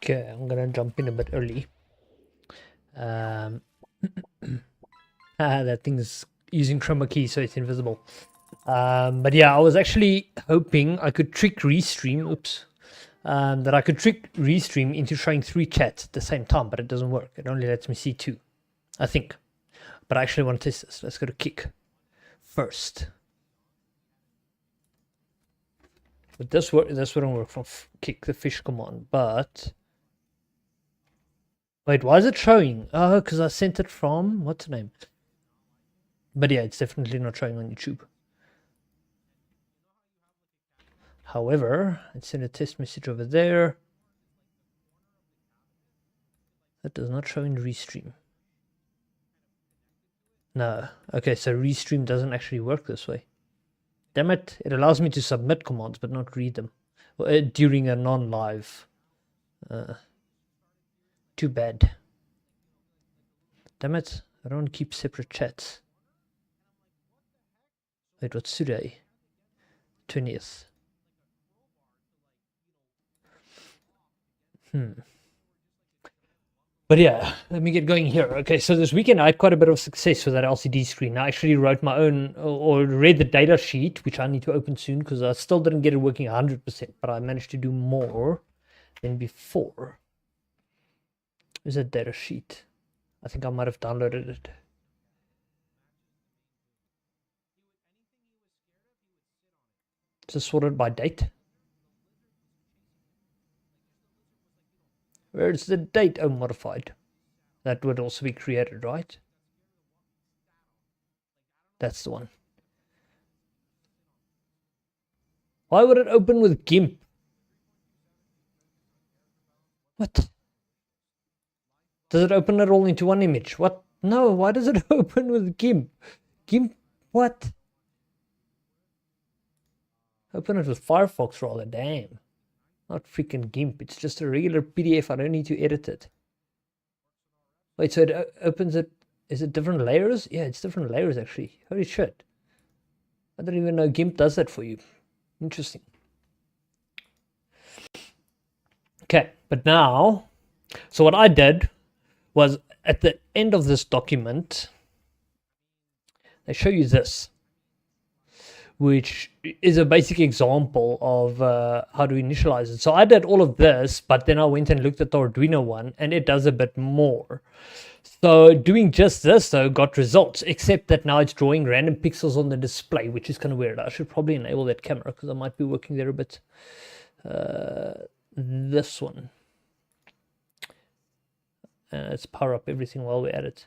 Okay, I'm gonna jump in a bit early. That thing's using chroma key, so it's invisible. But yeah, I was actually hoping I could trick Restream. Oops. That I could trick Restream into showing 3 chats at the same time, but it doesn't work. It only lets me see 2, I think. But I actually want to test this. Let's go to kick first. But this wouldn't work from kick the fish command, but wait, why is it showing? Oh, because I sent it from what's the name? But yeah, it's definitely not showing on YouTube. However, let's send a test message over there. That does not show in Restream. No. Okay, so Restream doesn't actually work this way. Damn it, it allows me to submit commands but not read them during a non-live. Too bad. Damn it, I don't keep separate chats. Wait, what's today? 20th. But yeah, let me get going here. Okay, so this weekend I had quite a bit of success with that LCD screen. I actually wrote my own or read the data sheet, which I need to open soon because I still didn't get it working 100%, but I managed to do more than before. Is a data sheet? I think I might have downloaded it. Is this sorted by date? Where's the date? Oh, modified. That would also be created, right? That's the one. Why would it open with GIMP? What? Does it open it all into one image? What? No, why does it open with GIMP? GIMP, what? Open it with Firefox rather, damn. Not freaking GIMP, it's just a regular PDF, I don't need to edit it. Wait, so it opens it, is it different layers? Yeah, it's different layers actually. Holy shit. I didn't even know GIMP does that for you. Interesting. Okay, but now, so what I did was at the end of this document, they show you this, which is a basic example of how to initialize it. So I did all of this, but then I went and looked at the Arduino one, and it does a bit more. So doing just this, though, got results, except that now it's drawing random pixels on the display, which is kind of weird. I should probably enable that camera because I might be working there a bit. This one. Let's power up everything while we're at it.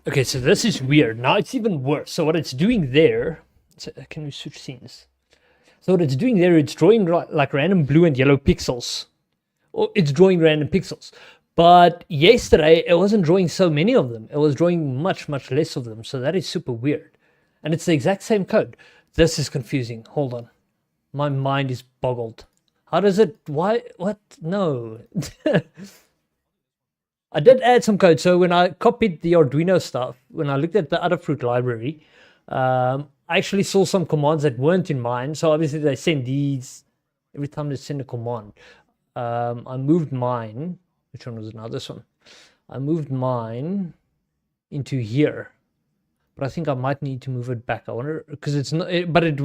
Okay, so this is weird. Now it's even worse. So what it's doing there, so can we switch scenes? So what it's doing there, it's drawing like random blue and yellow pixels. Or it's drawing random pixels. But yesterday, it wasn't drawing so many of them. It was drawing much, much less of them. So that is super weird. And it's the exact same code. This is confusing. Hold on. My mind is boggled. How does it, why, what? No. I did add some code. So when I copied the Arduino stuff, when I looked at the Adafruit library, I actually saw some commands that weren't in mine. So obviously they send these every time they send a command. I moved mine. Which one was it now? This one. I moved mine into here. But I think I might need to move it back. I wonder, because it's not, but it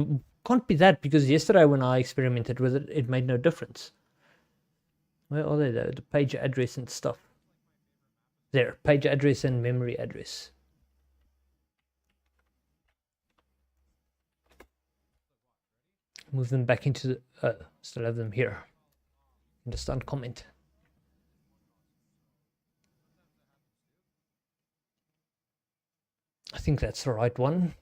can't be that because yesterday when I experimented with it, it made no difference. Where are they though? The page address and stuff. There, page address and memory address. Move them back into the, still have them here. Understand comment. I think that's the right one.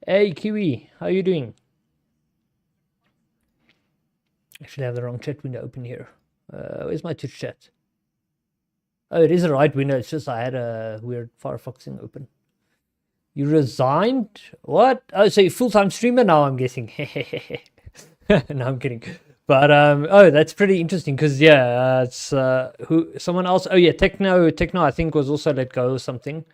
Hey Kiwi, how are you doing? Actually, I have the wrong chat window open here. Where's my Twitch chat? Oh, it is the right window. It's just I had a weird Firefox thing open. You resigned? What? Oh, so you're full-time streamer now, I'm guessing. No, I'm kidding. But oh, that's pretty interesting because yeah, it's who someone else. Oh yeah, Techno, I think was also let go or something,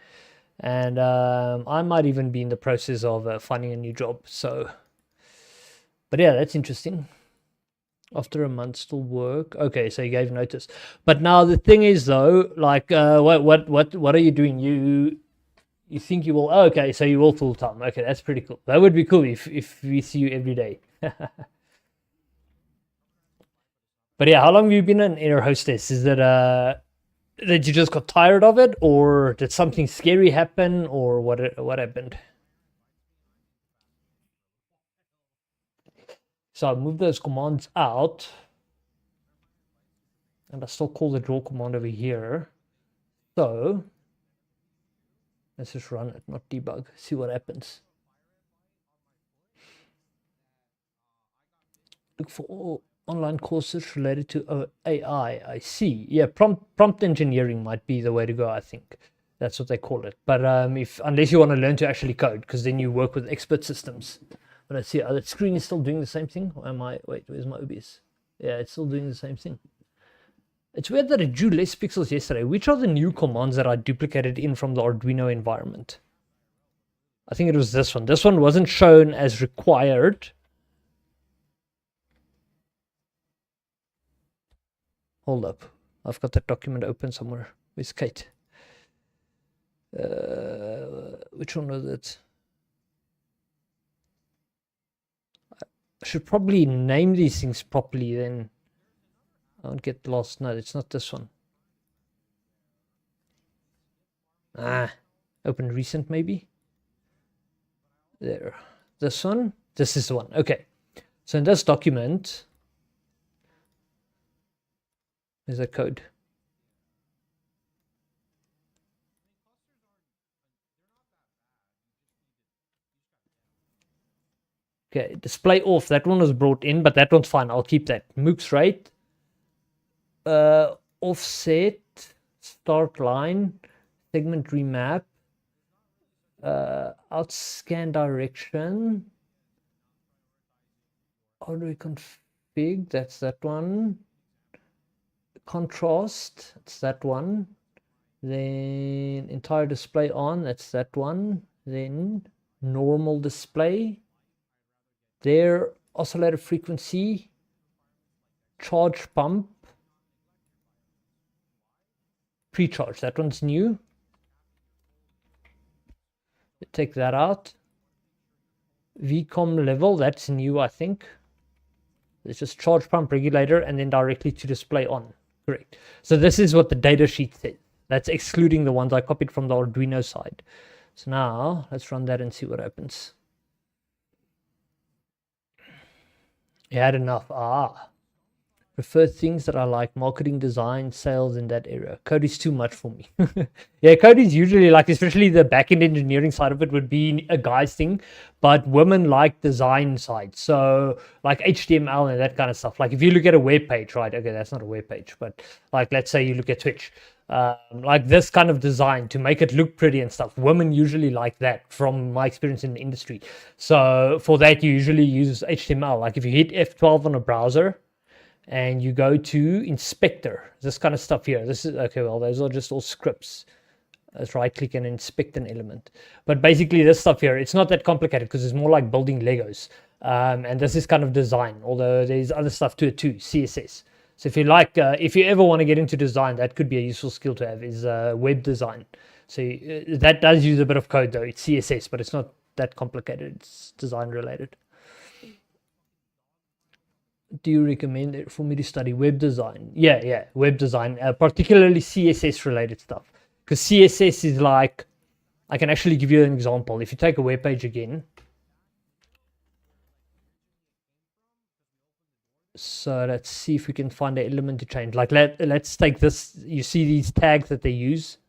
and I might even be in the process of finding a new job. So, but yeah, that's interesting. After a month, still work. Okay, so you gave notice. But now the thing is though, like, what are you doing? You think you will? Oh, okay, so you will full time. Okay, that's pretty cool. That would be cool if we see you every day. But yeah, how long have you been an air hostess? Is it that you just got tired of it, or did something scary happen, or what happened? So I move those commands out, and I still call the draw command over here. So let's just run it, not debug. See what happens. Look for all online courses related to AI. I see. Yeah, prompt engineering might be the way to go. I think that's what they call it. But if unless you want to learn to actually code, because then you work with expert systems. But I see that screen is still doing the same thing. Or am I? Wait, where's my OBS? Yeah, it's still doing the same thing. It's weird that it drew less pixels yesterday. Which are the new commands that I duplicated in from the Arduino environment? I think it was this one. This one wasn't shown as required. Hold up. I've got that document open somewhere. Where's Kate? Which one was it? I should probably name these things properly, then I won't get lost. No, it's not this one. Open recent maybe? There. This one? This is the one. Okay. So in this document, there's a code. Okay, display off. That one was brought in, but that one's fine. I'll keep that. MOOCs rate. Offset. Start line. Segment remap. Outscan direction. How do we config? That's that one. Contrast. That's that one. Then entire display on. That's that one. Then normal display. There, oscillator frequency, charge pump, pre-charge. That one's new. Take that out. VCOM level, that's new, I think. It's just charge pump regulator and then directly to display on. Correct. So this is what the data sheet says. That's excluding the ones I copied from the Arduino side. So now let's run that and see what happens. You had enough. Prefer things that I like: marketing, design, sales, in that area. Code is too much for me. Yeah, code is usually like, especially the back-end engineering side of it would be a guy's thing, but women like design side. So like HTML and that kind of stuff. Like if you look at a web page, right? Okay, that's not a web page, but like let's say you look at Twitch. Like this kind of design to make it look pretty and stuff. Women usually like that from my experience in the industry. So for that, you usually use HTML. Like if you hit F12 on a browser, and you go to inspector, this kind of stuff here. This is okay. Well, those are just all scripts. Let's right click and inspect an element. But basically this stuff here, it's not that complicated because it's more like building Legos. And this is kind of design, although there's other stuff to it too, CSS. So if you like, if you ever want to get into design, that could be a useful skill to have, is web design. So that does use a bit of code though. It's CSS, but it's not that complicated. It's design related. Do you recommend it for me to study web design? Yeah, web design, particularly CSS related stuff. Because CSS is like, I can actually give you an example. If you take a web page again. So let's see if we can find an element to change. Like let's take this. You see these tags that they use.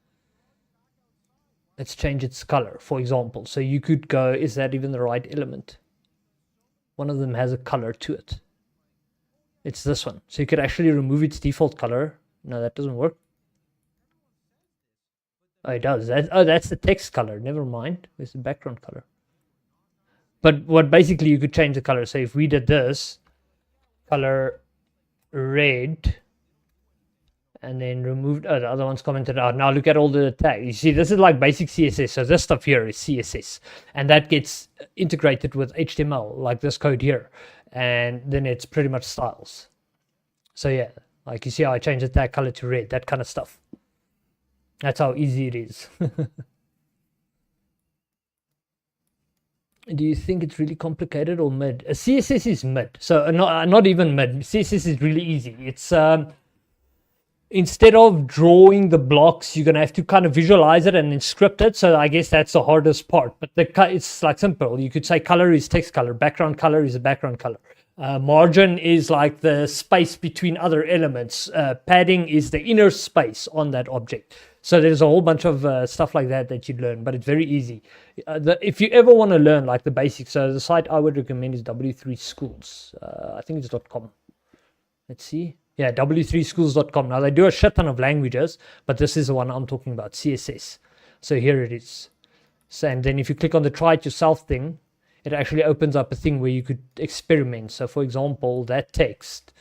Let's change its color, for example. So you could go, is that even the right element? One of them has a color to it. It's this one. So you could actually remove its default color. No, that doesn't work. Oh, it does. That's the text color. Never mind. There's the background color. But what basically you could change the color. So if we did this color red and then removed, oh, the other one's commented out. Now look at all the tags. You see, this is like basic CSS. So this stuff here is CSS, and that gets integrated with HTML, like this code here, and then it's pretty much styles. So yeah, like you see how I changed the tag color to red, that kind of stuff. That's how easy it is. Do you think it's really complicated or mid? CSS is mid, so not even mid. CSS is really easy. It's instead of drawing the blocks, you're gonna have to kind of visualize it and then script it. So I guess that's the hardest part. But it's like simple. You could say color is text color, background color is a background color. Margin is like the space between other elements. Padding is the inner space on that object. So there's a whole bunch of stuff like that you'd learn, but it's very easy. If you ever want to learn like the basics, so the site I would recommend is W3Schools. I think it's .com. Let's see. Yeah, W3Schools.com. Now they do a shit ton of languages, but this is the one I'm talking about, CSS. So here it is. So, and then if you click on the try it yourself thing, it actually opens up a thing where you could experiment. So for example, that text,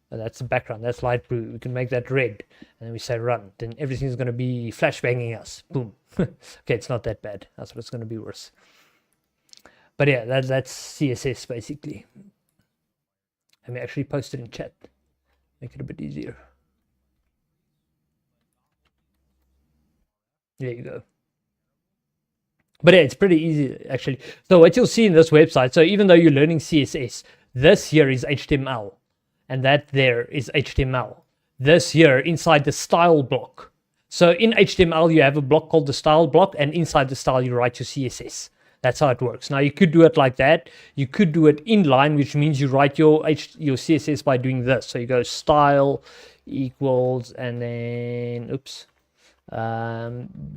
that's the background, that's light blue. We can make that red, and then we say run. Then everything's going to be flashbanging us. Boom. Okay, it's not that bad. That's what it's going to be worse. But yeah, that's CSS basically. Let me actually post it in chat. Make it a bit easier. There you go. But yeah, it's pretty easy actually. So what you'll see in this website, so even though you're learning CSS, this here is HTML. And that there is HTML. This here inside the style block. So in HTML, you have a block called the style block, and inside the style, you write your CSS. That's how it works. Now you could do it like that. You could do it inline, which means you write your CSS by doing this. So you go style equals, and then oops,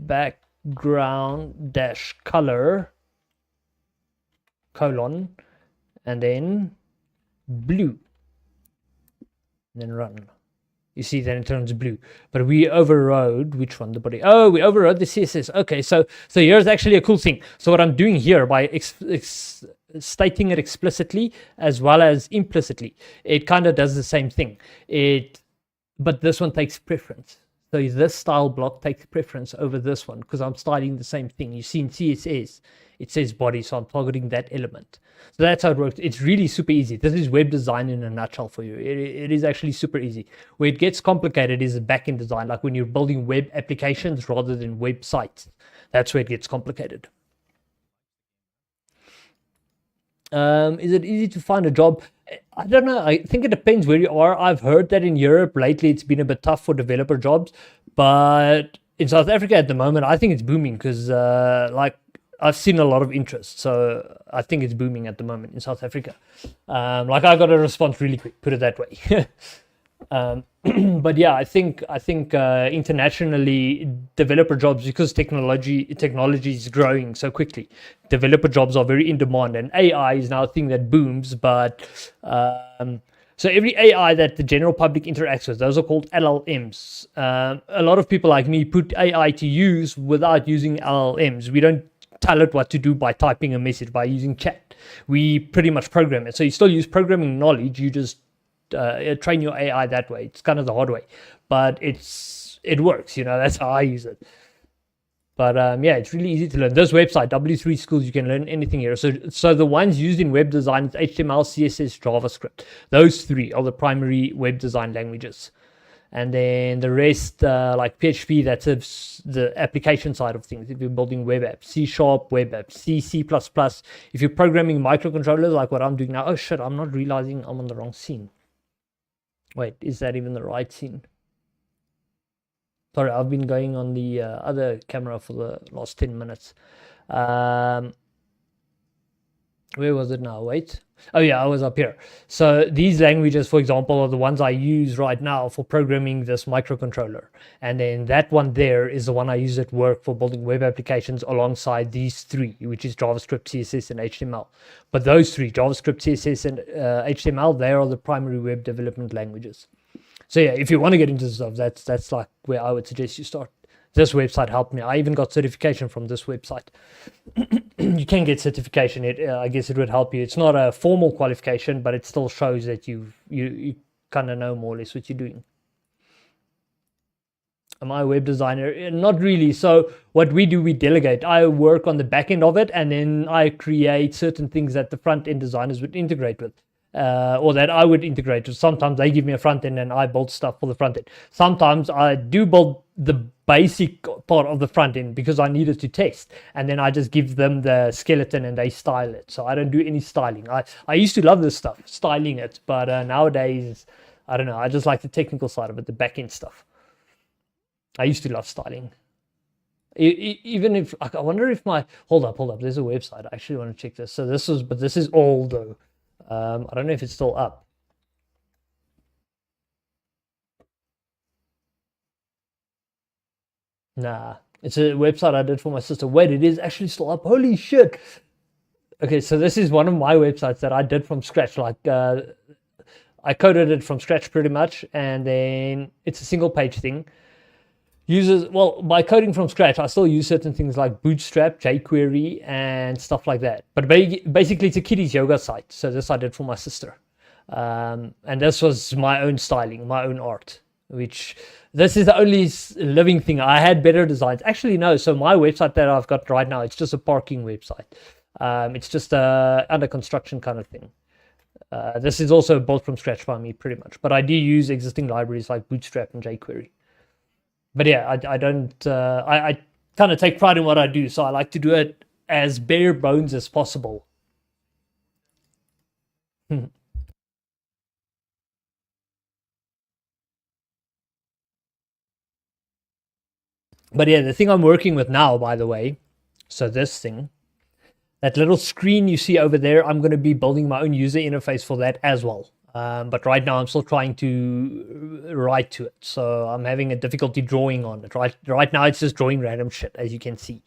background dash color colon, and then blue. And then run. You see, then it turns blue. But we overrode which one? The body. Oh, we overrode the CSS. Okay, so here's actually a cool thing. So what I'm doing here by stating it explicitly as well as implicitly, it kind of does the same thing. But this one takes preference. So this style block takes preference over this one because I'm styling the same thing. You see in CSS, it says body, so I'm targeting that element. So that's how it works. It's really super easy. This is web design in a nutshell for you. It is actually super easy. Where it gets complicated is the back-end design, like when you're building web applications rather than websites. That's where it gets complicated. Is it easy to find a job? I don't know. I think it depends where you are. I've heard that in Europe lately it's been a bit tough for developer jobs, but in South Africa at the moment, I think it's booming because like I've seen a lot of interest. So I think it's booming at the moment in South Africa. Like I got a response really quick, put it that way. But yeah, I think internationally developer jobs, because technology is growing so quickly, developer jobs are very in demand, and AI is now a thing that booms. But so every AI that the general public interacts with, those are called LLMs. A lot of people like me put AI to use without using LLMs. We don't tell it what to do by typing a message, by using chat. We pretty much program it. So you still use programming knowledge, you just train your AI that way. It's kind of the hard way, but it works. That's how I use it. But yeah, it's really easy to learn. This website, W3 Schools, you can learn anything here. So the ones used in web design is HTML, CSS, JavaScript. Those three are the primary web design languages. And then the rest, like PHP, that's the application side of things. If you're building web apps, C# web apps, C++. If you're programming microcontrollers, like what I'm doing now. Oh shit, I'm not realizing I'm on the wrong scene. Wait, is that even the right scene? Sorry, I've been going on the other camera for the last 10 minutes. Where was it now? Wait. Oh yeah, I was up here. So these languages, for example, are the ones I use right now for programming this microcontroller. And then that one there is the one I use at work for building web applications alongside these three, which is JavaScript, CSS, and HTML. But those three, JavaScript, CSS, and HTML, they are the primary web development languages. So yeah, if you want to get into stuff, that's like where I would suggest you start. this website helped me. I even got certification from this website. You can get certification. I guess it would help you. It's not a formal qualification, but it still shows that you kind of know more or less what you're doing. Am I a web designer? Not really. So what we do, we delegate. I work on the back end of it, and then I create certain things that the front end designers would integrate with. Or that I would integrate. Sometimes they give me a front end and I build stuff for the front end. Sometimes I do build the basic part of the front end because I need it to test, and then I just give them the skeleton and they style it. So I don't do any styling. I used to love this stuff, styling it, but nowadays, I don't know. I just like the technical side of it, the back end stuff. I used to love styling. Even if I wonder if my hold up, there's a website. I actually want to check this. So this is old though. I don't know if it's still up. Nah, it's a website I did for my sister. Wait, it is actually still up. Holy shit. Okay, so this is one of my websites that I did from scratch. Like I coded it from scratch pretty much, and then it's a single page thing. By coding from scratch, I still use certain things like Bootstrap, jQuery, and stuff like that. But basically, it's a kiddies yoga site. So this I did for my sister. And this was my own styling, my own art, which this is the only living thing. I had better designs. Actually, no. So my website that I've got right now, it's just a parking website. It's just a under construction kind of thing. This is also built from scratch by me pretty much. But I do use existing libraries like Bootstrap and jQuery. But yeah, I don't. I kind of take pride in what I do, so I like to do it as bare bones as possible. But yeah, the thing I'm working with now, by the way, so this thing, that little screen you see over there, I'm going to be building my own user interface for that as well. But right now I'm still trying to write to it, so I'm having a difficulty drawing on it. Right now it's just drawing random shit, as you can see.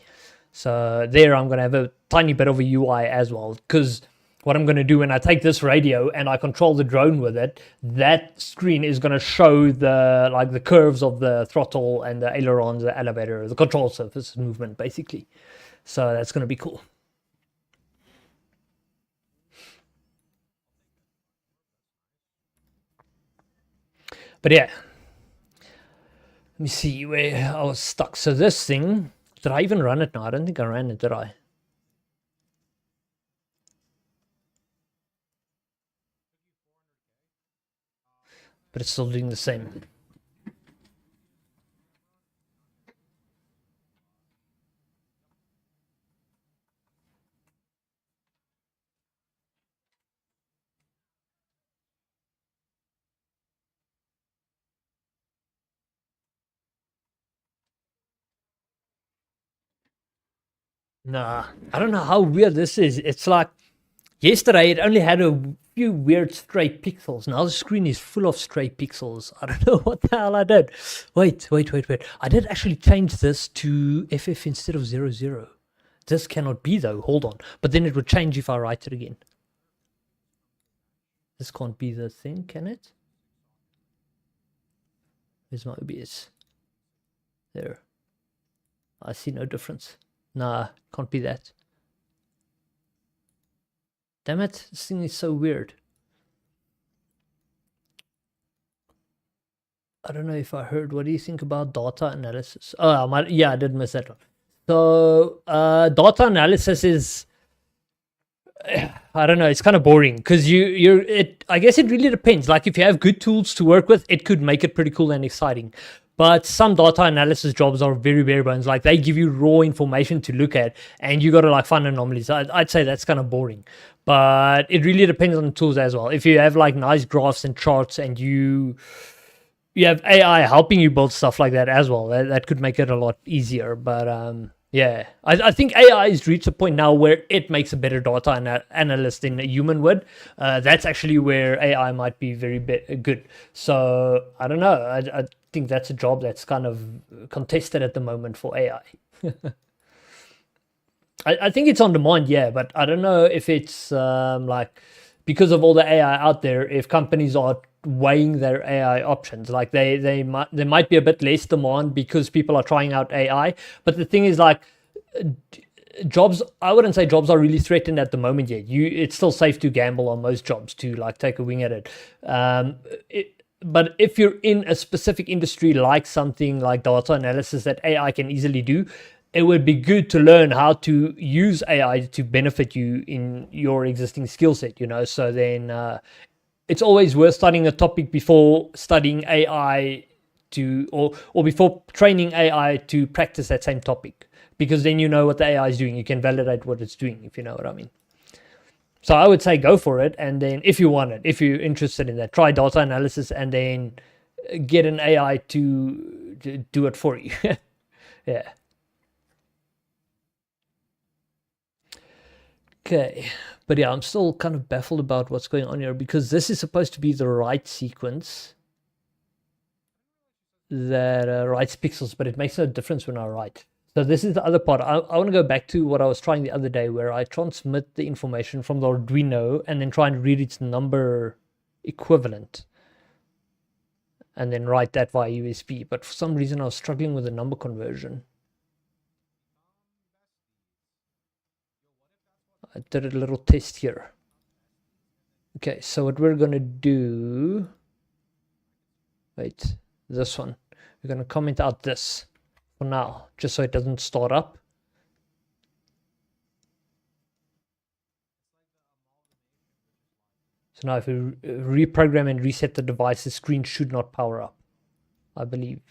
So there I'm going to have a tiny bit of a UI as well, because what I'm going to do when I take this radio and I control the drone with it, that screen is going to show the curves of the throttle and the ailerons, the elevator, the control surface movement, basically. So that's going to be cool. But yeah, let me see where I was stuck. So this thing, did I even run it now? I don't think I ran it, did I? But it's still doing the same. Nah, I don't know how weird this is. It's like yesterday it only had a few weird stray pixels. Now the screen is full of stray pixels. I don't know what the hell I did. Wait. I did actually change this to FF instead of 00. This cannot be though. Hold on. But then it would change if I write it again. This can't be the thing, can it? Where's my OBS? There. I see no difference. Nah, can't be that. Damn it, this thing is so weird. I don't know if I heard. What do you think about data analysis? Oh, yeah, I did miss that one. So, data analysis is, I don't know, it's kind of boring because I guess it really depends. Like if you have good tools to work with, it could make it pretty cool and exciting. But some data analysis jobs are very bare bones. Like they give you raw information to look at, and you got to like find anomalies. I'd say that's kind of boring. But it really depends on the tools as well. If you have like nice graphs and charts, and you have AI helping you build stuff like that as well, that could make it a lot easier. But yeah, I think AI has reached a point now where it makes a better data analyst than a human would. That's actually where AI might be very good. So I don't know. I think that's a job that's kind of contested at the moment for AI. I think it's on demand, yeah, but I don't know if it's like because of all the AI out there, if companies are weighing their AI options. Like they might there might be a bit less demand because people are trying out AI. But the thing is, like, jobs, I wouldn't say jobs are really threatened at the moment yet. It's still safe to gamble on most jobs, to like take a wing at it. But if you're in a specific industry, like something like data analysis that AI can easily do, it would be good to learn how to use AI to benefit you in your existing skill set, So then it's always worth studying a topic before studying AI or before training AI to practice that same topic, because then you know what the AI is doing. You can validate what it's doing, if you know what I mean. So I would say go for it, and then if you want it, if you're interested in that, try data analysis and then get an AI to do it for you. Yeah. Okay. But yeah, I'm still kind of baffled about what's going on here, because this is supposed to be the right sequence that writes pixels, but it makes no difference when I write. So this is the other part. I want to go back to what I was trying the other day, where I transmit the information from the Arduino and then try and read its number equivalent and then write that via USB. But for some reason I was struggling with the number conversion. I did a little test here. Okay, so what we're going to do, wait, this one, we're going to comment out this for now, just so it doesn't start up. So now if we reprogram and reset the device, the screen should not power up, I believe.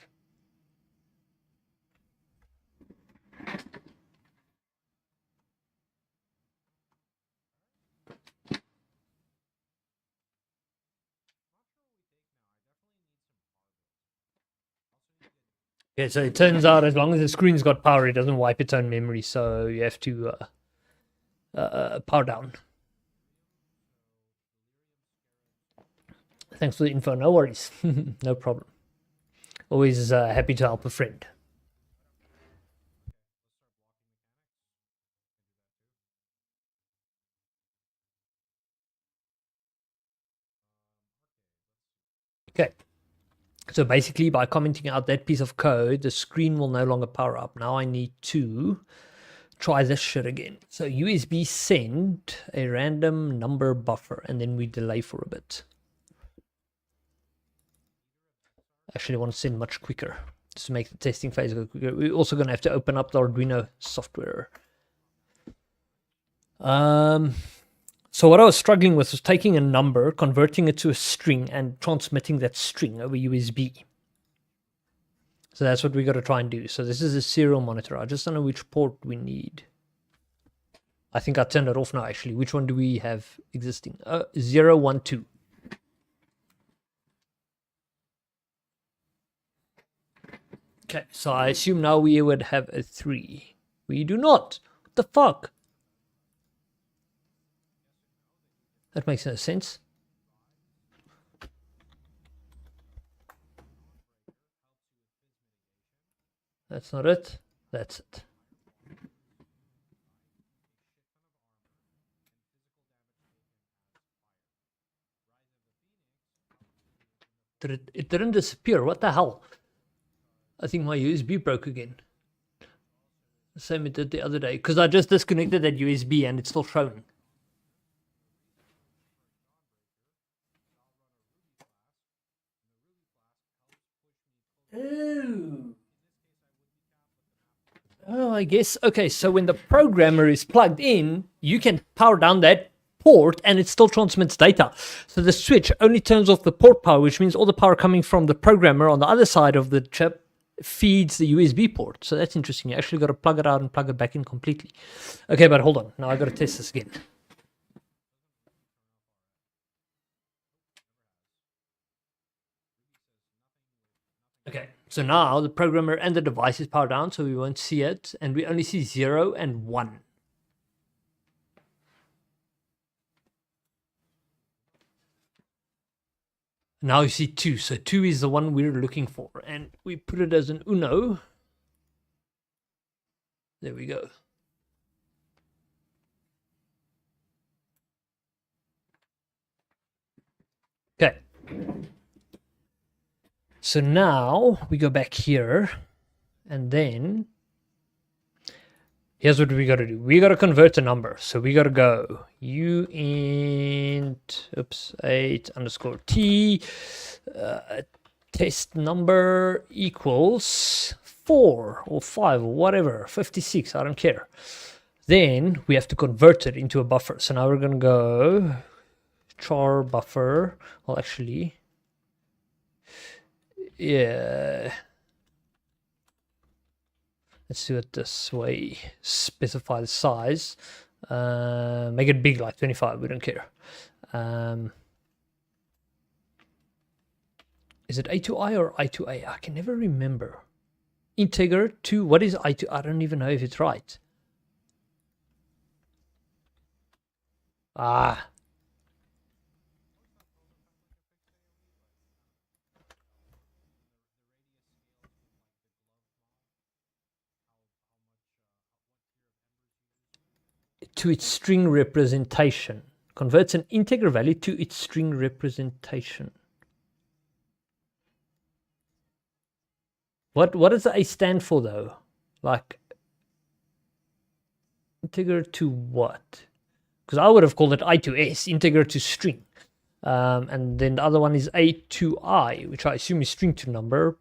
Okay, so it turns out as long as the screen's got power, it doesn't wipe its own memory, so you have to power down. Thanks for the info. No worries. No problem. Always happy to help a friend. Okay. So basically, by commenting out that piece of code, the screen will no longer power up. Now I need to try this shit again. So USB send a random number buffer, and then we delay for a bit. Actually, I want to send much quicker, just to make the testing phase go quicker. We're also going to have to open up the Arduino software. So what I was struggling with was taking a number, converting it to a string, and transmitting that string over USB. So that's what we got to try and do. So this is a serial monitor. I just don't know which port we need. I think I turned it off now, actually. Which one do we have existing? 0, 1, 2. Okay, so I assume now we would have a 3. We do not. What the fuck? That makes no sense. That's not it. That's it. It didn't disappear. What the hell? I think my USB broke again. The same it did the other day. Because I just disconnected that USB and it's still showing. Oh, I guess. Okay, so when the programmer is plugged in, you can power down that port and it still transmits data. So the switch only turns off the port power, which means all the power coming from the programmer on the other side of the chip feeds the USB port. So that's interesting. You actually got to plug it out and plug it back in completely. Okay, but hold on. Now I got to test this again. Okay, so now the programmer and the device is powered down, so we won't see it, and we only see 0 and 1. Now you see 2, so 2 is the one we're looking for, and we put it as an uno. There we go. Okay, So now we go back here, and then here's what we got to do. We got to convert a number. So we got to go uint, 8 underscore t, test number equals 4 or 5 or whatever, 56, I don't care. Then we have to convert it into a buffer. So now we're going to go char buffer. Well, actually, yeah. Let's do it this way. Specify the size. Make it big, like 25. We don't care. Is it i2i or i2a? I can never remember. Integer to, what is i2? I don't even know if it's right. Ah. To its string representation. Converts an integer value to its string representation. What does the A stand for, though? Like, integer to what? Because I would have called it i2s, integer to string. And then the other one is a2i, which I assume is string to number.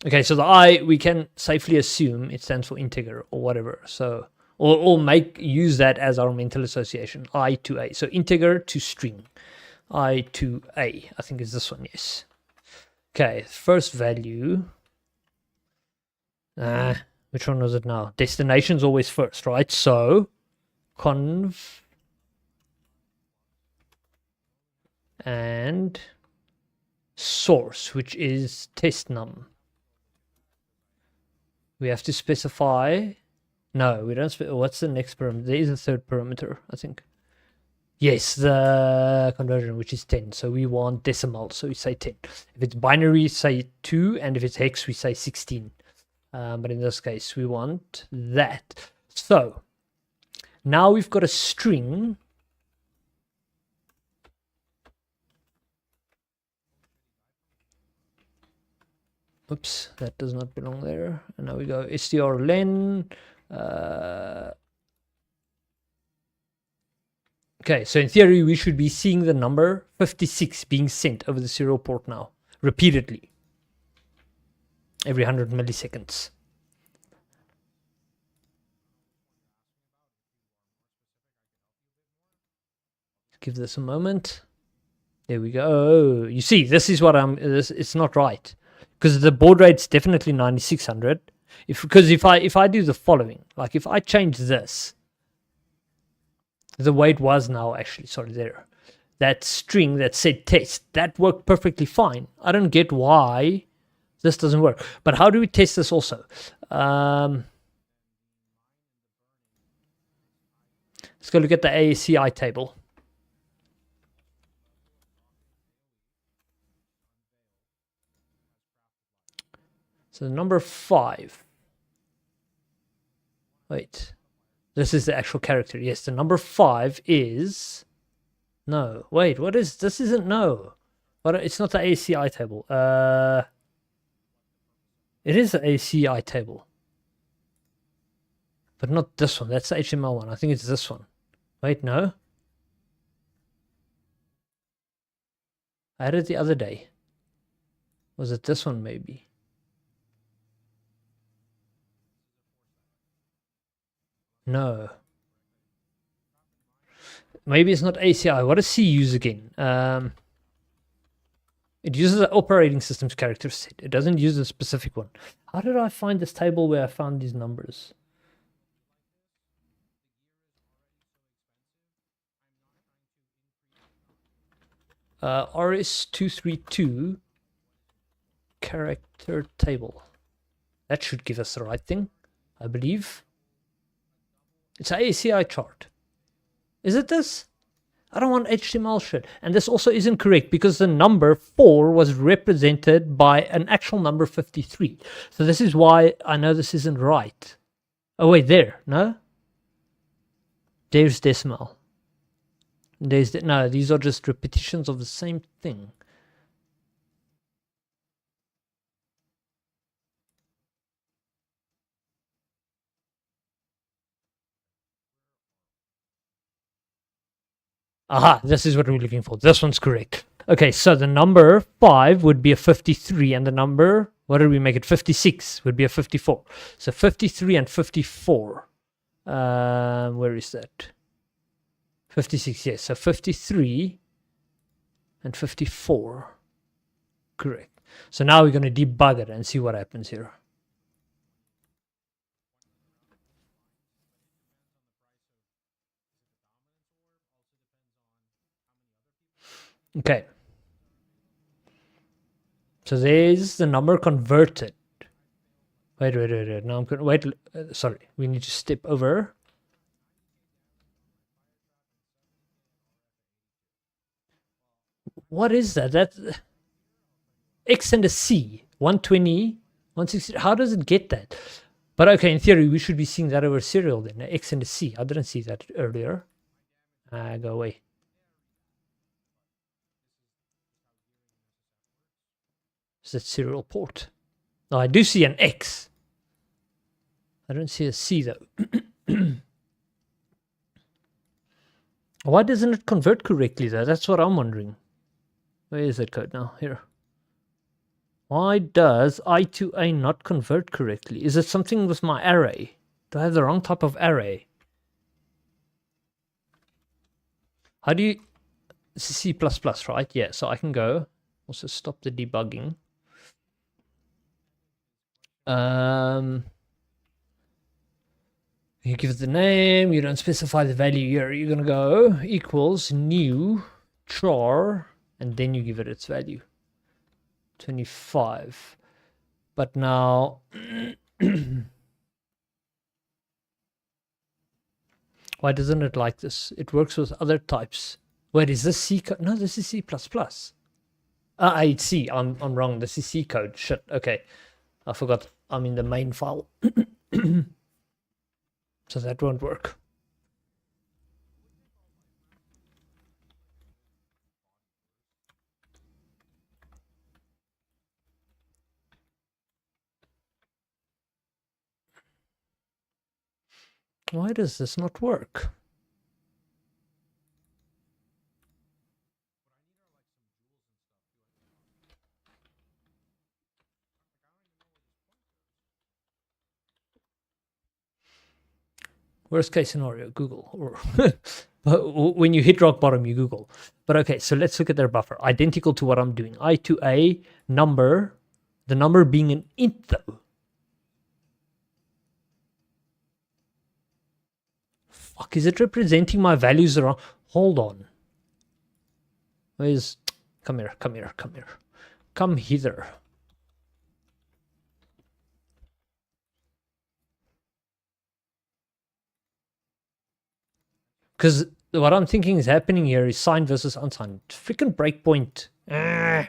Okay, so the I, we can safely assume it stands for integer or whatever. So, or use that as our mental association, I to A. So integer to string, I to A. I think it's this one, yes. Okay, first value. Which one was it now? Destination's always first, right? So, conv and source, which is test num. We have to specify. No, we don't. What's the next parameter? There is a third parameter, I think. Yes, the conversion, which is 10. So we want decimal, so we say 10. If it's binary, say 2, and if it's hex, we say 16. But in this case, we want that. So now we've got a string. Oops, that does not belong there. And now we go strlen. Okay, so in theory, we should be seeing the number 56 being sent over the serial port now, repeatedly, every 100 milliseconds. Give this a moment. There we go. You see, this is what it's not right. Because the baud rate's definitely 9600. Because if I do the following, like if I change this, the way it was now, actually, sorry, there, that string that said test, that worked perfectly fine. I don't get why this doesn't work. But how do we test this also? Let's go look at the ACI table. So number 5. Wait. This is the actual character. Yes, the number 5 is... No. Wait, what is... This isn't no. But it's not the ACI table. It is the ACI table. But not this one. That's the HTML one. I think it's this one. Wait, no. I had it the other day. Was it this one maybe? No. Maybe it's not ACI. What does C use again? It uses the operating system's character set. It doesn't use a specific one. How did I find this table where I found these numbers? RS232 character table. That should give us the right thing, I believe. It's an ACI chart. Is it this? I don't want HTML shit. And this also isn't correct because the number 4 was represented by an actual number 53. So this is why I know this isn't right. Oh, wait, there. No? There's decimal. No, these are just repetitions of the same thing. Aha, this is what we're looking for. This one's correct. Okay, so the number 5 would be a 53, and the number, what did we make it? 56 would be a 54. So 53 and 54. Where is that? 56, yes. So 53 and 54. Correct. So now we're going to debug it and see what happens here. Okay. So there's the number converted. Wait. Now I'm going to wait. Sorry, we need to step over. What is that? That's X and a C. 120, 160. How does it get that? But okay, in theory, we should be seeing that over serial then. X and a C. I didn't see that earlier. Go away. Is that serial port? No, I do see an X. I don't see a C though. Why doesn't it convert correctly though? That's what I'm wondering. Where is that code now? Here. Why does i2a not convert correctly? Is it something with my array? Do I have the wrong type of array? How do you... This is C++, right? Yeah, so I can go. Also stop the debugging. You give it the name, you don't specify the value here. You're going to go equals new char, and then you give it its value. 25. But now... Why doesn't it like this? It works with other types. Wait, is this C code? No, this is C++. It's C. I'm wrong. This is C code. Shit. Okay. I forgot. I'm in the main file. So that won't work. Why does this not work? Worst case scenario, Google. Or when you hit rock bottom, you Google. But okay, so let's look at their buffer. Identical to what I'm doing. I2a number, the number being an int though. Fuck, is it representing my values around? Hold on. Where's... Come here. Come hither. Because what I'm thinking is happening here is signed versus unsigned. Freaking breakpoint. I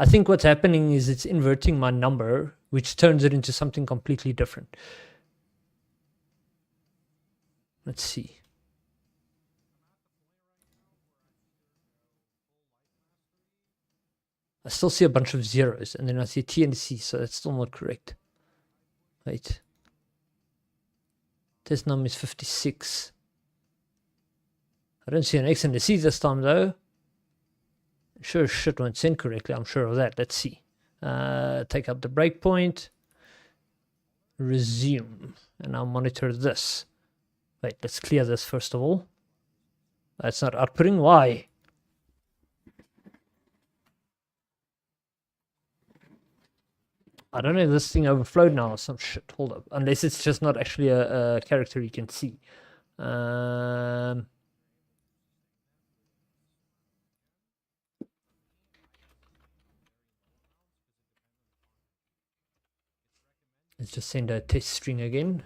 think what's happening is it's inverting my number, which turns it into something completely different. Let's see. I still see a bunch of zeros, and then I see T and a C, so that's still not correct. Wait. Test number is 56. I don't see an X and a C this time, though. Sure shit won't send correctly, I'm sure of that. Let's see. Take out the breakpoint. Resume. And I'll monitor this. Wait, let's clear this first of all. That's not outputting. Why? I don't know if this thing overflowed now or some shit. Hold up. Unless it's just not actually a character you can see. Let's just send a test string again.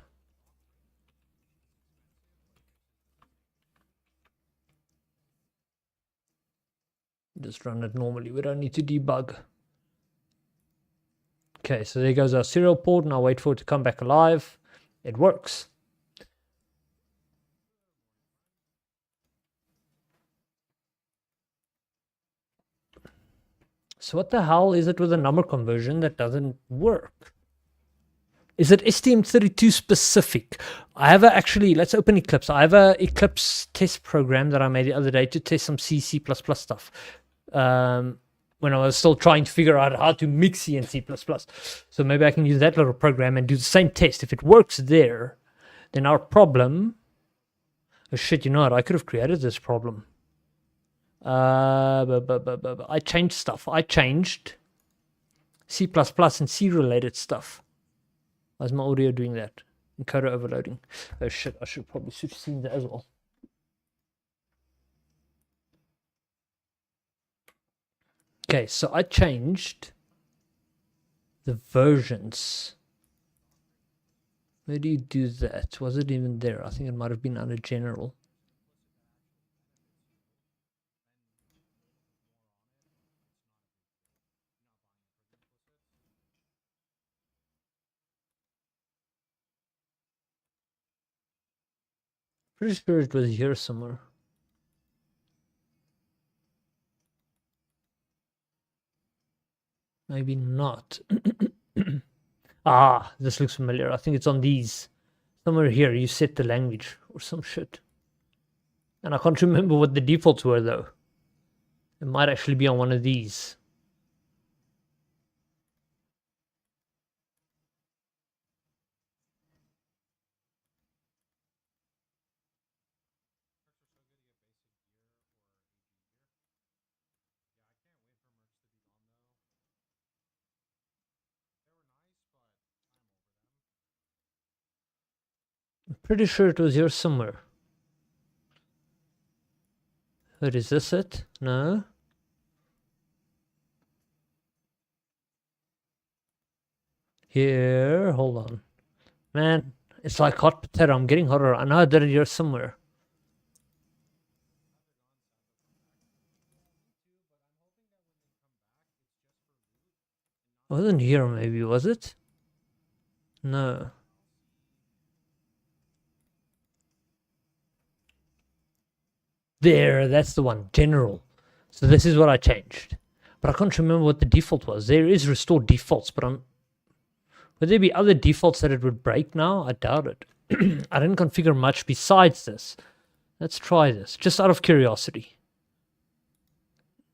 Just run it normally. We don't need to debug. Okay, so there goes our serial port, and I'll wait for it to come back alive. It works. So what the hell is it with the number conversion that doesn't work? Is it STM32 specific? I have actually, let's open Eclipse. I have a Eclipse test program that I made the other day to test some C++ stuff. When I was still trying to figure out how to mix C and C++. So maybe I can use that little program and do the same test. If it works there, then our problem... Oh shit, you know what? I could have created this problem. I changed stuff. I changed C++ and C related stuff. Why is my audio doing that? Encoder overloading. Oh shit, I should probably switch scenes as well. Okay, so I changed the versions. Where do you do that? Was it even there? I think it might have been under general. Pretty sure it was here somewhere. Maybe not. Ah, this looks familiar. I think it's on these. Somewhere here, you set the language or some shit. And I can't remember what the defaults were though. It might actually be on one of these. I'm pretty sure it was here somewhere. But is this it? No. Here, hold on. Man, it's like hot potato. I'm getting hotter. I know I did it here somewhere. It wasn't here maybe, was it? No. There, that's the one. General. So this is what I changed. But I can't remember what the default was. There is restore defaults, but would there be other defaults that it would break now? I doubt it. I didn't configure much besides this. Let's try this, just out of curiosity.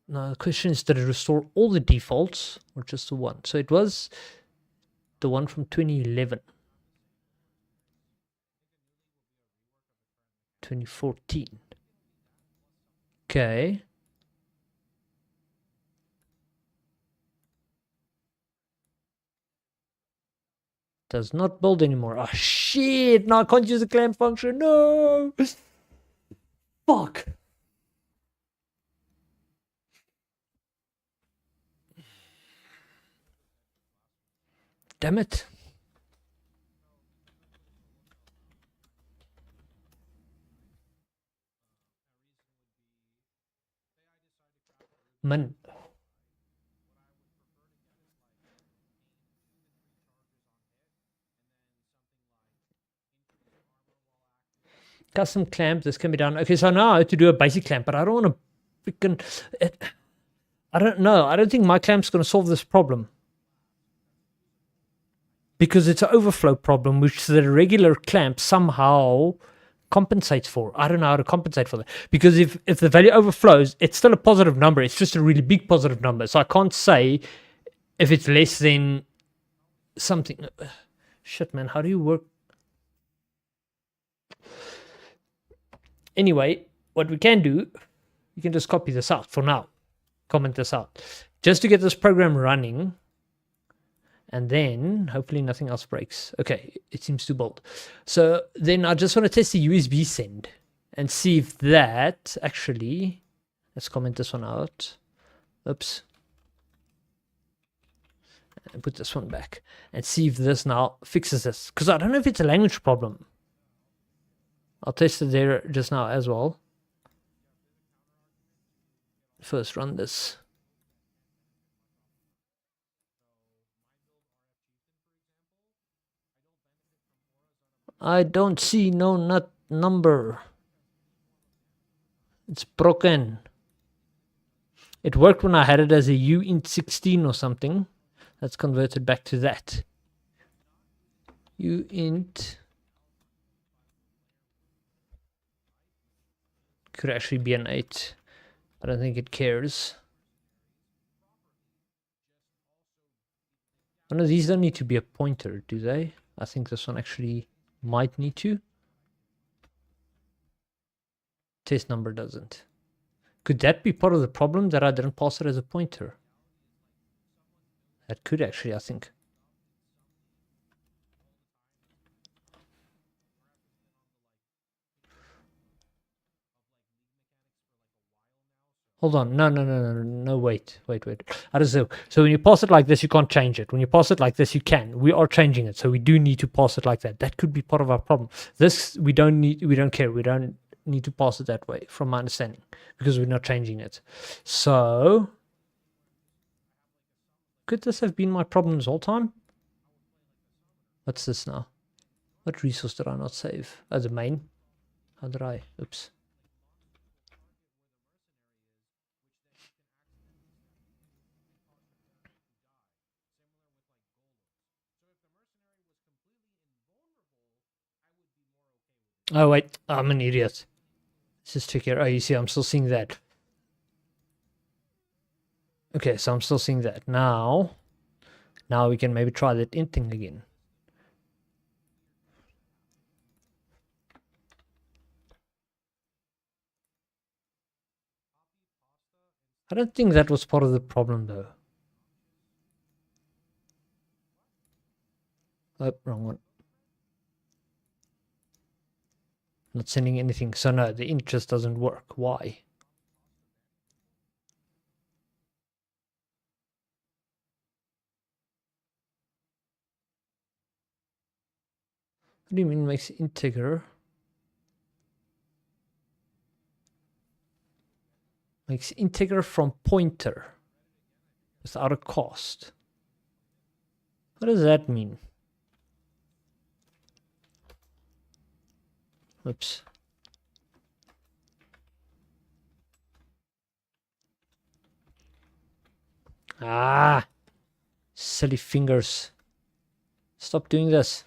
Now the question is, did it restore all the defaults or just the one? So it was the one from 2011. 2014. Okay. Does not build anymore. Oh shit! Now I can't use the clamp function. No! Fuck! Damn it. Man. Custom clamp, this can be done. Okay, so now I have to do a basic clamp, but I don't want to freaking... I don't know. I don't think my clamp's going to solve this problem. Because it's an overflow problem, which the regular clamp somehow compensates for. I don't know how to compensate for that. Because if the value overflows, it's still a positive number. It's just a really big positive number. So I can't say if it's less than something. Shit, man. How do you work? Anyway, what we can do, you can just copy this out for now. Comment this out. Just to get this program running. And then hopefully nothing else breaks. Okay, it seems too bold. So then I just want to test the USB send and see if that actually, let's comment this one out. Oops. And put this one back and see if this now fixes this. Because I don't know if it's a language problem. I'll test it there just now as well. First run this. I don't see no nut number. It's broken. It worked when I had it as a uint 16 or something. That's converted back to that. Uint could actually be an 8. I don't think it cares. One of these don't need to be a pointer, do they? I think this one actually might need to. Test number doesn't. Could that be part of the problem, that I didn't pass it as a pointer? That could actually, I think. Hold on. No, wait. How does it? So when you pass it like this, you can't change it. When you pass it like this, you can. We are changing it. So we do need to pass it like that. That could be part of our problem. This, we don't care. We don't need to pass it that way, from my understanding, because we're not changing it. So could this have been my problem this whole time? What's this now? What resource did I not save? Oh, the main. How did I? Oops. Oh, wait. I'm an idiot. This is tricky. Oh, you see, I'm still seeing that. Okay, so I'm still seeing that. Now we can maybe try that int thing again. I don't think that was part of the problem, though. Oh, wrong one. Not sending anything. So no, the int just doesn't work. Why? What do you mean makes integer? Makes integer from pointer without a cost. What does that mean? Oops. Ah, silly fingers. Stop doing this.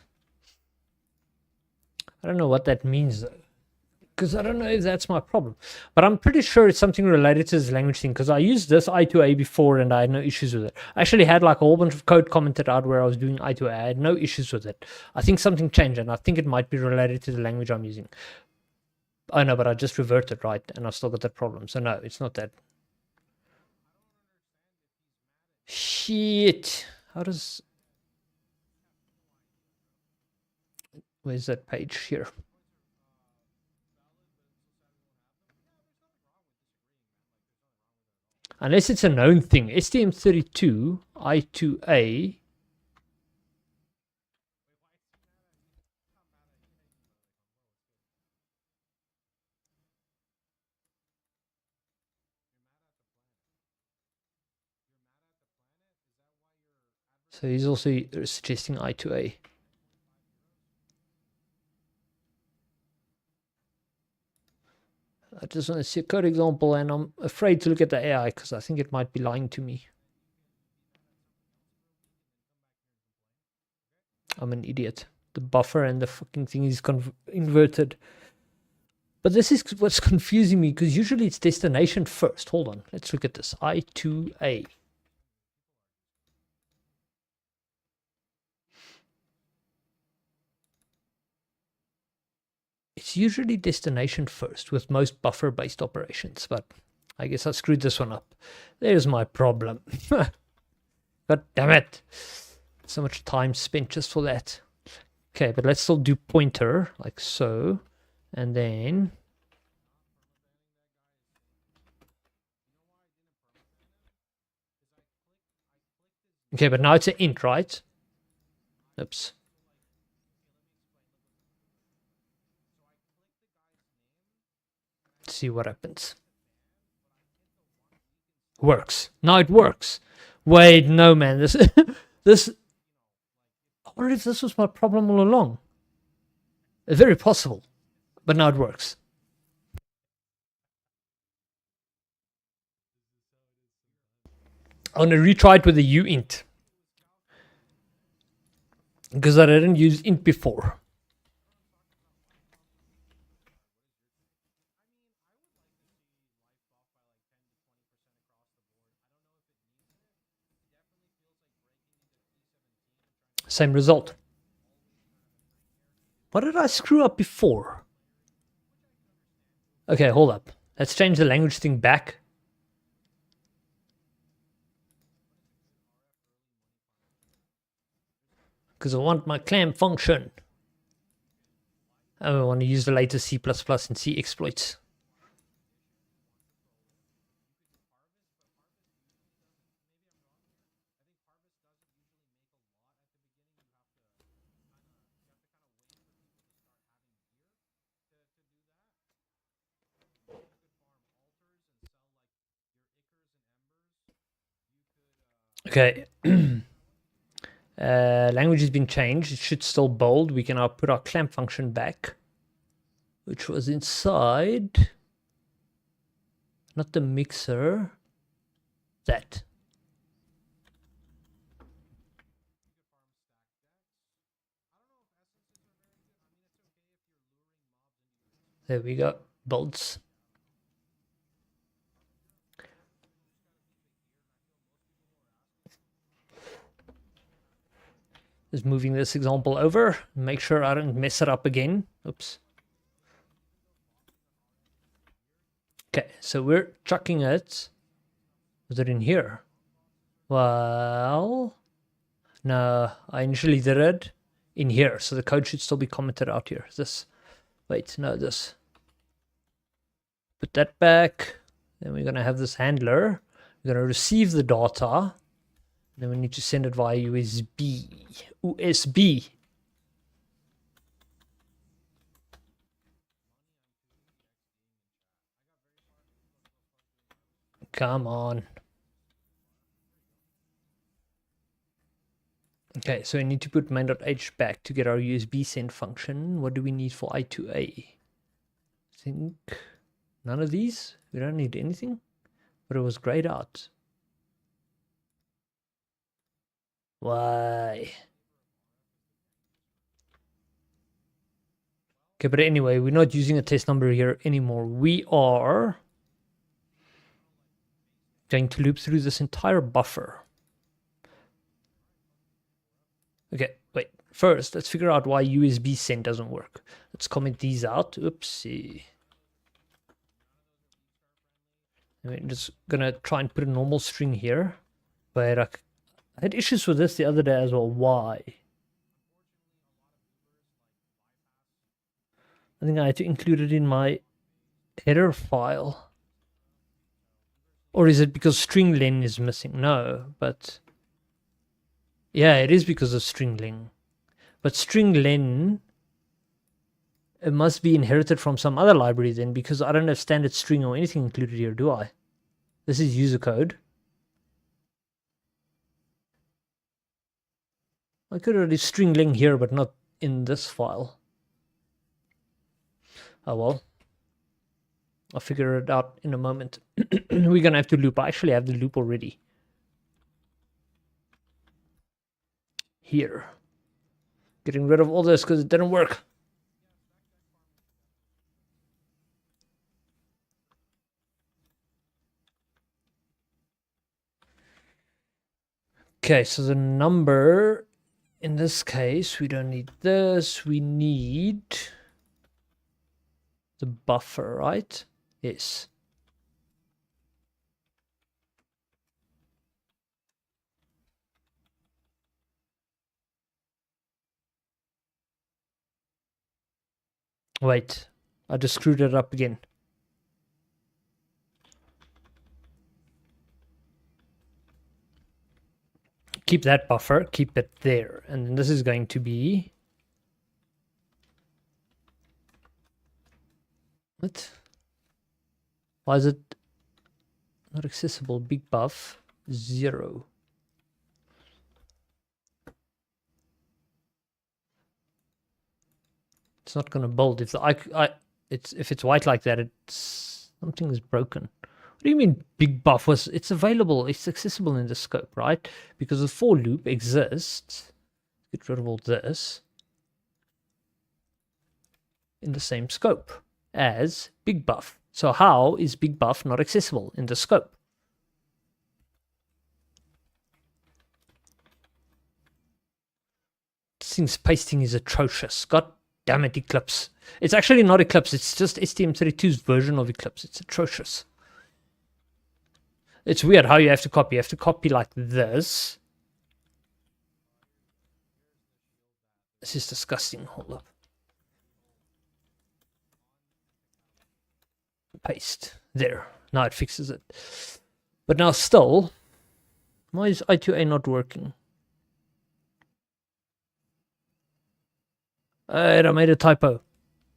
I don't know what that means, though, because I don't know if that's my problem. But I'm pretty sure it's something related to this language thing, because I used this i2a before and I had no issues with it. I actually had like a whole bunch of code commented out where I was doing i2a. I had no issues with it. I think something changed, and I think it might be related to the language I'm using. Oh no, but I just reverted, right? And I've still got that problem. So no, it's not that. Shit. How does... Where's that page? Here. Unless it's a known thing. STM32 i2a. So he's also suggesting i2a. I just want to see a code example, and I'm afraid to look at the AI because I think it might be lying to me. I'm an idiot. The buffer and the fucking thing is inverted. But this is what's confusing me, because usually it's destination first. Hold on, let's look at this. i2a. It's usually destination first with most buffer-based operations, but I guess I screwed this one up. There's my problem. God damn it. So much time spent just for that. Okay, but let's still do pointer, like so. And then... Okay, but now it's an int, right? Oops. Let's see what happens. Works. Now it works. Wait, no, man. This... this... I wonder if this was my problem all along. It's very possible. But now it works. I want to retry it with the uint because I didn't use int before. Same result. What did I screw up before? Okay, hold up. Let's change the language thing back. Because I want my clamp function. I want to use the latest C++ and C exploits. Okay. Language has been changed. It should still bold. We can now put our clamp function back, which was inside, not the mixer, that. There we go. Bolts. Just moving this example over. Make sure I don't mess it up again. Oops. Okay, so we're chucking it. Was it in here? Well, no, I initially did it in here. So the code should still be commented out here. This. Wait, no, this. Put that back. Then we're going to have this handler. We're going to receive the data. Then we need to send it via USB. USB. Come on. Okay, so we need to put main.h back to get our USB send function. What do we need for i2a? I think none of these. We don't need anything, but it was grayed out. Why? Okay, but anyway, we're not using a test number here anymore. We are going to loop through this entire buffer. Okay, wait. First, let's figure out why USB send doesn't work. Let's comment these out. Oopsie. I'm just gonna try and put a normal string here. But I had issues with this the other day as well. Why? I think I had to include it in my header file. Or is it because string len is missing? No, but yeah, it is because of string len. But string len, it must be inherited from some other library then, because I don't have standard string or anything included here, do I? This is user code. I could already string len here, but not in this file. Oh well. I'll figure it out in a moment. We're gonna have to loop. I actually have the loop already. Here. Getting rid of all this because it didn't work. Okay, so the number, in this case, we don't need this. We need the buffer, right? Yes. Wait, I just screwed it up again. Keep that buffer, keep it there. And this is going to be... What? Why is it not accessible? Big buff, 0. It's not going to bold. If the if it's white like that, it's something is broken. What do you mean big buff was? It's available. It's accessible in the scope, right? Because the for loop exists. Get rid of all this in the same scope as big buff. So how is big buff not accessible in the scope? This thing's pasting is atrocious. God damn it, Eclipse. It's actually not Eclipse. It's just STM32's version of Eclipse. It's atrocious. It's weird how you have to copy. You have to copy like this. This is disgusting. Hold up. Paste. There. Now it fixes it. But now still, why is i2a not working? I made a typo.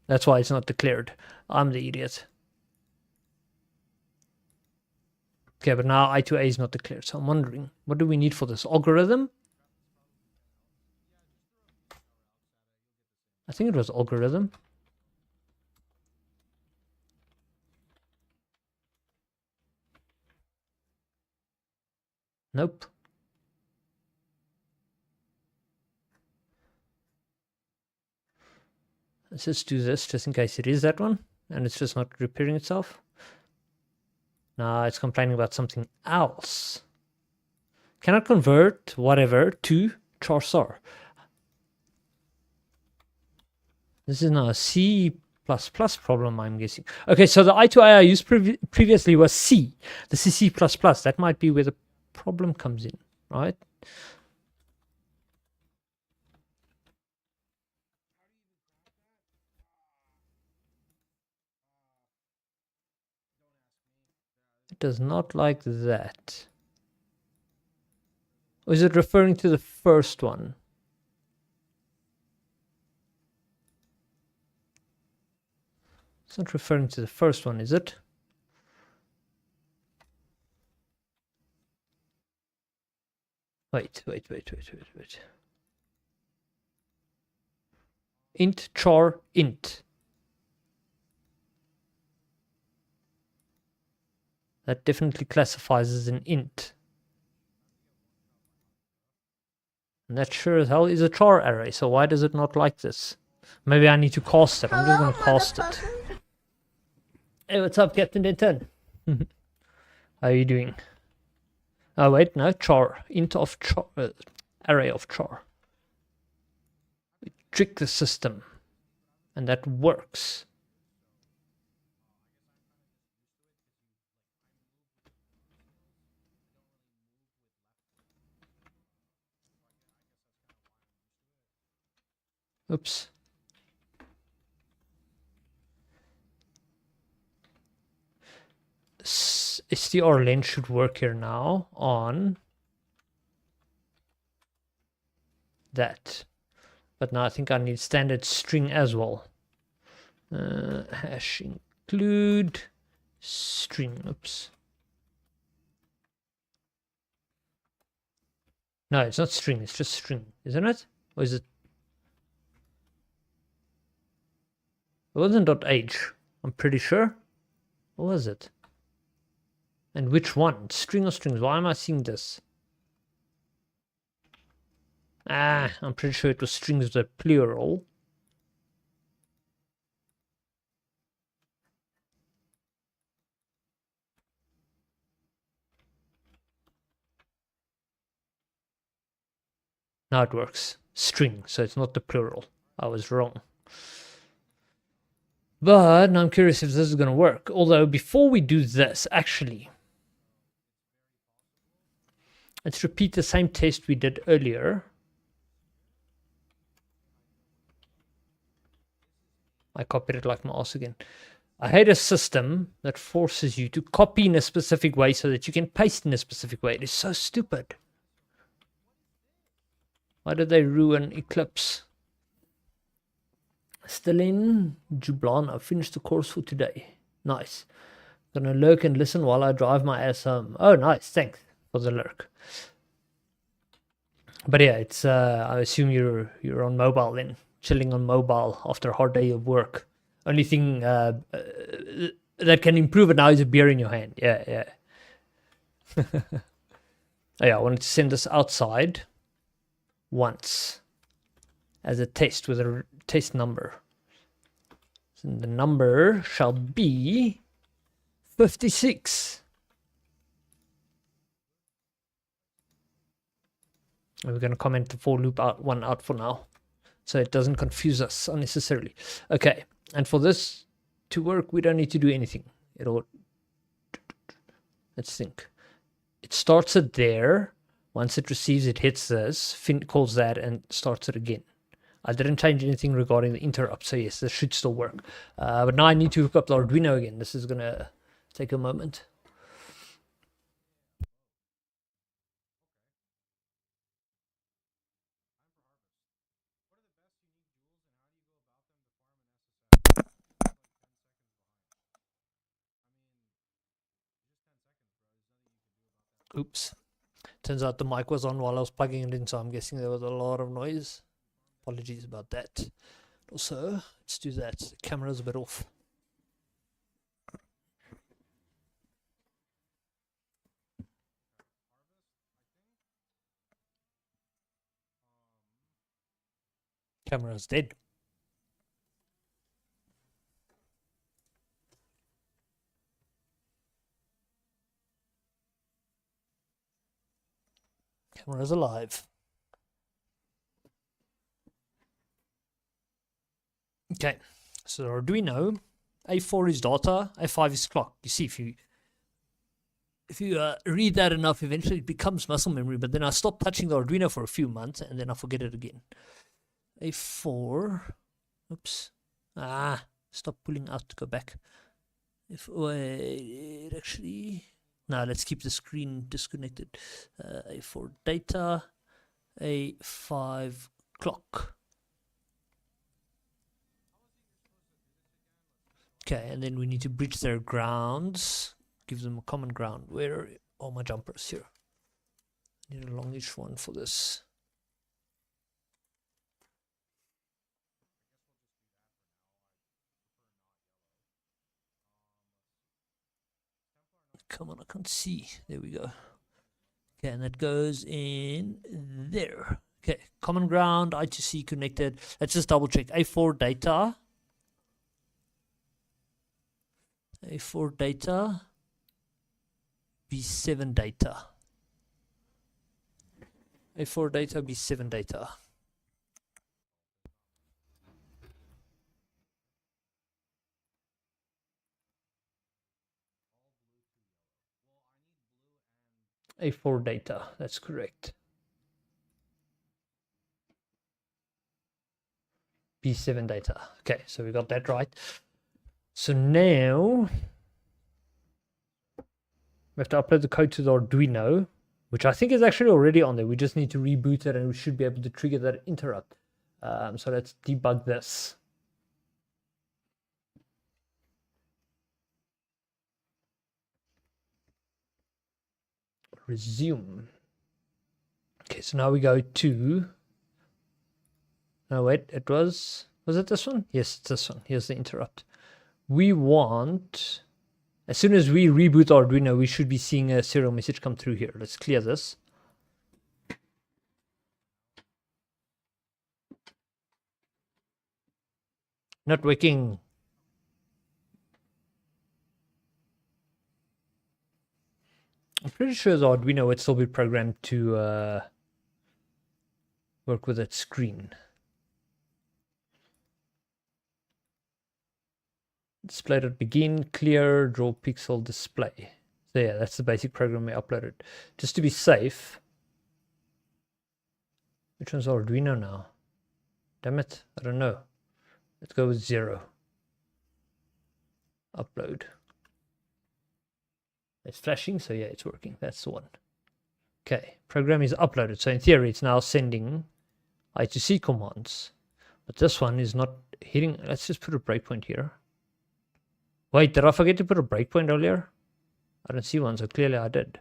That's why it's not declared. I'm the idiot. Okay, but now i2a is not declared. So I'm wondering, what do we need for this? Algorithm? I think it was algorithm. Nope. Let's just do this just in case it is that one and it's just not repairing itself. Now it's complaining about something else. Cannot convert whatever to char. This is now a C++ problem, I'm guessing. Okay, so the i2a I used previously was C. This is C++. That might be where the problem comes in, right? It does not like that. Or is it referring to the first one? It's not referring to the first one, is it? Wait. Int char int. That definitely classifies as an int. And that sure as hell is a char array, so why does it not like this? Maybe I need to cast it. I'm just going to cast it. Hey, what's up, Captain Denton? How are you doing? Oh, wait, no, char. Int of char. Array of char. We trick the system. And that works. Oops. strlen should work here now on that. But now I think I need standard string as well. Hash include string. Oops. No, it's not string. It's just string, isn't it? Or is it? It wasn't .h. I'm pretty sure. What was it? And which one? String or strings? Why am I seeing this? I'm pretty sure it was strings with a plural. Now it works. String, so it's not the plural. I was wrong. But now I'm curious if this is going to work. Although before we do this, actually, let's repeat the same test we did earlier. I copied it like my ass again. I hate a system that forces you to copy in a specific way so that you can paste in a specific way. It is so stupid. Why did they ruin Eclipse? Still in Jublan. I finished the course for today. Nice. Gonna lurk and listen while I drive my ass home. Oh, nice. Thanks for the lurk. But yeah, it's I assume you're on mobile then, chilling on mobile after a hard day of work. Only thing that can improve it now is a beer in your hand. Yeah, yeah. Oh, yeah, I wanted to send this outside once as a test with a test number. So the number shall be 56. And we're going to comment the for loop one out for now, so it doesn't confuse us unnecessarily. Okay, and for this to work, we don't need to do anything. Let's think. It starts it there. Once it receives, it hits this, calls that, and starts it again. I didn't change anything regarding the interrupt, so yes, this should still work. But now I need to hook up the Arduino again. This is going to take a moment. Oops. Turns out the mic was on while I was plugging it in, so I'm guessing there was a lot of noise. Apologies about that. Also, let's do that. The camera's a bit off. Camera's dead. Camera's alive. Okay, so Arduino, A4 is data, A5 is clock. You see, if you read that enough, eventually it becomes muscle memory. But then I stop touching the Arduino for a few months, and then I forget it again. A4, oops, stop pulling out to go back. Wait, actually, no, let's keep the screen disconnected. A4 data, A5 clock. Okay, and then we need to bridge their grounds, give them a common ground. Where are all my jumpers here? I need a longish one for this. Come on, I can't see. There we go. Okay, and that goes in there. Okay, common ground, I2c connected. Let's just double check. A4 data. A4 data. B7 data. A4 data, B7 data. A4 data, that's correct. B7 data. Okay, so we got that right. So now we have to upload the code to the Arduino, which I think is actually already on there. We just need to reboot it and we should be able to trigger that interrupt. So let's debug this. Resume. Okay, so now we go to, no wait, was it this one? Yes, it's this one. Here's the interrupt. We want, as soon as we reboot Arduino, we should be seeing a serial message come through here. Let's clear this. Not working. I'm pretty sure the Arduino would still be programmed to work with that screen. Display.begin, clear, draw pixel display. So yeah, that's the basic program we uploaded. Just to be safe. Which one's Arduino now? Damn it, I don't know. Let's go with 0. Upload. It's flashing, so yeah, it's working. That's the one. Okay, program is uploaded. So in theory, it's now sending i2c commands. But this one is not hitting. Let's just put a breakpoint here. Wait, did I forget to put a breakpoint earlier? I don't see one, so clearly I did.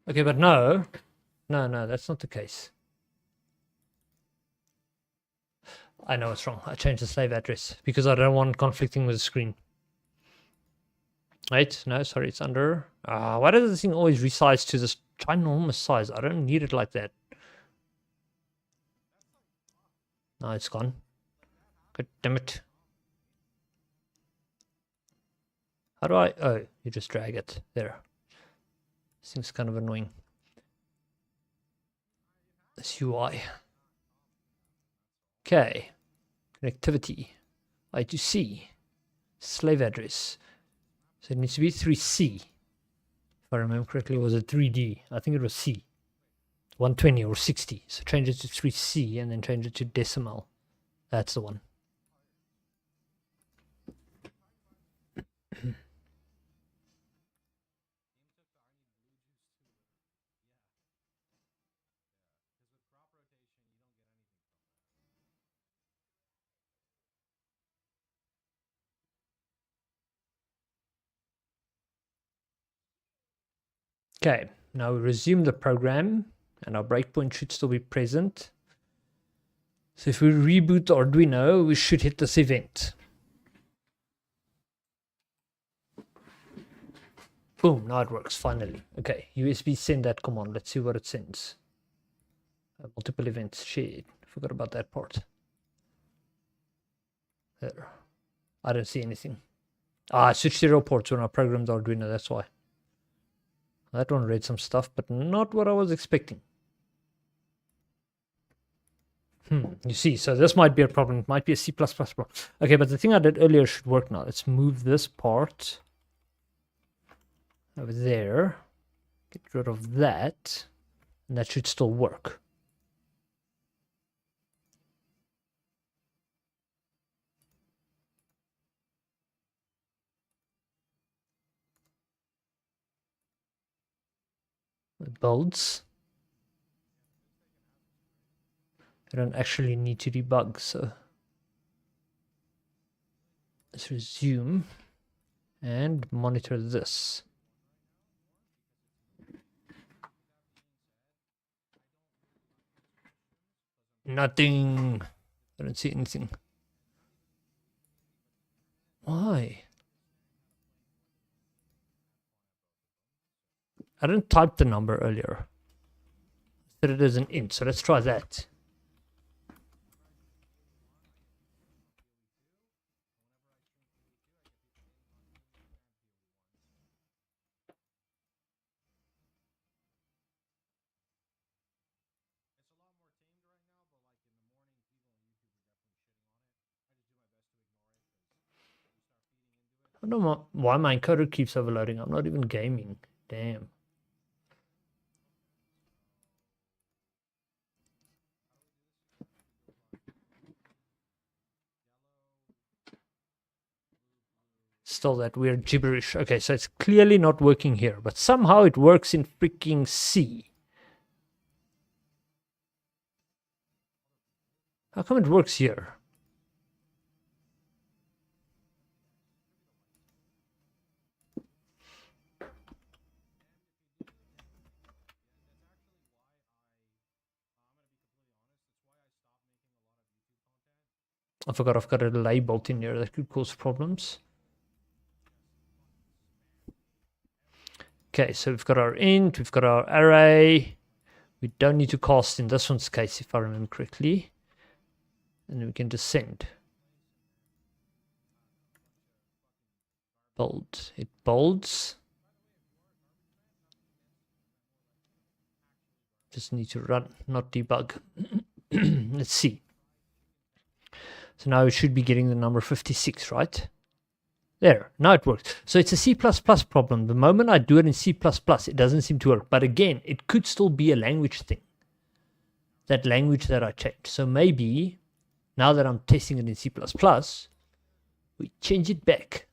Okay, but no. No, no, that's not the case. I know it's wrong. I changed the slave address because I don't want conflicting with the screen. Wait, no, sorry, it's under. Why does this thing always resize to this ginormous size? I don't need it like that. No, it's gone. God damn it. How do I... Oh, you just drag it. There. This thing's kind of annoying. This UI. Okay. Connectivity. I2c. Slave address. So it needs to be 3C. If I remember correctly, was it 3D? I think it was C. 120 or 60. So change it to 3C and then change it to decimal. That's the one. Okay, now we resume the program and our breakpoint should still be present. So if we reboot Arduino, we should hit this event. Boom, now it works, finally. Okay, USB send that command. Let's see what it sends. Multiple events shared. Forgot about that part. There. I don't see anything. I switched serial ports when I programmed Arduino, that's why. That one read some stuff, but not what I was expecting. You see, so this might be a problem. It might be a C++ problem. Okay, but the thing I did earlier should work now. Let's move this part over there. Get rid of that. And that should still work. It builds. I don't actually need to debug, so let's resume and monitor this. Nothing. I don't see anything. Why? I didn't type the number earlier. I said it is an int, so let's try that. I don't know why my encoder keeps overloading. I'm not even gaming. Damn. Still that weird gibberish. Okay, so it's clearly not working here, but somehow it works in freaking C. How come it works here? I forgot I've got a delay built in here that could cause problems. Okay, so we've got our int, we've got our array. We don't need to cast in this one's case, if I remember correctly. And then we can just send. Bold. It bolds. Just need to run, not debug. Let's see. So now we should be getting the number 56, right? There, now it works. So it's a C++ problem. The moment I do it in C++, it doesn't seem to work. But again, it could still be a language thing. That language that I changed. So maybe, now that I'm testing it in C++, we change it back.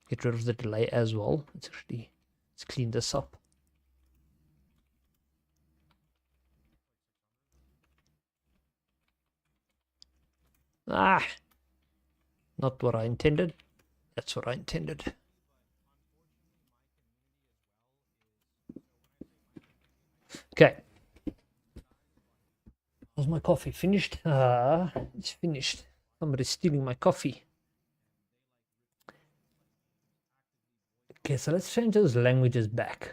Get rid of the delay as well. Let's clean this up. Not what I intended. That's what I intended. Okay. Was my coffee finished? It's finished. Somebody's stealing my coffee. Okay, so let's change those languages back.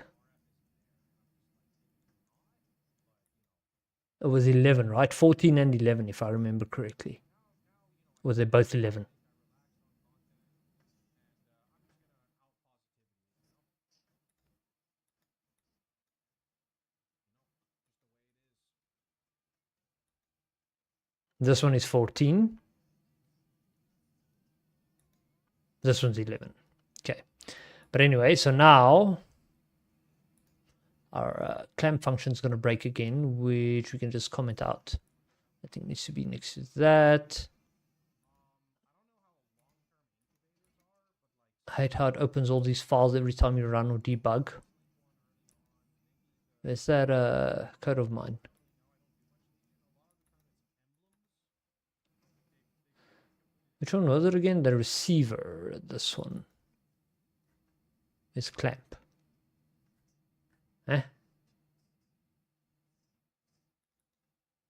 It was 11, right? 14 and 11, if I remember correctly. Or was they both 11? This one is 14. This one's 11. Okay. But anyway, so now our clamp function is going to break again, which we can just comment out. I think it needs to be next to that. I hate how it opens all these files every time you run or debug. Is that a code of mine? Which one was it again? The receiver. This one is clamp. Eh?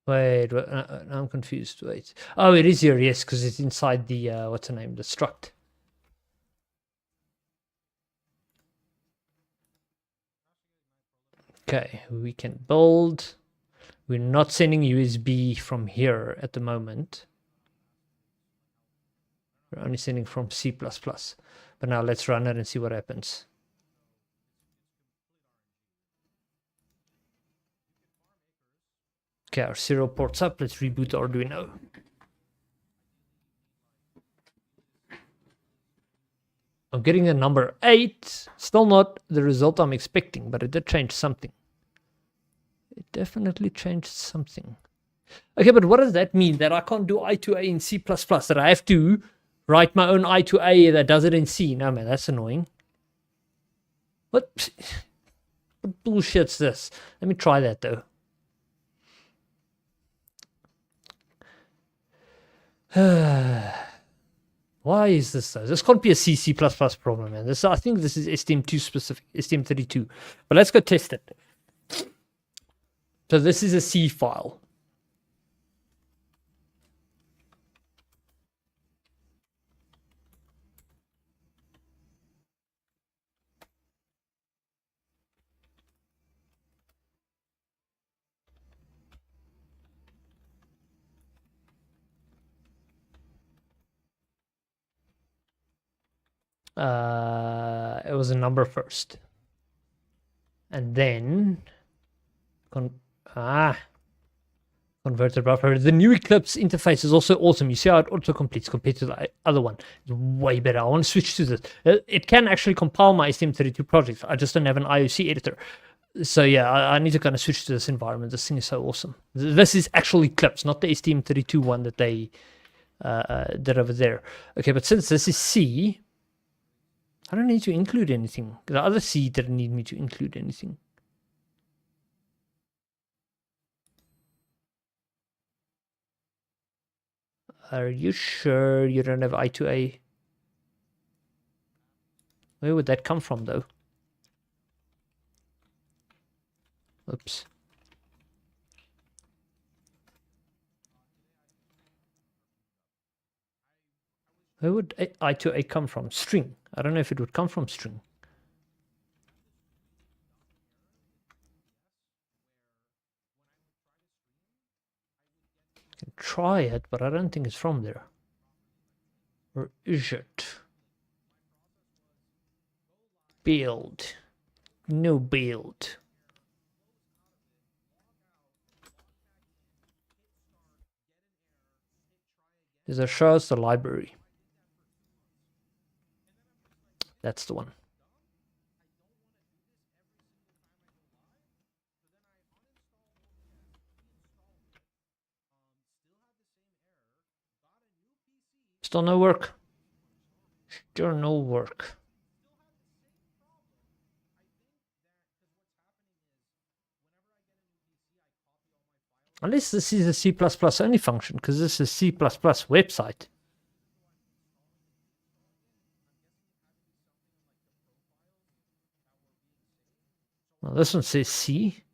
Wait, I'm confused. Wait. Oh, it is here, yes, because it's inside the, what's the name? The struct. Okay, we can build. We're not sending USB from here at the moment. We're only sending from C++. But now let's run it and see what happens. Okay, our serial port's up. Let's reboot Arduino. I'm getting a number 8. Still not the result I'm expecting, but it did change something. It definitely changed something. Okay, but what does that mean? That I can't do i2a in C++? That I have to write my own i2a that does it in C? No, man, that's annoying. What bullshit's this? Let me try that, though. Why is this though? This can't be a C++ problem, man. I think this is STM2 specific, STM32. But let's go test it. So this is a C file. It was a number first. And then converted buffer. The new Eclipse interface is also awesome. You see how it auto-completes compared to the other one. It's way better. I want to switch to this. It can actually compile my STM32 projects. I just don't have an i2c editor. So yeah, I need to kind of switch to this environment. This thing is so awesome. This is actually Eclipse, not the STM32 one that they did over there. Okay, but since this is C, I don't need to include anything. The other C didn't need me to include anything. Are you sure you don't have i2a? Where would that come from, though? Oops. Where would i2a come from? String. I don't know if it would come from string. I can try it, but I don't think it's from there. Or is it? Build. No build. Is there show us the library? That's the one. Still no work. Still no work. Unless this is a C++ only function, because this is C++ website. Well, this one says C.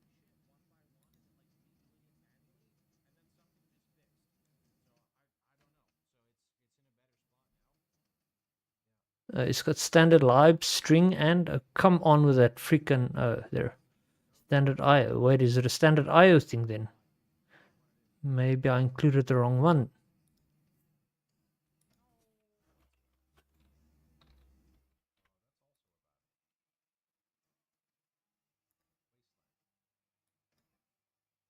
It's got standard lib, string, and come on with that freaking there. Standard IO. Wait, is it a standard IO thing then? Maybe I included the wrong one.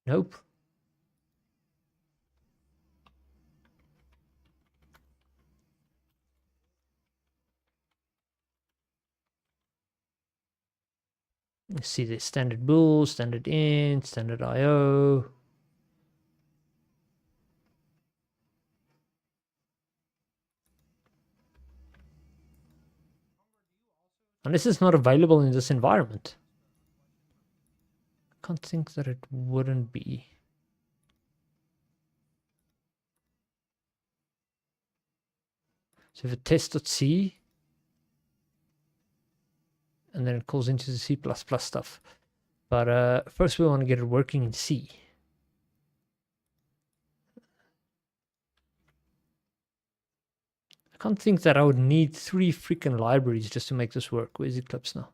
Nope. Let's see the standard bool, standard int, standard IO. And this is not available in this environment. I can't think that it wouldn't be. So if it test.c, and then it calls into the C++ stuff. But first we want to get it working in C. I can't think that I would need 3 freaking libraries just to make this work. Where's Eclipse now?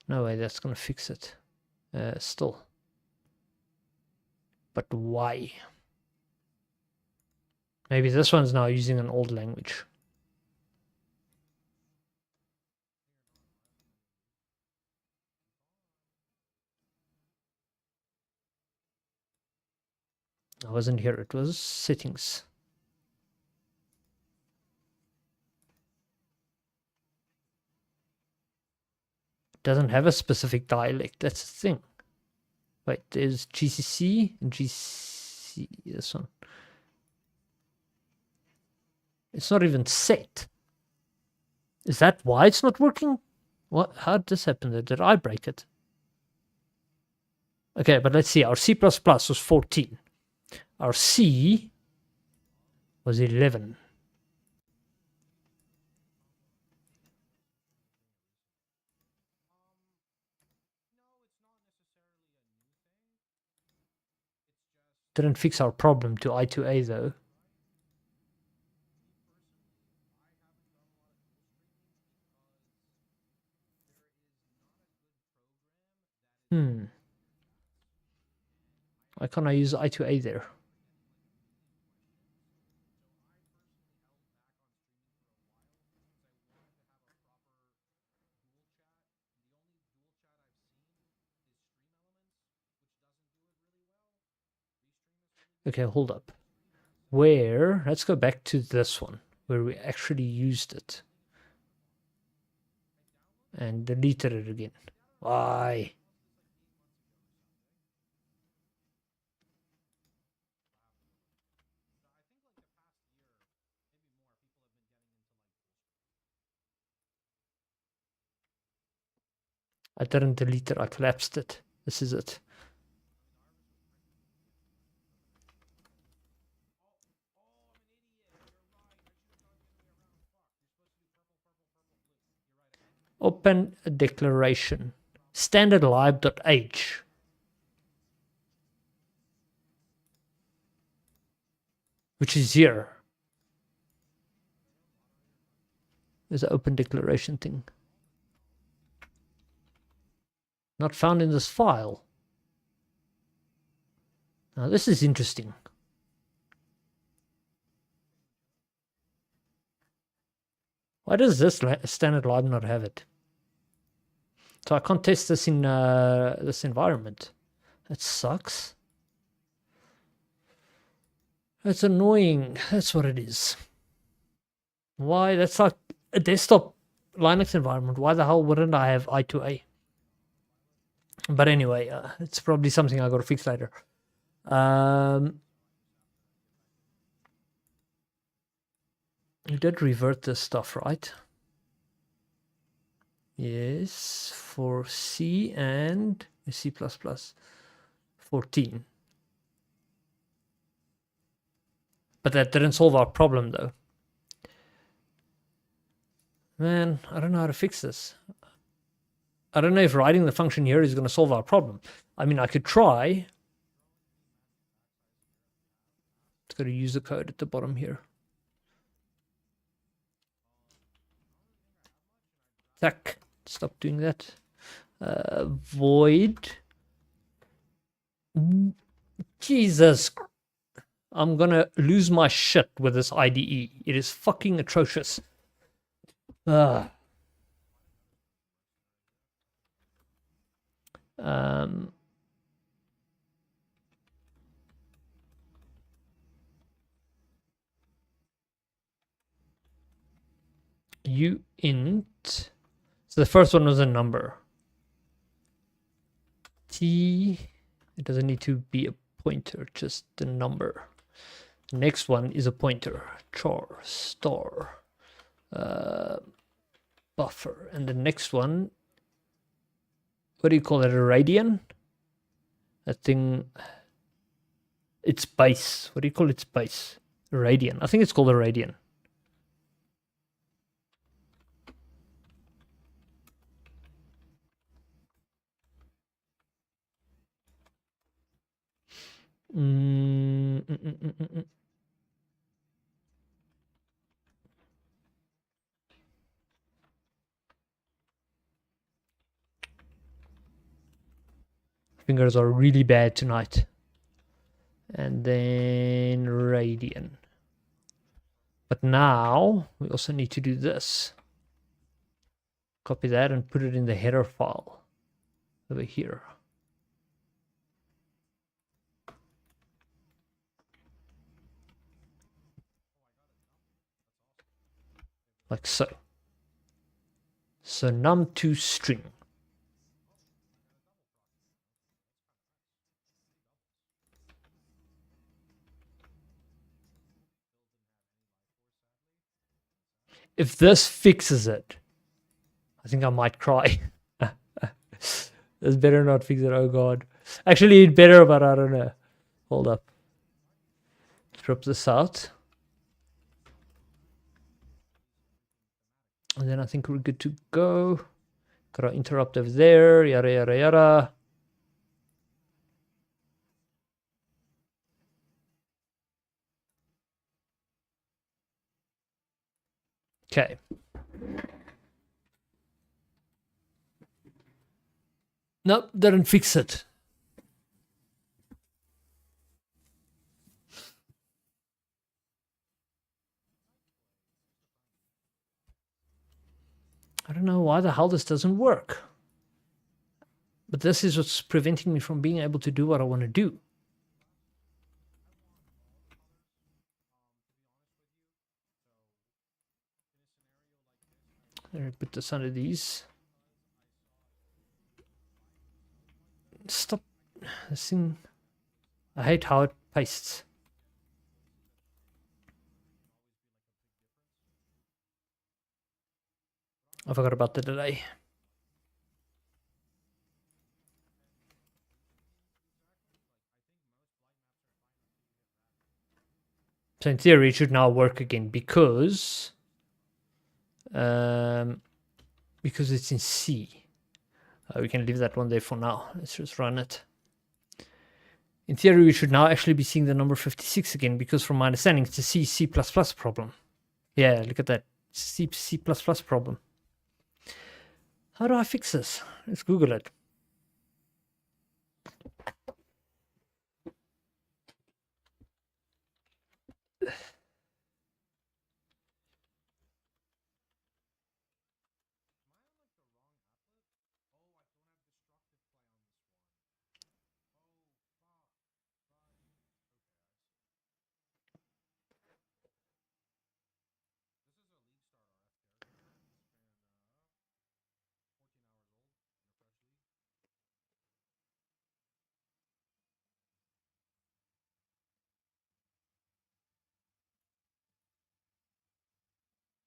No way, that's going to fix it. Still. But why? Maybe this one's now using an old language. I wasn't here, it was settings. It doesn't have a specific dialect, that's the thing. Wait, there's GCC and GC, this one. It's not even set. Is that why it's not working? What? How did this happen? Did I break it? Okay, but let's see. Our C++ was 14. Our C was 11. Didn't fix our problem to i2a though. Why can't I use i2a there? Okay, hold up. Where? Let's go back to this one, where we actually used it. And deleted it again. Why? I didn't delete it, I collapsed it. This is it. Open a declaration. Standard lib.h. Which is here. There's an open declaration thing. Not found in this file. Now this is interesting. Why does this standard lib not have it? So I can't test this in this environment. That sucks. That's annoying. That's what it is. Why? That's like a desktop Linux environment. Why the hell wouldn't I have i2a? But anyway, it's probably something I got to fix later. You did revert this stuff, right? Yes, for C and C++. 14. But that didn't solve our problem, though. Man, I don't know how to fix this. I don't know if writing the function here is going to solve our problem. I mean, I could try. Got to use the code at the bottom here. Tack. Stop doing that. Void. Jesus. I'm gonna lose my shit with this IDE. It is fucking atrocious. Um, uint. So the first one was a number. T. It doesn't need to be a pointer, just the number. The next one is a pointer. Char star buffer. And the next one, what do you call it? A radian? That thing. It's base. What do you call its base? A radian. I think it's called a radian. Fingers are really bad tonight. And then radian. But now we also need to do this. Copy that and put it in the header file over here. Like so. So num2 string. If this fixes it, I think I might cry. This better not fix it, oh god. Actually, it better, but I don't know. Hold up. Strip this out. And then I think we're good to go. Got our interrupt over there, yada, yada, yada. Okay. Nope, didn't fix it. I don't know why the hell this doesn't work. But this is what's preventing me from being able to do what I want to do. Let me put this under these. Stop. This thing. I hate how it pastes. I forgot about the delay. So in theory, it should now work again because it's in C. We can leave that one there for now. Let's just run it. In theory, we should now actually be seeing the number 56 again because from my understanding, it's a C problem. Yeah, look at that. C problem. How do I fix this? Let's Google it.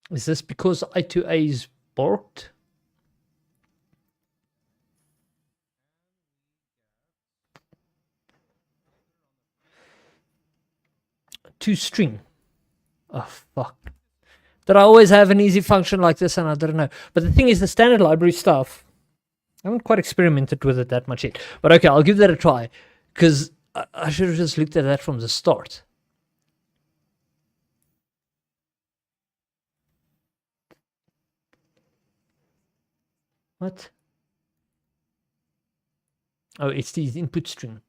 Is this because i2a is borked? To string. Oh, fuck. Did I always have an easy function like this and I don't know. But the thing is, the standard library stuff, I haven't quite experimented with it that much yet. But okay, I'll give that a try. Because I should have just looked at that from the start. What? Oh, it's the input string.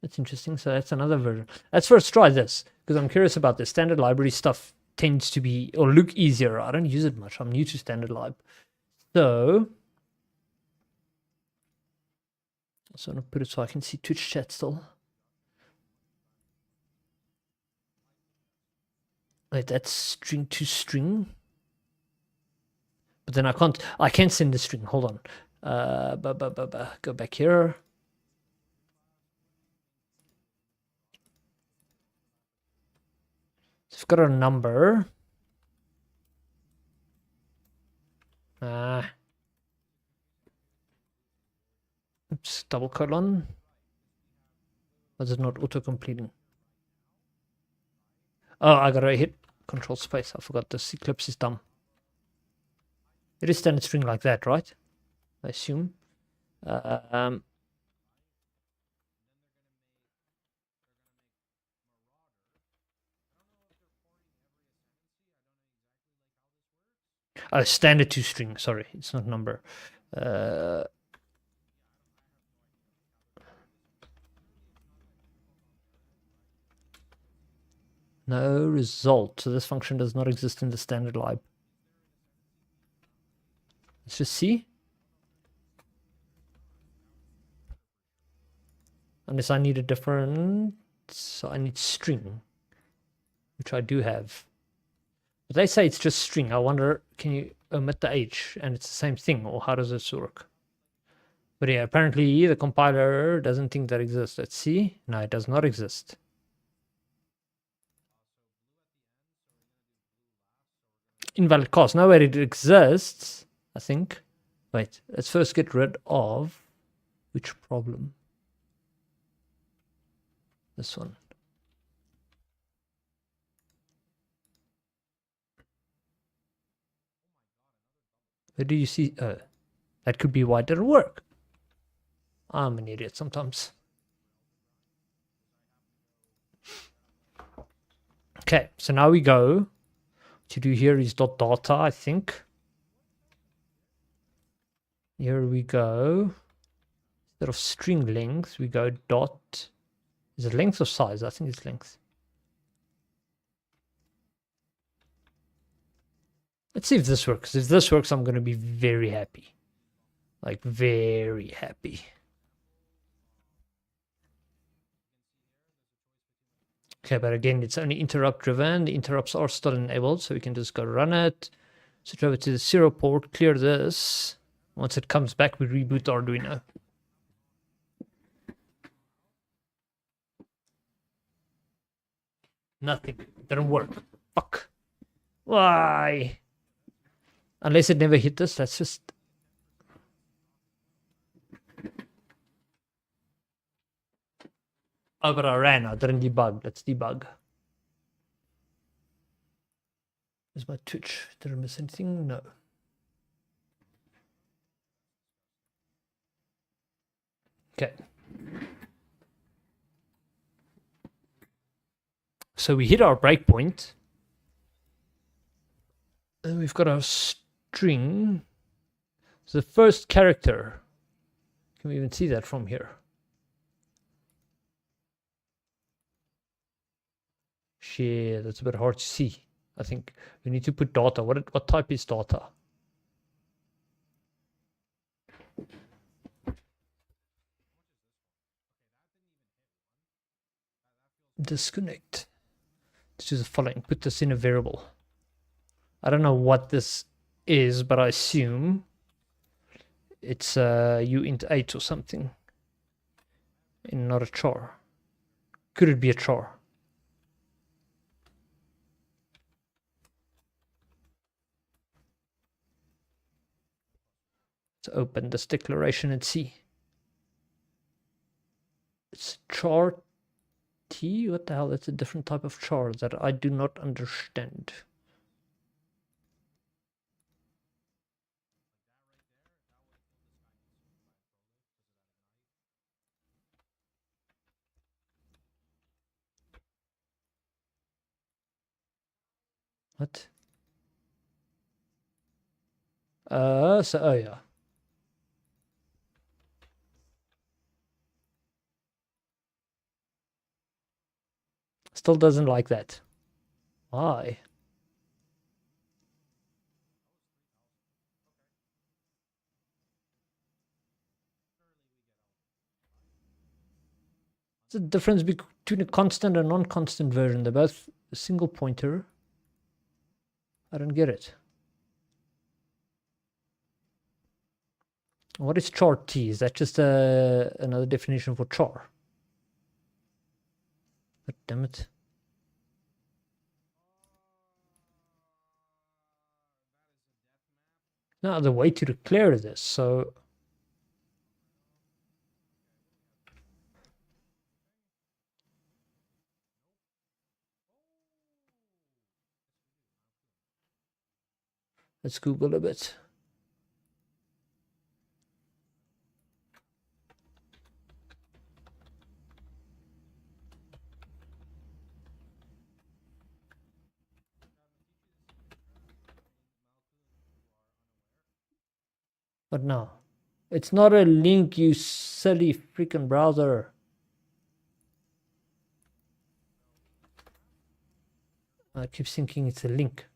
That's interesting. So that's another version. Let's first try this, because I'm curious about this. Standard library stuff tends to be, or look easier. I don't use it much. I'm new to standard lib. So, I just want to put it so I can see Twitch chat still. Wait, that's string to string. But then I can't send the string. Hold on. Go back here. So I've got a number. Oops, double colon. Why is it not auto-completing? Oh, I gotta hit control space. I forgot this Eclipse is dumb. It is standard string like that, right? I assume. Standard to string. Sorry, it's not number. No result. So this function does not exist in the standard lib. Let's just see. Unless I need a different, so I need string, which I do have. But they say it's just string. I wonder, can you omit the H and it's the same thing, or how does this work? But yeah, apparently the compiler doesn't think that exists. Let's see. No, it does not exist. Invalid cost. No, where it exists, I think. Wait, let's first get rid of which problem? This one. Where do you see? That could be why it didn't work. I'm an idiot sometimes. Okay, so now we go to do here is dot data, I think. Here we go. Instead of string length, we go dot. Is it length or size? I think it's length. Let's see if this works. If this works, I'm going to be very happy. Like, very happy. Okay, but again, it's only interrupt driven. The interrupts are still enabled, so we can just go run it. Switch over to the serial port, clear this. Once it comes back, we reboot Arduino. Nothing. It didn't work. Fuck. Why? Unless it never hit this, let's just... Oh, but I ran. I didn't debug. Let's debug. Is my Twitch? Did I miss anything? No. Okay. So we hit our breakpoint. And we've got our string. So the first character. Can we even see that from here? Shit, that's a bit hard to see. I think we need to put data. What type is data? Disconnect. Let's do the following. Put this in a variable. I don't know what this is, but I assume it's uint8 or something. And not a char. Could it be a char? Let's open this declaration and see. It's char T? What the hell? It's a different type of char that I do not understand. What? Oh yeah. Still doesn't like that. Why? What's the difference between a constant and non-constant version? They're both a single pointer. I don't get it. What is char t? Is that just another definition for char? But damn it. No other way to declare this, so let's Google a bit. But no, it's not a link, you silly freaking browser. I keep thinking it's a link.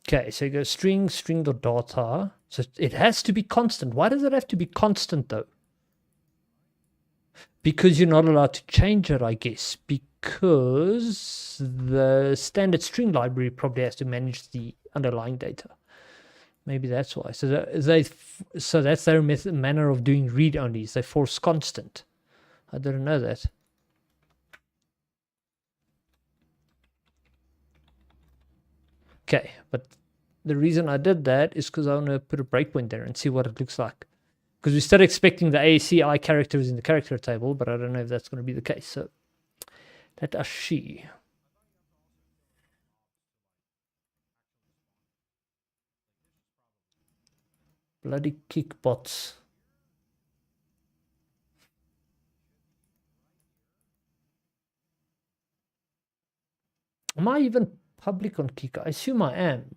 Okay, so you go string.data. So it has to be constant. Why does it have to be constant though? Because you're not allowed to change it, I guess. Because the standard string library probably has to manage the underlying data. Maybe that's why. So that's their manner of doing read-onlys. They force constant. I didn't know that. Okay, but the reason I did that is because I want to put a breakpoint there and see what it looks like. Because we started expecting the ACI characters in the character table, but I don't know if that's going to be the case. So let us see. Bloody kickbots. Am I even public on Kik? I assume I am.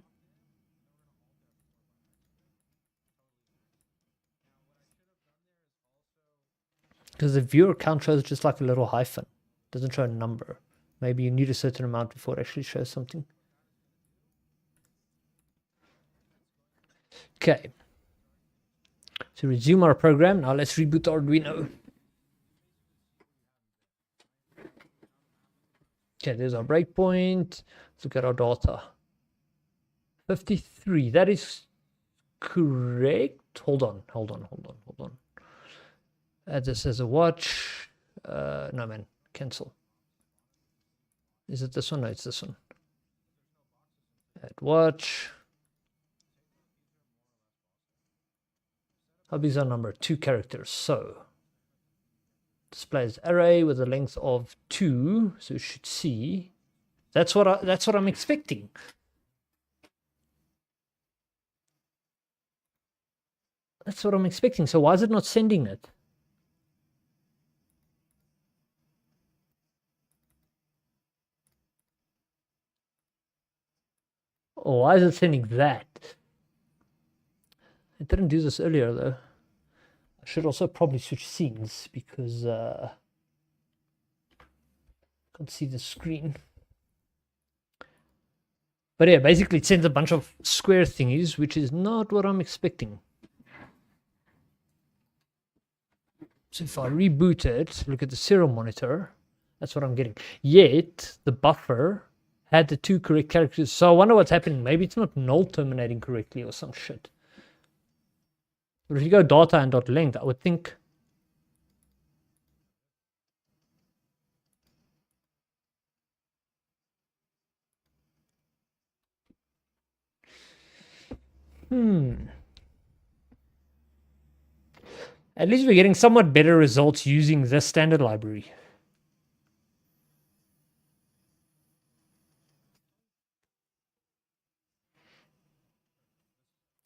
Because the viewer count shows just like a little hyphen. Doesn't show a number. Maybe you need a certain amount before it actually shows something. Okay. So resume our program. Now let's reboot Arduino. Okay, there's our breakpoint. Let's look at our data. 53. That is correct. Hold on. Add this as a watch. No, man. Cancel. Is it this one? No, it's this one. Add watch. Hubbies are number 2 characters. So displays array with a length of 2. So you should see. That's what I'm expecting. That's what I'm expecting. So why is it not sending it? Oh, why is it sending that? It didn't do this earlier though. I should also probably switch scenes because I can't see the screen. But yeah, basically it sends a bunch of square thingies, which is not what I'm expecting. So if I reboot it, look at the serial monitor, that's what I'm getting. Yet the buffer had the 2 correct characters. So I wonder what's happening. Maybe it's not null terminating correctly or some shit. But if you go data and dot length, I would think at least we're getting somewhat better results using this standard library.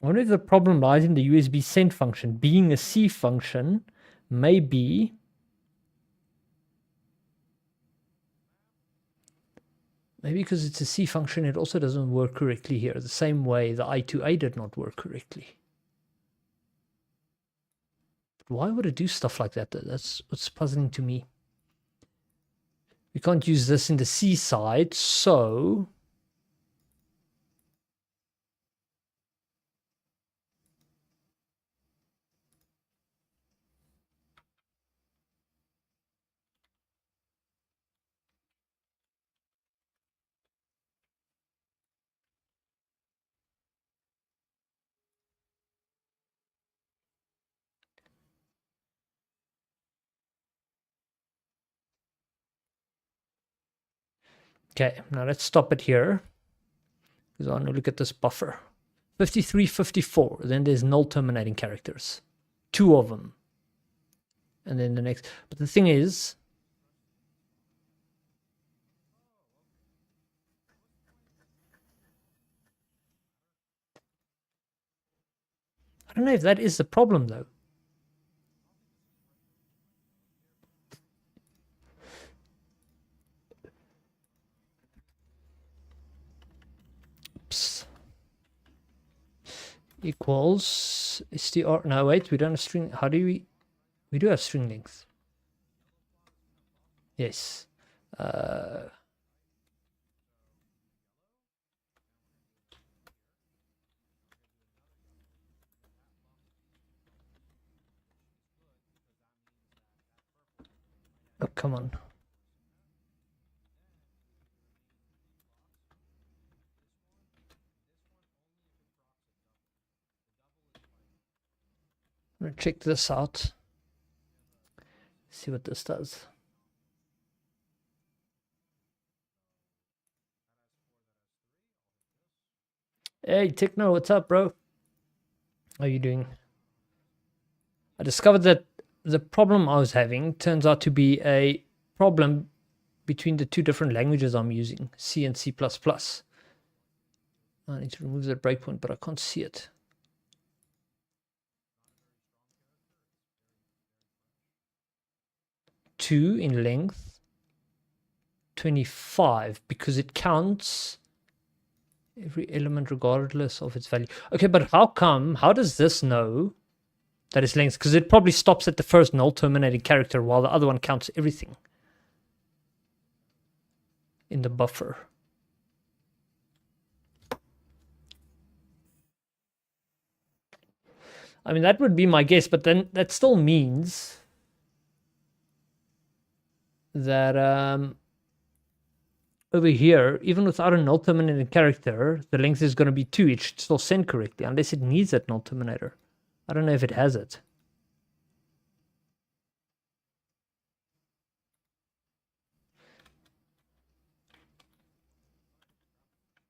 I wonder if the problem lies in the USB send function. Being a C function, maybe Maybe because it's a C function, it also doesn't work correctly here, the same way the i2a did not work correctly. But why would it do stuff like that, though? That's what's puzzling to me. We can't use this in the C side, so... Okay, now let's stop it here. Because I want to look at this buffer. 53, 54. Then there's null terminating characters. 2 of them. And then the next. But the thing is... I don't know if that is the problem, though. Oops. Equals str. No, wait, we don't have string. How do we? We do have string length. Yes. Oh, come on. I'm gonna check this out. See what this does. Hey, Techno, what's up, bro? How are you doing? I discovered that the problem I was having turns out to be a problem between the 2 different languages I'm using, C and C++. I need to remove that breakpoint, but I can't see it. 2 in length, 25, because it counts every element regardless of its value. Okay, but how does this know that it's length? Because it probably stops at the first null terminating character while the other one counts everything in the buffer. I mean, that would be my guess, but then that still means that over here, even without a null terminating character, the length is going to be 2. It should still send correctly, unless it needs that null terminator. I don't know if it has it.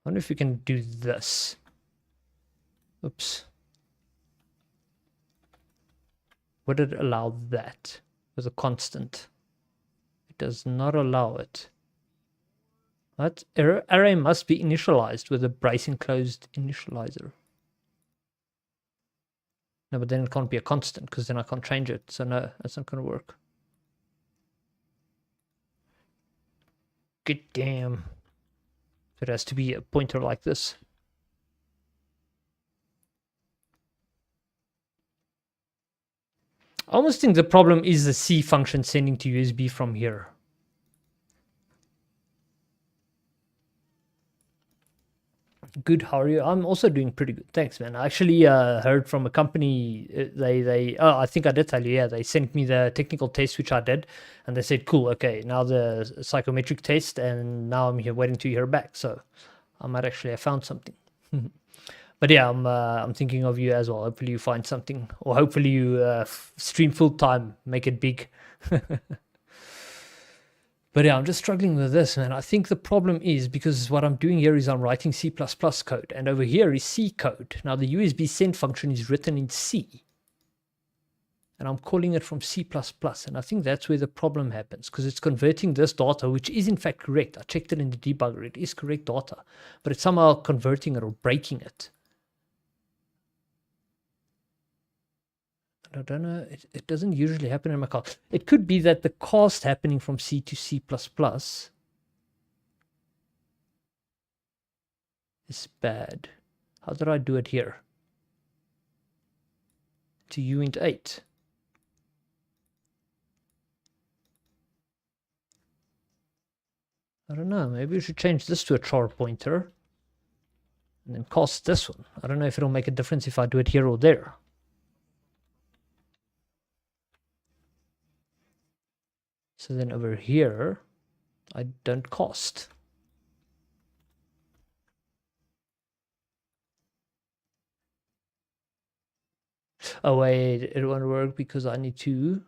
I wonder if we can do this. Oops. Would it allow that with a constant? It does not allow it. That array must be initialized with a brace enclosed initializer. No, but then it can't be a constant because then I can't change it. So no, that's not going to work. Good damn. It has to be a pointer like this. I almost think the problem is the C function sending to USB from here. Good, how are you? I'm also doing pretty good. Thanks, man. I actually heard from a company. I think I did tell you. Yeah, they sent me the technical test, which I did, and they said, "Cool, okay, now the psychometric test, and now I'm here waiting to hear back." So I might actually have found something. But yeah, I'm thinking of you as well. Hopefully you find something, or hopefully you stream full time, make it big. But yeah, I'm just struggling with this, man. I think the problem is because what I'm doing here is I'm writing C++ code, and over here is C code. Now the USB send function is written in C, and I'm calling it from C++, and I think that's where the problem happens, because it's converting this data, which is in fact correct. I checked it in the debugger. It is correct data, but it's somehow converting it or breaking it. I don't know. It doesn't usually happen in my car. It could be that the cast happening from C to C++. is bad. How did I do it here? To uint 8. I don't know. Maybe we should change this to a char pointer. And then cast this one. I don't know if it'll make a difference if I do it here or there. So then over here, I don't cast. Oh wait, it won't work because I need to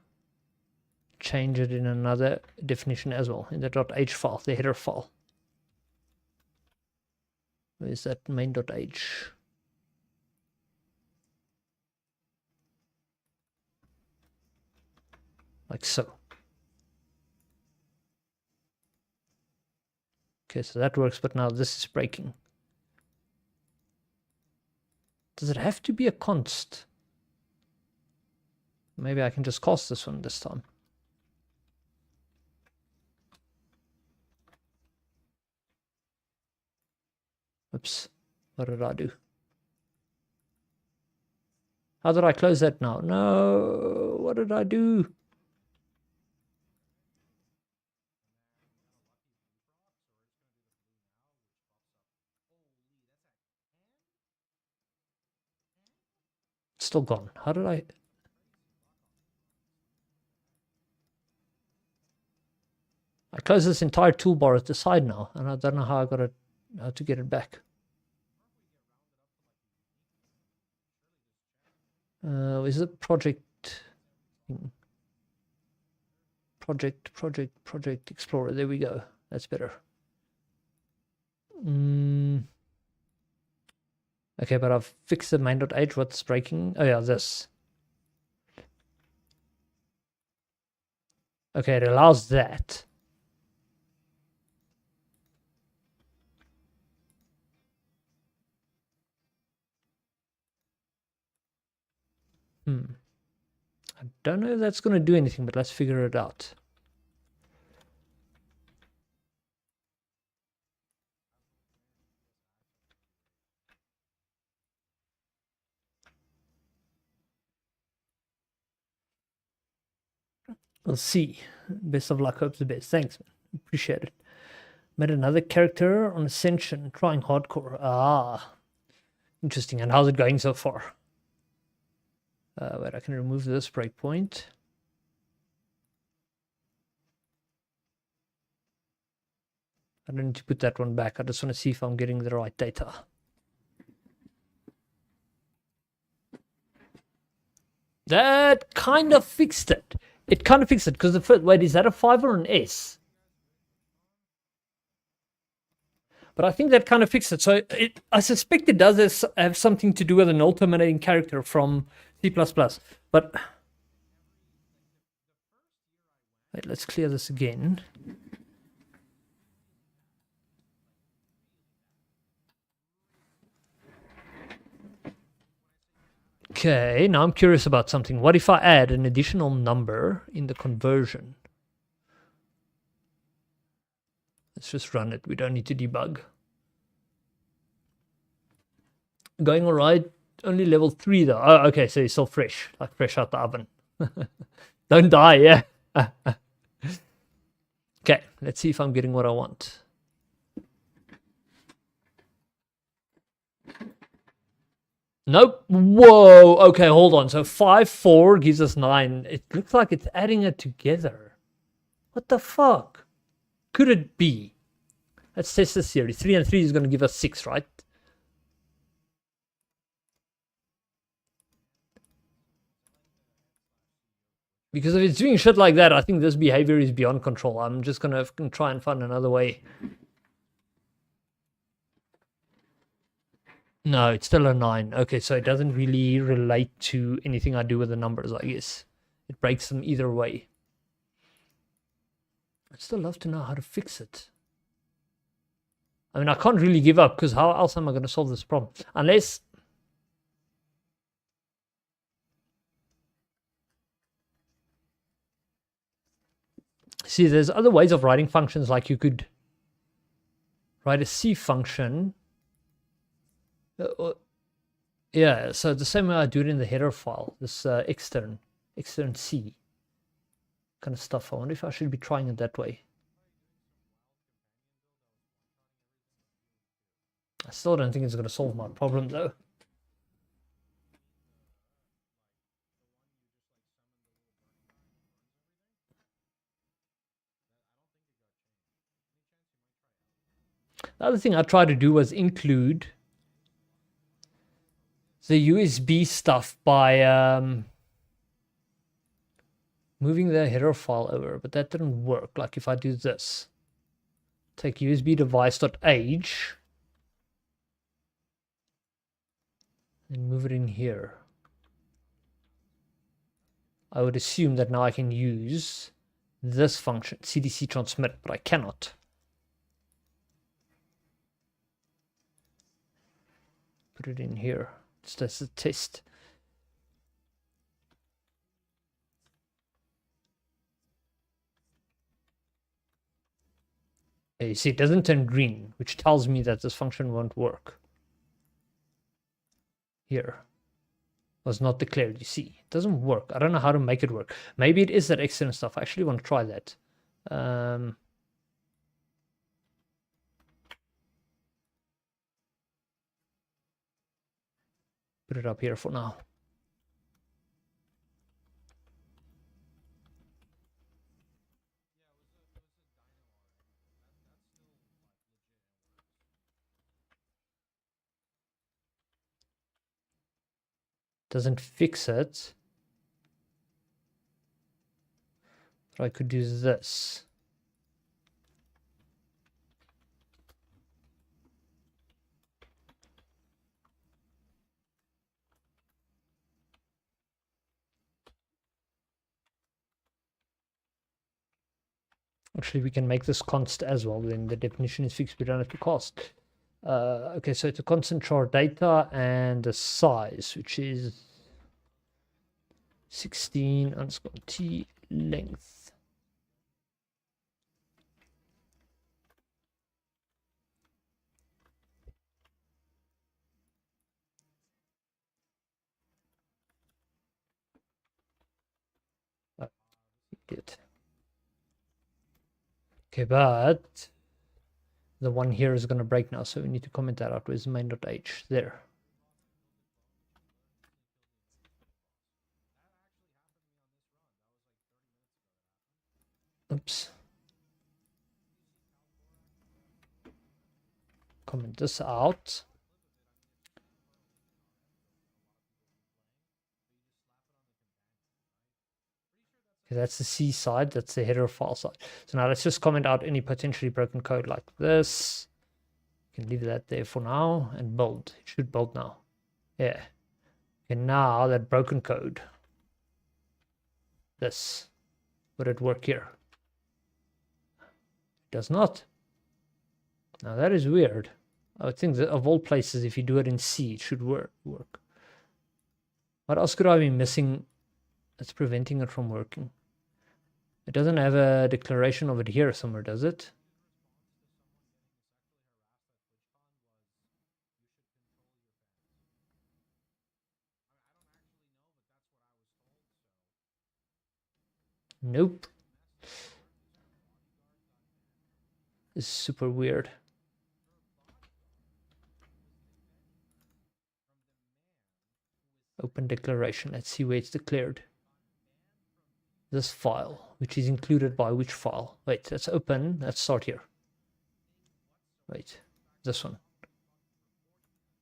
change it in another definition as well, in the .h file, the header file. Where is that main.h? Like so. Okay, so that works, but now this is breaking. Does it have to be a const? Maybe I can just cast this one this time. Oops, what did I do? How did I close that now? No, what did I do? It's still gone. How did I... I closed this entire toolbar at the side now, and I don't know how I got it, how to get it back. Is it project explorer? There we go. That's better. Okay, but I've fixed the main.h. What's breaking? Oh yeah, this. Okay, it allows that. I don't know if that's going to do anything, but let's figure it out. We'll see. Best of luck. Hope the best. Thanks, man. Appreciate it. Met another character on Ascension, trying hardcore. Ah, interesting. And how's it going so far? Wait, I can remove this breakpoint. I don't need to put that one back. I just want to see if I'm getting the right data. That kind of fixed it. It kind of fixed it because the first, wait, is that a 5 or an S? But I think that kind of fixed it. So I suspect it does have something to do with an alternating character from C++. But wait, let's clear this again. Okay, now I'm curious about something. What if I add an additional number in the conversion? Let's just run it. We don't need to debug. Going all right. Only level 3 though. Oh, okay, so it's still fresh, like fresh out the oven. Don't die, yeah. Okay, let's see if I'm getting what I want. Nope. Whoa. Okay, hold on. So 5, 4 gives us 9. It looks like it's adding it together. What the fuck? Could it be? Let's test this theory. 3 and 3 is going to give us 6, right? Because if it's doing shit like that, I think this behavior is beyond control. I'm just going to try and find another way. No, it's still a 9. Okay, so it doesn't really relate to anything I do with the numbers, I guess. It breaks them either way. I'd still love to know how to fix it. I mean, I can't really give up because how else am I going to solve this problem? Unless... See, there's other ways of writing functions, like you could write a C function Yeah, so the same way I do it in the header file, this extern C kind of stuff. I wonder if I should be trying it that way. I still don't think it's going to solve my problem though. The other thing I tried to do was include the USB stuff by moving the header file over, but that didn't work. Like if I do this, take USB device.age and move it in here. I would assume that now I can use this function, CDC transmit, but I cannot. Put it in here. Just as a test. You see, it doesn't turn green, which tells me that this function won't work. Here. Was not declared, you see. It doesn't work. I don't know how to make it work. Maybe it is that external stuff. I actually want to try that. Put it up here for now. Doesn't fix it. But I could do this. Actually, we can make this const as well. Then the definition is fixed. We don't have to cast. Okay, so it's a constant char data and the size, which is 16 underscore t length. Good. Okay, but the one here is going to break now, so we need to comment that out with main.h there. Oops. Comment this out. Okay, that's the C side, that's the header file side. So now let's just comment out any potentially broken code like this. You can leave that there for now and build. It should build now. Yeah. And now that broken code, this, would it work here? It does not. Now that is weird. I would think that of all places, if you do it in C, it should work. What else could I be missing that's preventing it from working? It doesn't have a declaration of it here somewhere, does it? Nope. This is super weird. Open declaration. Let's see where it's declared. This file, which is included by which file? Wait, let's open. Let's start here. Wait, this one.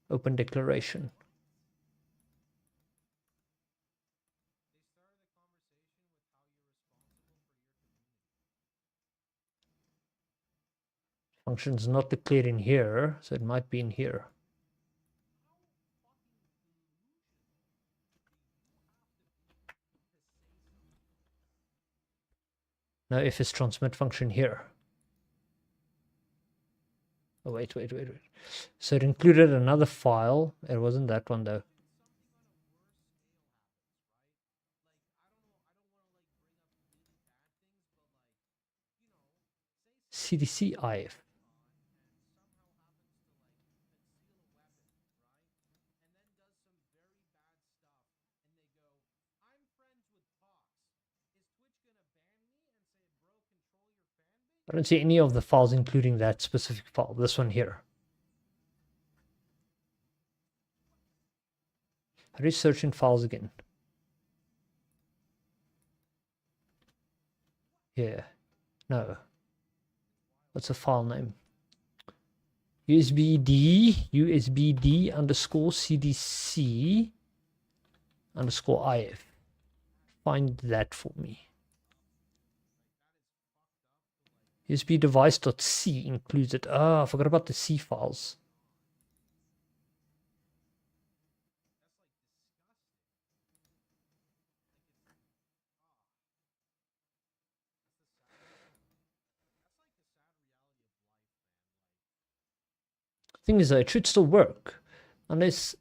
Open declaration. Function's not declared in here, so it might be in here. Now if it's transmit function here. Oh, wait. So it included another file. It wasn't that one though. CDC IF. I don't see any of the files including that specific file, this one here. How do you search in files again? Yeah. No. What's the file name? USB-D underscore CDC underscore IF. Find that for me. USB device.c includes it. Ah, I forgot about the C files. Thing is, it should still work, unless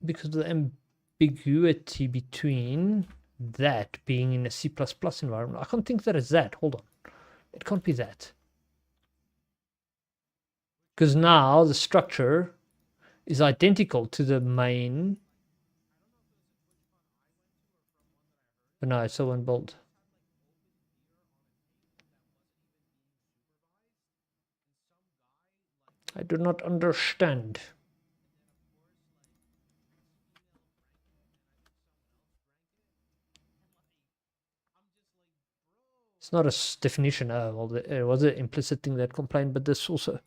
because of the ambiguity between that being in a C++ environment. I can't think that it's that. Hold on. It can't be that. Because now the structure is identical to the main. But no, it's so unbold. I do not understand. It's not a definition. Oh, well, it was an implicit thing that complained, but this also.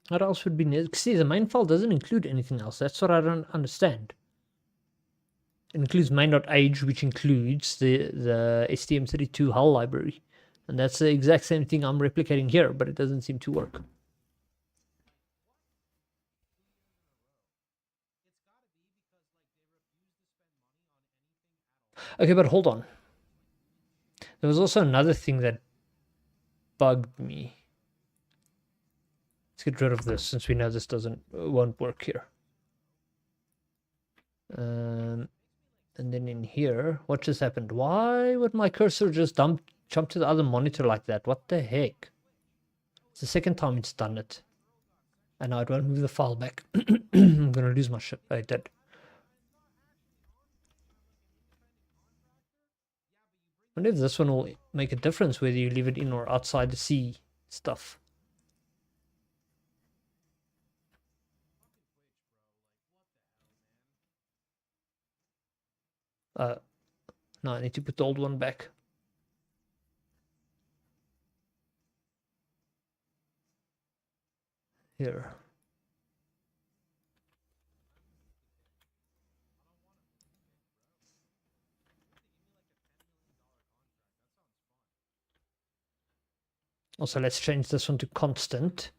What else would be needed? See, the main file doesn't include anything else. That's what I don't understand. It includes main.age, which includes the STM32 hull library. And that's the exact same thing I'm replicating here, but it doesn't seem to work. Okay, but hold on. There was also another thing that bugged me. Let's get rid of this since we know this won't work here. And then in here, what just happened? Why would my cursor just jump to the other monitor like that? What the heck? It's the second time it's done it. And now it won't move the file back. I'm gonna lose my shit. I did. I wonder if this one will make a difference whether you leave it in or outside the C stuff. No, I need to put the old one back. Here. Also, let's change this one to constant.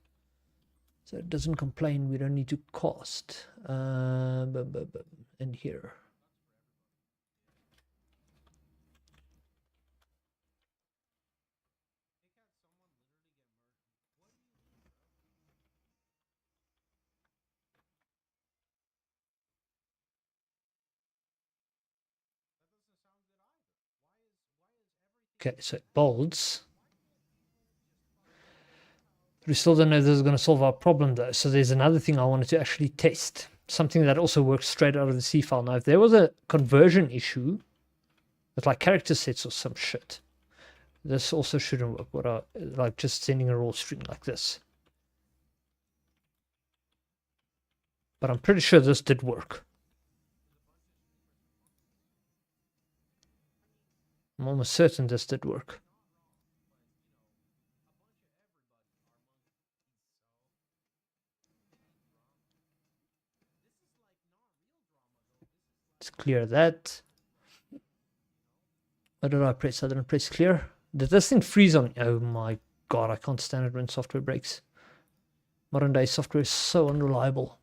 So it doesn't complain, we don't need to cost. And here. Okay, so it bolds. We still don't know if this is going to solve our problem though. So there's another thing I wanted to actually test. Something that also works straight out of the C file. Now, if there was a conversion issue with like character sets or some shit, this also shouldn't work. Like just sending a raw string like this. But I'm pretty sure this did work. I'm almost certain this did work. Let's clear that. What did I press? I didn't press clear. Did this thing freeze on? Oh my god, I can't stand it when software breaks. Modern day software is so unreliable.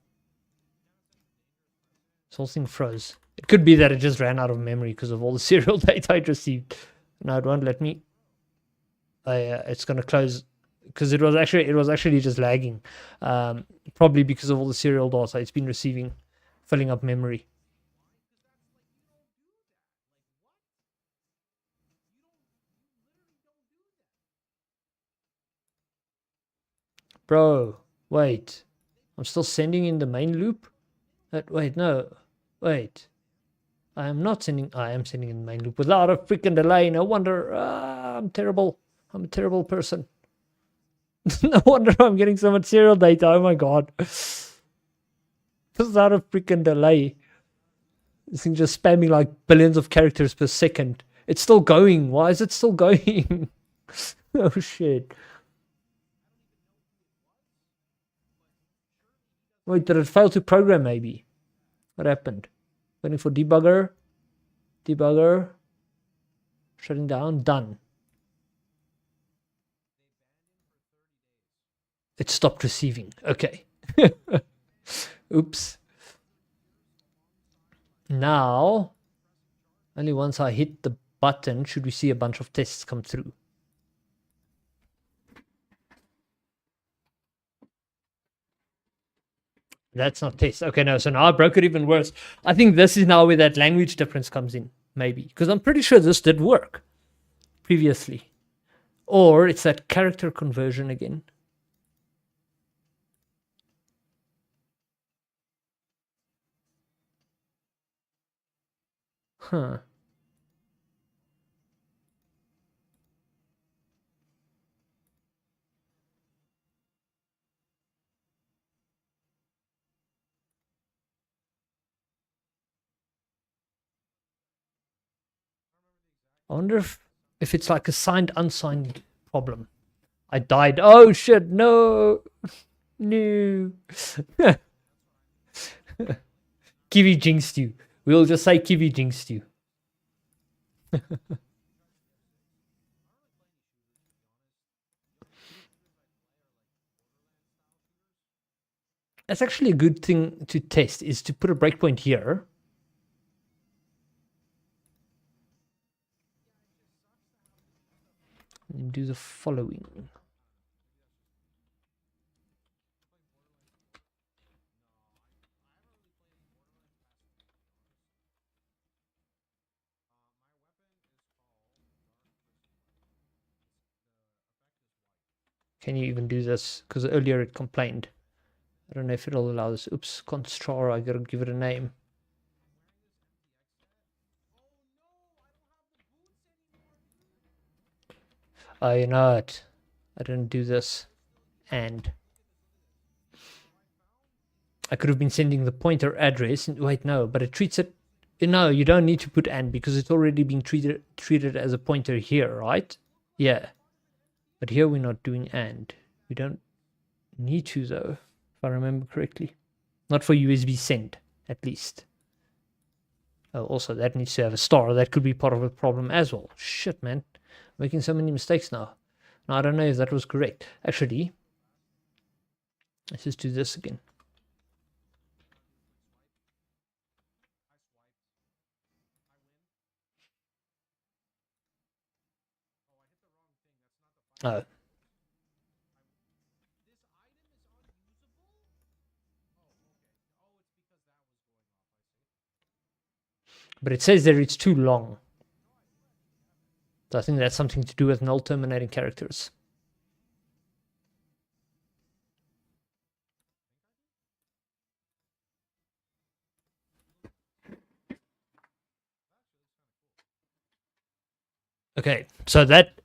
This whole thing froze. It could be that it just ran out of memory because of all the serial data I received. No, it won't let me. It's gonna close because it was actually just lagging. Probably because of all the serial data it's been receiving, filling up memory. Bro, wait. I'm still sending in the main loop? Wait, no. Wait. I am not sending. I am sending in main loop without a freaking delay. No wonder. I'm terrible. I'm a terrible person. No wonder I'm getting so much serial data. Oh my god. Without a freaking delay. This thing just spamming like billions of characters per second. It's still going. Why is it still going? Oh shit. Wait, did it fail to program maybe? What happened? Waiting for debugger. Debugger. Shutting down. Done. It stopped receiving. Okay. Oops. Now, only once I hit the button should we see a bunch of tests come through. That's not test. Okay, no. So now I broke it even worse. I think this is now where that language difference comes in, maybe. Because I'm pretty sure this did work previously. Or it's that character conversion again. Huh. I wonder if it's like a signed, unsigned problem. I died. Oh shit, no. No. Kiwi jinxed you. We'll just say Kiwi jinxed you. That's actually a good thing to test, is to put a breakpoint here. And do the following. Can you even do this? Because earlier it complained. I don't know if it'll allow this. Oops, constr, I gotta give it a name. Oh, you know what? I didn't do this. And I could have been sending the pointer address. Wait, no, but it treats it. No, you don't need to put and because it's already being treated as a pointer here, right? Yeah. But here we're not doing and. We don't need to though, if I remember correctly. Not for USB send, at least. Oh, also that needs to have a star. That could be part of the problem as well. Shit, man. Making so many mistakes now. Now I don't know if that was correct. Actually, let's just do this again. Oh. But it says there it's too long. So I think that's something to do with null terminating characters. Okay, so that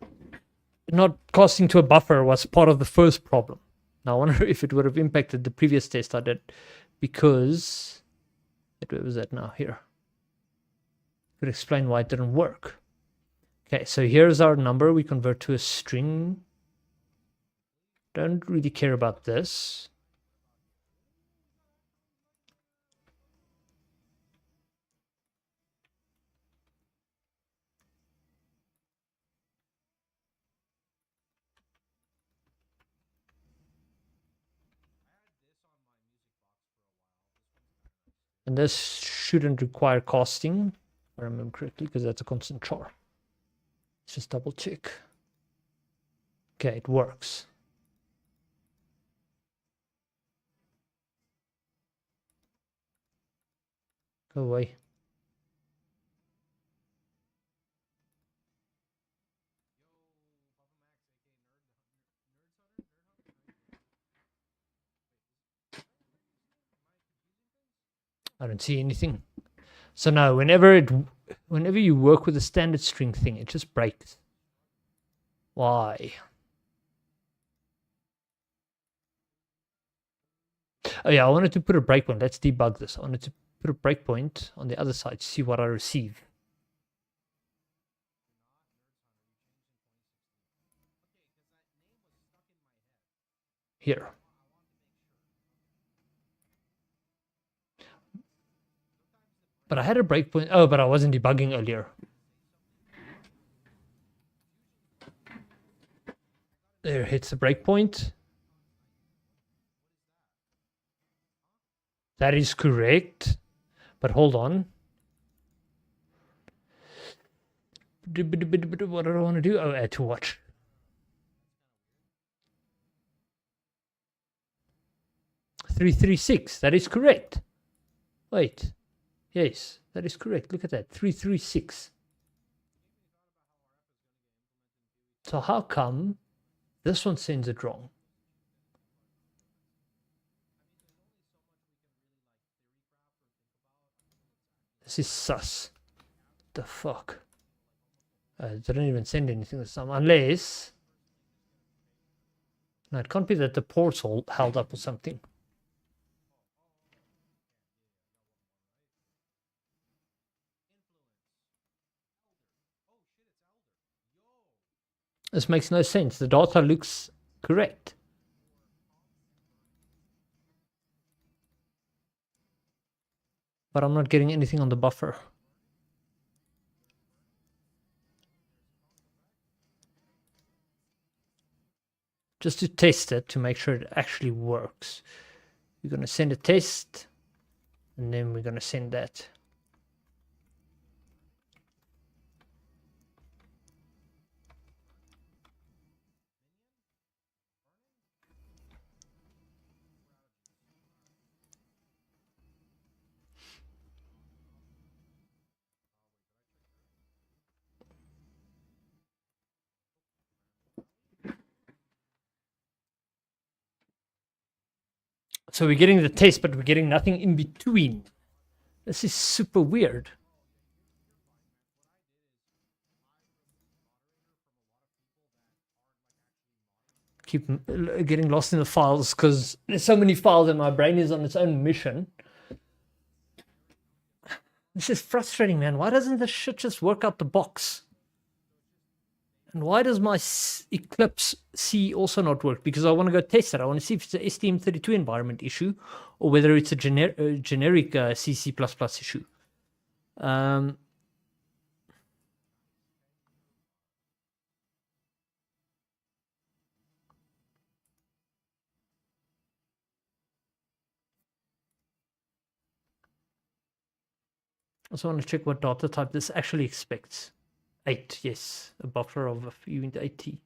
not casting to a buffer was part of the first problem. Now I wonder if it would have impacted the previous test I did, because where was that now? Here. Could explain why it didn't work. Okay, so here's our number. We convert to a string. Don't really care about this. And this shouldn't require casting, if I remember correctly, because that's a constant char. Let's just double check. Okay, it works. Go away. I don't see anything. So no, whenever you work with a standard string thing, it just breaks. Why? Oh yeah, I wanted to put a breakpoint. Let's debug this. I wanted to put a breakpoint on the other side to see what I receive. Here. But I had a breakpoint. Oh, but I wasn't debugging earlier. There, hits the breakpoint. That is correct. But hold on. What do I want to do? Oh, add to watch. $336. That is correct. Wait. Yes, that is correct. Look at that. 336. So how come this one sends it wrong? This is sus. The fuck? It didn't even send anything this time. Unless... No, it can't be that the port's held up or something. This makes no sense. The data looks correct. But I'm not getting anything on the buffer. Just to test it, to make sure it actually works. We're going to send a test, and then we're going to send that. So we're getting the test, but we're getting nothing in between. This is super weird. Keep getting lost in the files because there's so many files and my brain is on its own mission. This is frustrating, man. Why doesn't this shit just work out the box? And why does my Eclipse C also not work? Because I want to go test it. I want to see if it's an STM32 environment issue or whether it's a generic CC++ issue. I also want to check what data type this actually expects. 8, yes. A buffer of a few into 8T.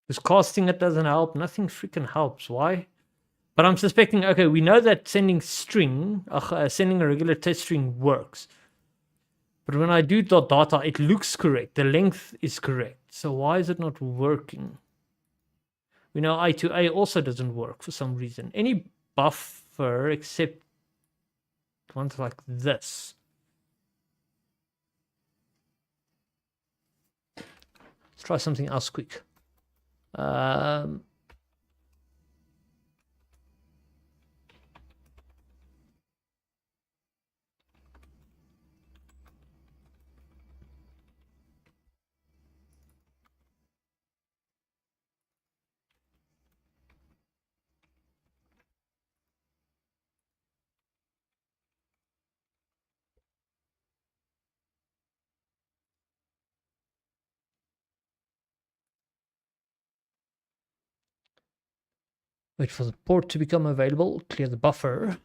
Because casting it doesn't help. Nothing freaking helps. Why? But I'm suspecting, okay, we know that sending a regular test string works. But when I do .data, it looks correct. The length is correct. So why is it not working? We know i2a also doesn't work for some reason. Any buffer except ones like this. Let's try something else quick. Wait for the port to become available, clear the buffer,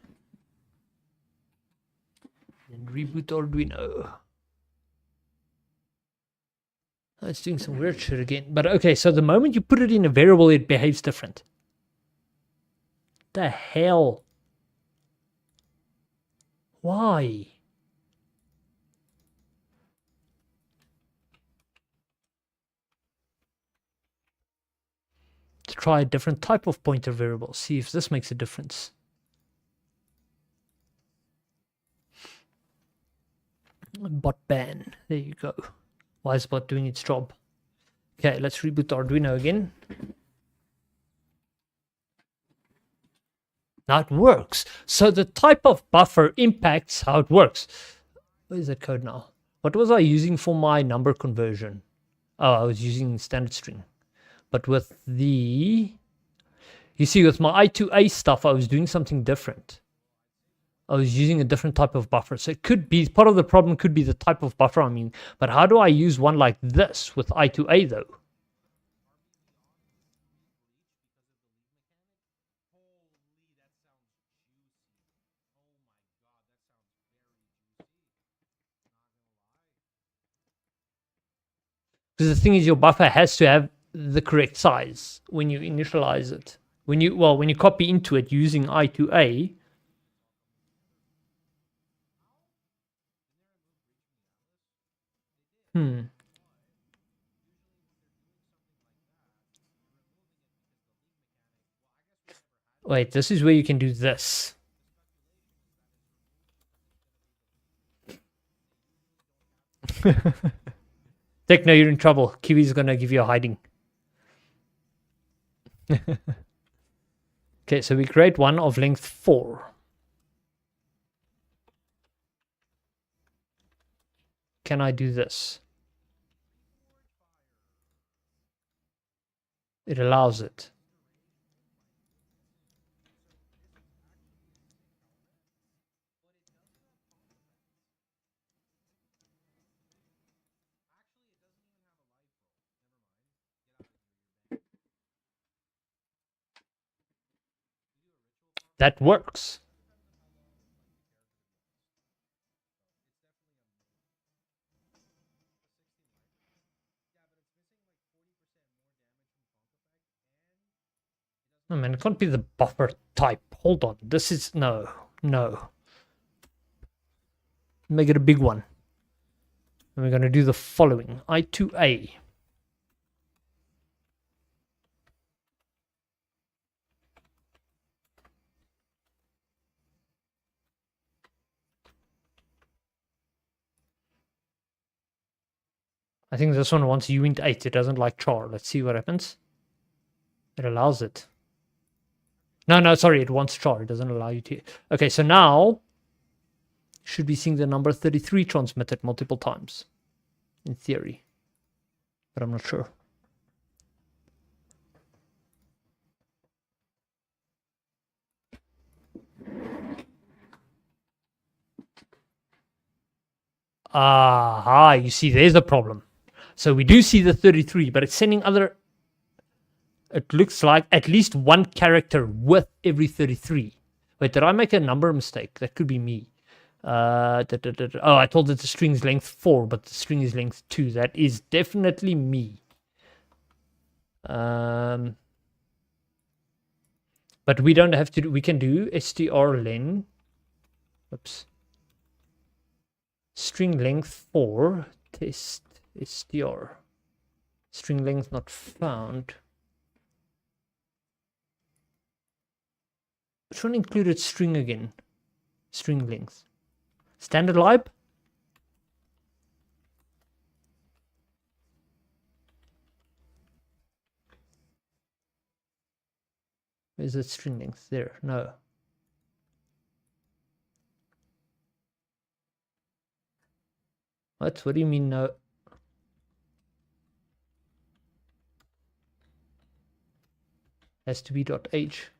and reboot Arduino. It's doing some weird shit again. But okay, so the moment you put it in a variable, it behaves different. The hell? Why? To try a different type of pointer variable. See if this makes a difference. Bot ban. There you go. Why is bot doing its job? Okay, let's reboot Arduino again. Now it works. So the type of buffer impacts how it works. Where's that code now? What was I using for my number conversion? Oh, I was using standard string. But with the... You see, with my i2c stuff, I was doing something different. I was using a different type of buffer. So it could be, part of the problem could be the type of buffer I'm using. But how do I use one like this with i2c though? Because the thing is, your buffer has to have the correct size when you initialize it. When you copy into it using i2c. Wait, this is where you can do this. Techno, you're in trouble. Kiwi's gonna give you a hiding. Okay, so we create one of length 4. Can I do this? It allows it. That works. Oh man, it can't be the buffer type. Hold on. This is... No. Make it a big one. And we're going to do the following. i2c. I think this one wants uint 8. It doesn't like char. Let's see what happens. It allows it. No, sorry. It wants char. It doesn't allow you to... Okay, so now... Should be seeing the number 33 transmitted multiple times. In theory. But I'm not sure. Aha, you see, there's a problem. So we do see the 33, but it's sending other... It looks like at least one character with every 33. Wait, did I make a number mistake? That could be me. Oh, I told it the string's length 4, but the string is length 2. That is definitely me. But we don't have to do... We can do strlen. Oops. String length 4 test str. String length not found. Which one included string again? String length. Standard lib? Where's the string length? There. No. What? What do you mean no? Has to be .h.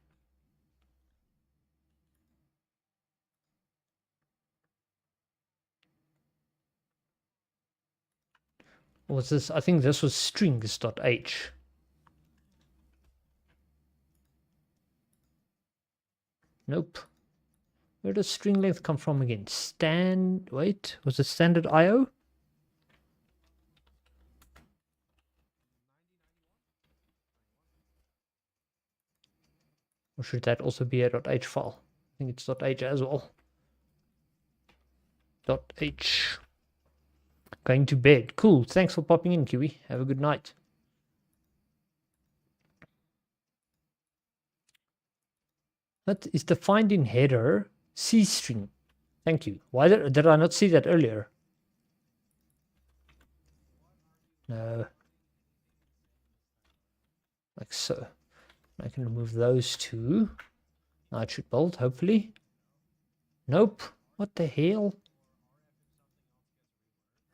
What's this? I think this was strings.h. Nope. Where does string length come from again? Wait, was it standard IO? Or should that also be a .h file? I think it's .h as well. .h. Going to bed. Cool. Thanks for popping in, Kiwi. Have a good night. That is defined in header C string. Thank you. Why did I not see that earlier? No. Like so. I can remove those two. Now it should build, hopefully. Nope. What the hell?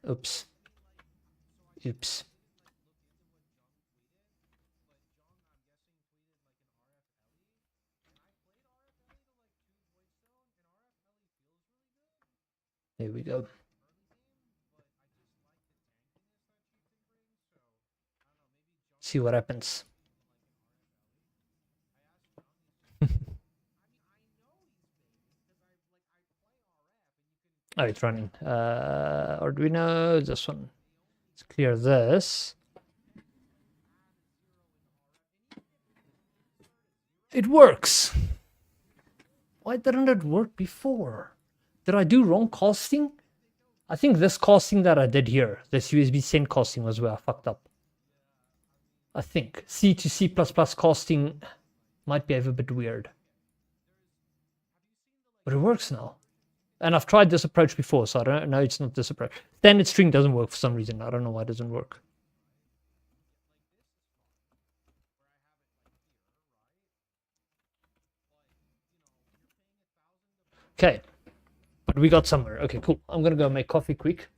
Oops. Oops. There we go. See what happens. Oh, it's running. Arduino, this one. Let's clear this. It works. Why didn't it work before? Did I do wrong casting? I think this casting that I did here, this USB send casting, was where I fucked up. I think C to C++ casting might behave a bit weird. But it works now. And I've tried this approach before, so I don't know it's not this approach. Standard string doesn't work for some reason. I don't know why it doesn't work. Okay. But we got somewhere. Okay, cool. I'm going to go make coffee quick.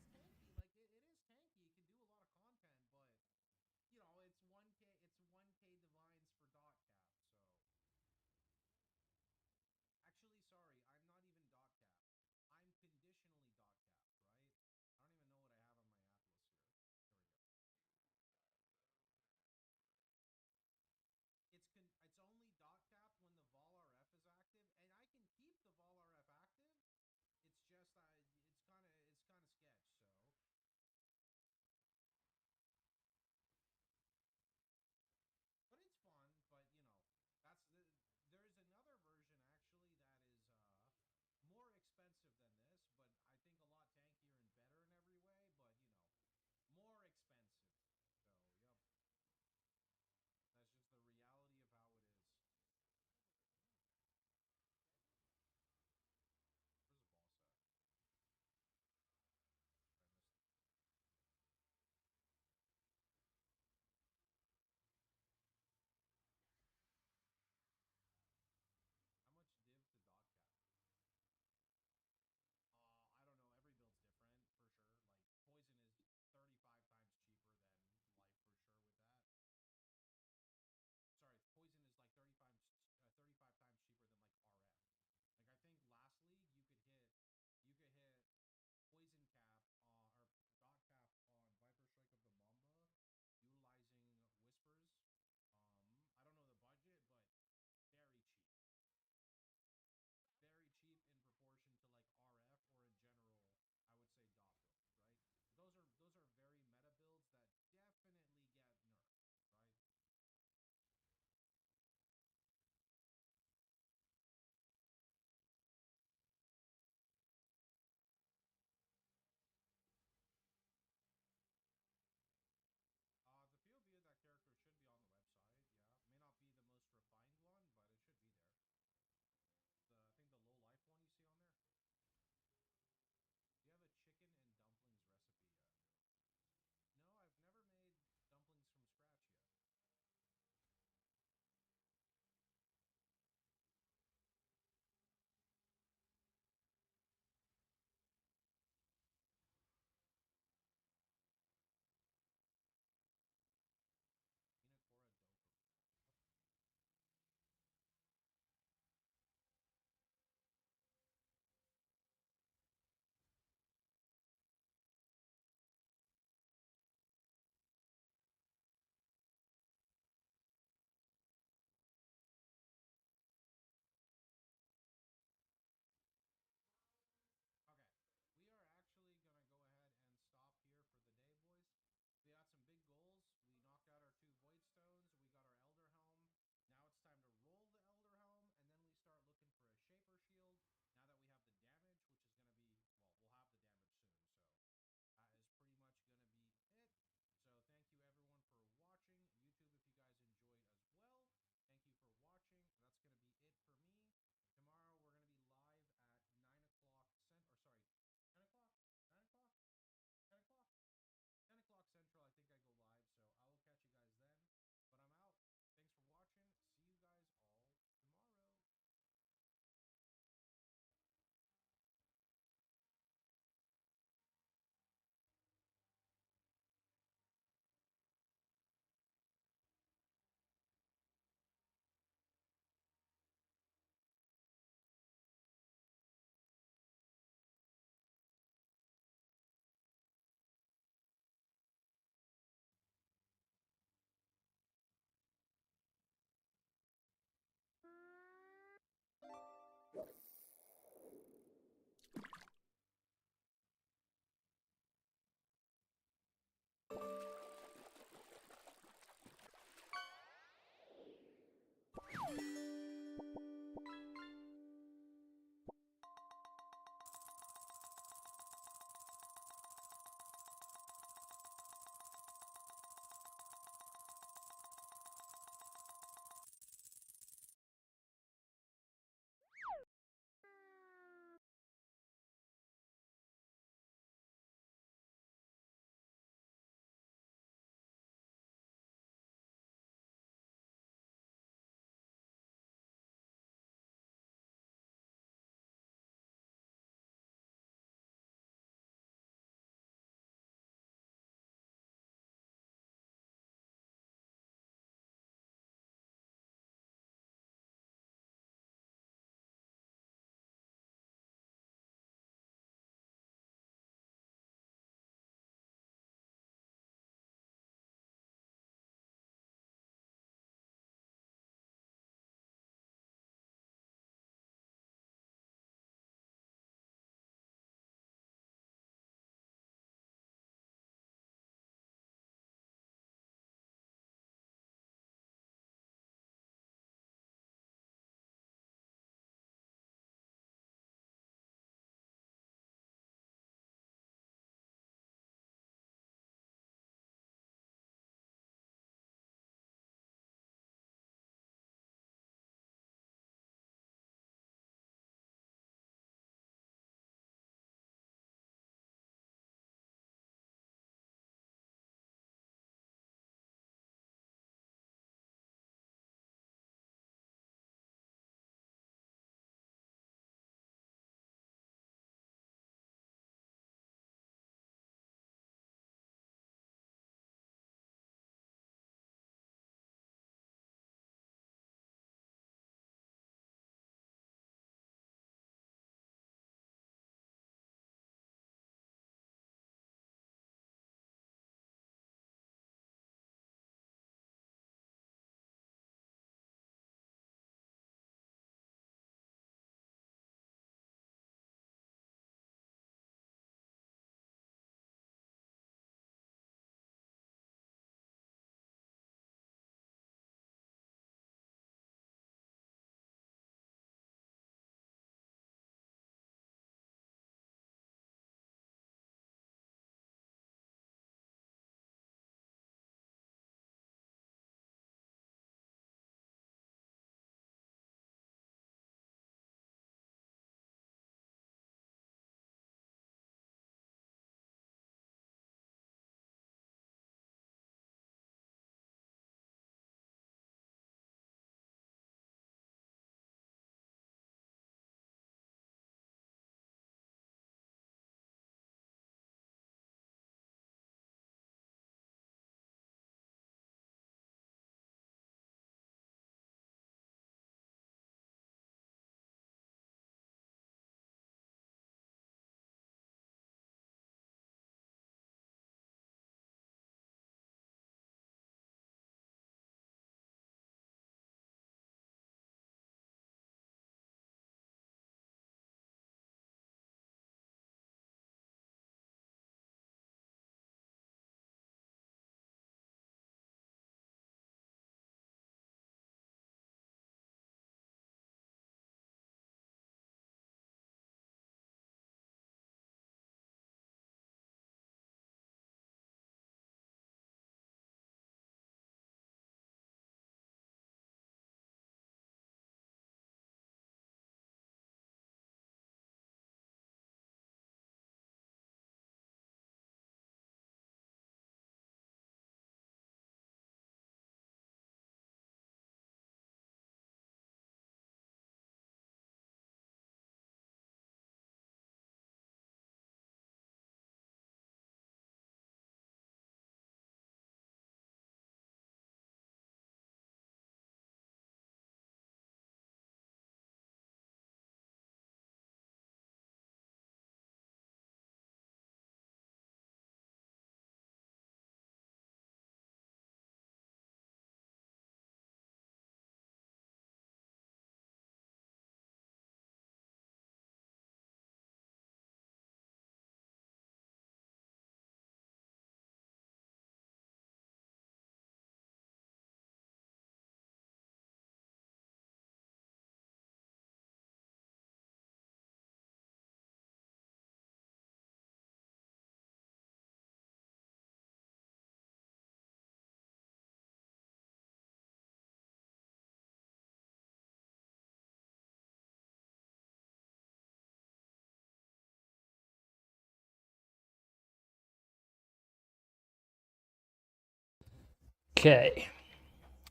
Okay,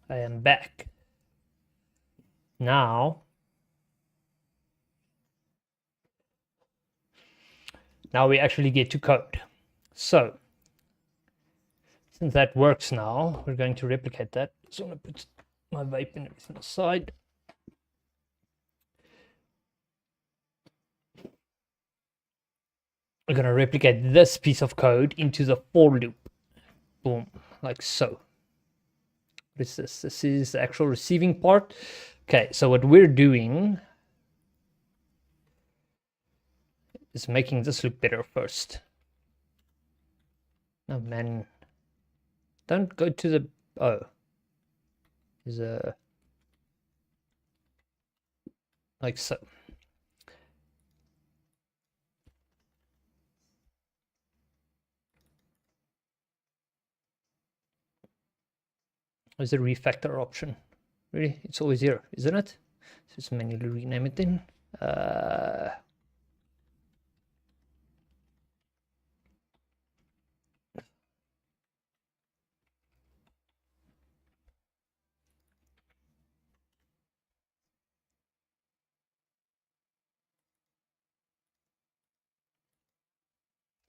I am back. Now we actually get to code. So since that works now, we're going to replicate that. So I'm going to put my vape and everything aside. We're going to replicate this piece of code into the for loop. Boom, like so. What is this? This is the actual receiving part. Okay, so what we're doing is making this look better first. Oh man, don't go to the, oh, there's a, like so. There's a refactor option. Really, it's always here, isn't it? So just manually rename it then.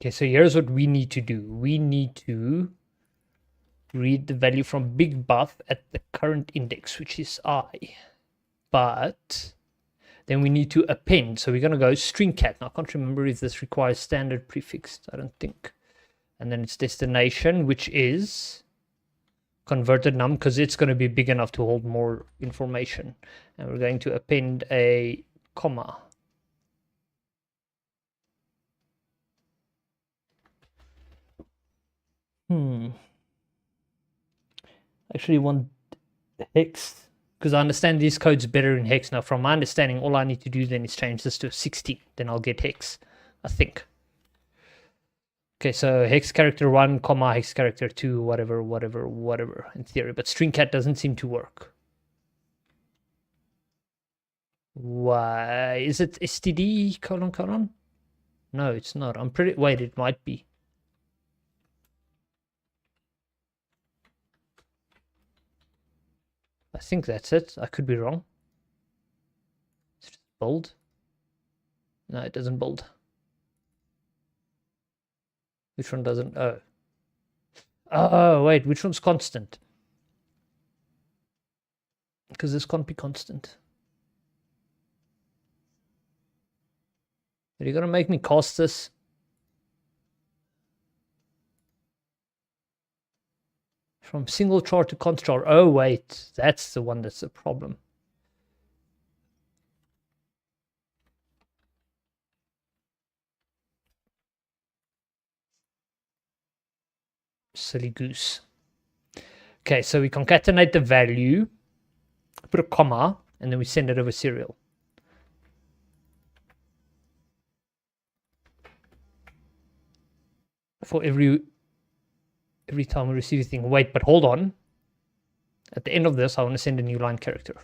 Okay, so here's what we need to do. We need to read the value from big buff at the current index, which is I. But then we need to append. So we're going to go string cat. Now, I can't remember if this requires standard prefix. I don't think. And then it's destination, which is converted num, because it's going to be big enough to hold more information. And we're going to append a comma. Actually want hex, because I understand these codes better in hex. Now, from my understanding, all I need to do then is change this to 16. Then I'll get hex, I think. Okay, so hex character 1, comma, hex character 2, whatever, in theory. But string cat doesn't seem to work. Why? Is it std colon colon? No, it's not. I'm pretty, wait, it might be. I think that's it. I could be wrong. It's just bold. No, it doesn't bold. Which one doesn't? Oh. Oh, wait, which one's constant? Because this can't be constant. Are you gonna make me cast this? From single char to const char. Oh, wait, that's the one that's the problem. Silly goose. Okay, so we concatenate the value, put a comma, and then we send it over serial. For every time we receive a thing. Wait, but hold on. At the end of this, I want to send a new line character.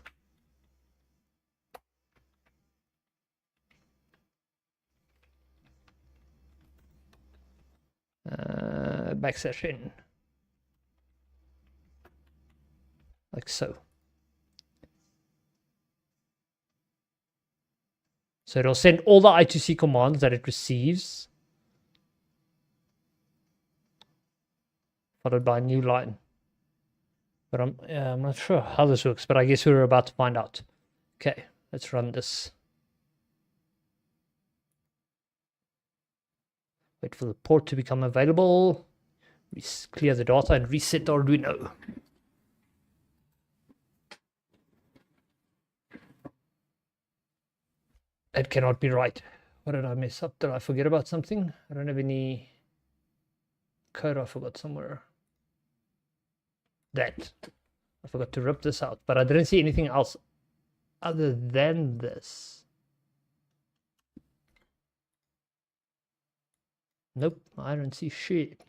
Backslash n. Like so. So it'll send all the i2c commands that it receives, followed by a new line. But I'm not sure how this works, but I guess we're about to find out. Okay, let's run this. Wait for the port to become available. Clear the data and reset Arduino. That cannot be right. What did I mess up? Did I forget about something? I don't have any code I forgot somewhere. That. I forgot to rip this out, but I didn't see anything else other than this. Nope, I don't see shit.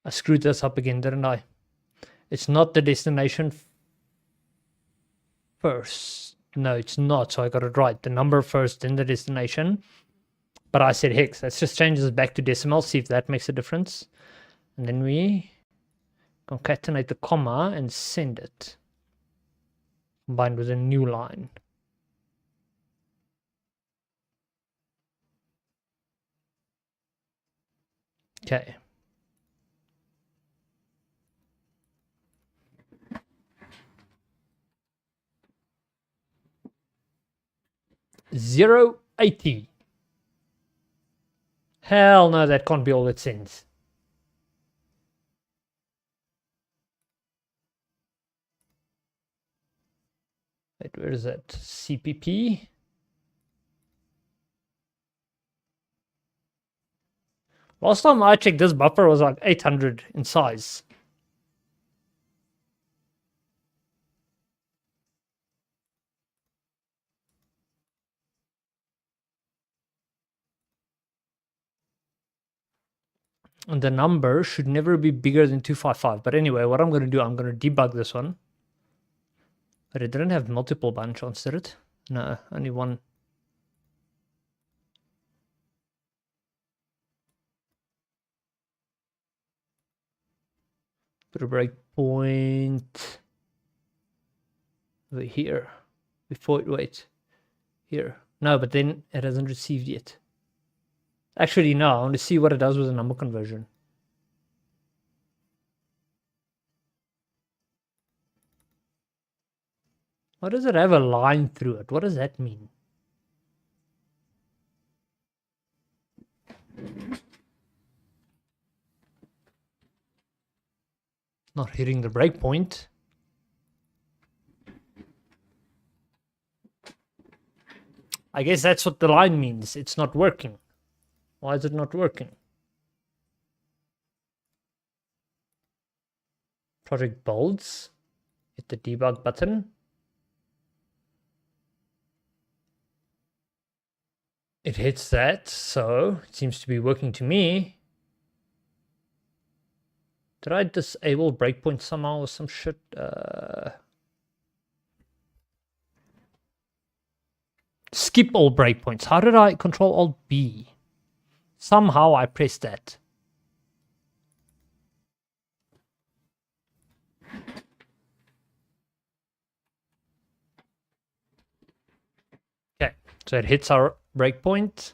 I screwed this up again, didn't I? It's not the destination first. No, it's not. So I got it right. The number first, then the destination. But I said hex. Let's just change this back to decimal, see if that makes a difference. And then we concatenate the comma and send it. Combined with a new line. Okay. $0.80. Hell no, that can't be all it sends. Wait, where is that? CPP. Last time I checked, this buffer was like 800 in size. And the number should never be bigger than 255. But anyway, what I'm going to do, I'm going to debug this one. But it didn't have multiple bunch ons, did it? No, only one. Put a breakpoint over here. Before it, wait. Here. No, but then it hasn't received yet. Actually, no, I want to see what it does with the number conversion. Why does it have a line through it? What does that mean? Not hitting the breakpoint. I guess that's what the line means. It's not working. Why is it not working? Project builds. Hit the debug button. It hits that, so it seems to be working to me. Did I disable breakpoint somehow or some shit? Skip all breakpoints. How did I control Alt B? Somehow I pressed that. Okay, so it hits our breakpoint.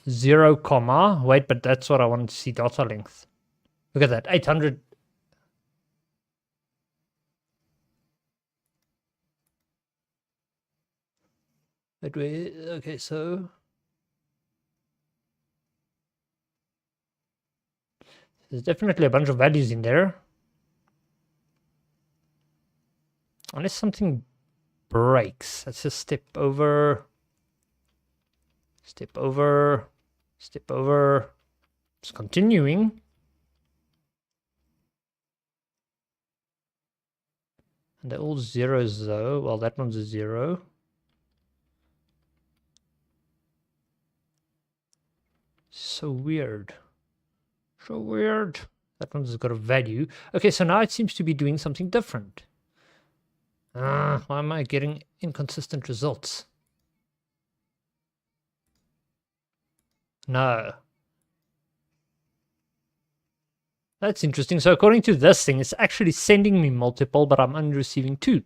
0, comma. Wait, but that's what I wanted to see, data length. Look at that, 800. Wait, okay, so there's definitely a bunch of values in there. Unless something breaks. Let's just step over. Step over. Step over. It's continuing. And they're all zeros though. Well, that one's a 0. So weird. So weird. That one's got a value. Okay, so now it seems to be doing something different. Why am I getting inconsistent results? No. That's interesting. So according to this thing, it's actually sending me multiple, but I'm only receiving 2.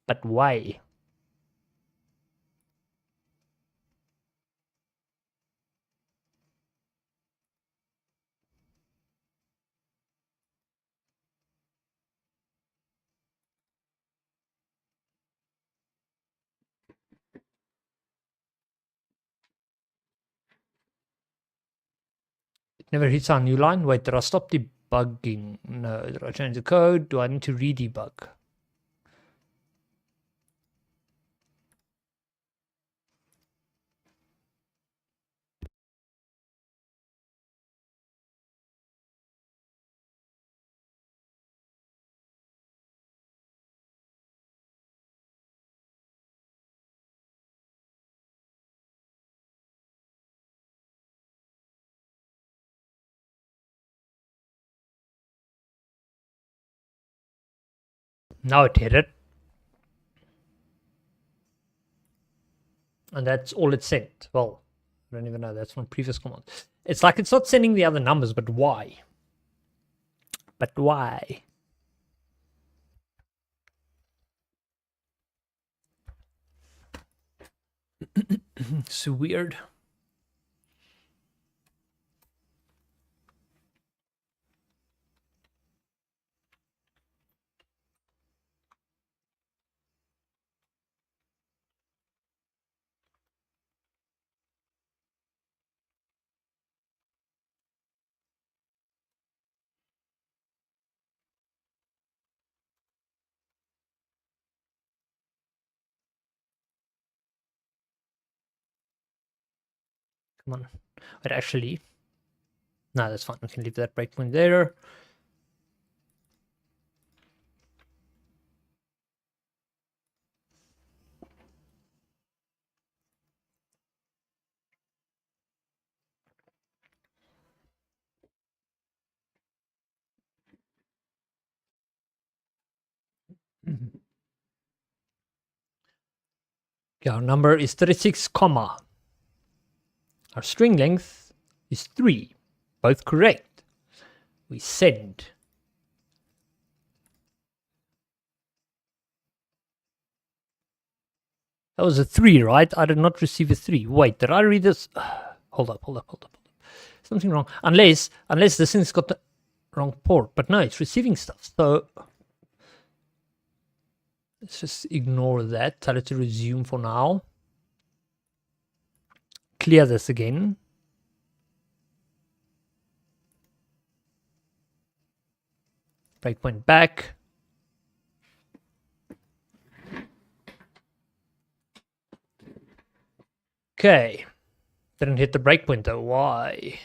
But why? It never hits our new line. Wait, did I stop debugging? No. Did I change the code? Do I need to re-debug? Now it hit it. And that's all it sent. Well, I don't even know. That's from previous command. It's like it's not sending the other numbers, but why? But why? So weird. Come on. But actually, no, that's fine. We can leave that breakpoint there. Okay, our number is 36, comma. Our string length is 3. Both correct. We send. That was a 3, right? I did not receive a 3. Wait, did I read this? Hold up. Something wrong. Unless this thing's got the wrong port. But no, it's receiving stuff. So let's just ignore that. Tell it to resume for now. Clear this again. Breakpoint back. Okay. Didn't hit the breakpoint though. Why?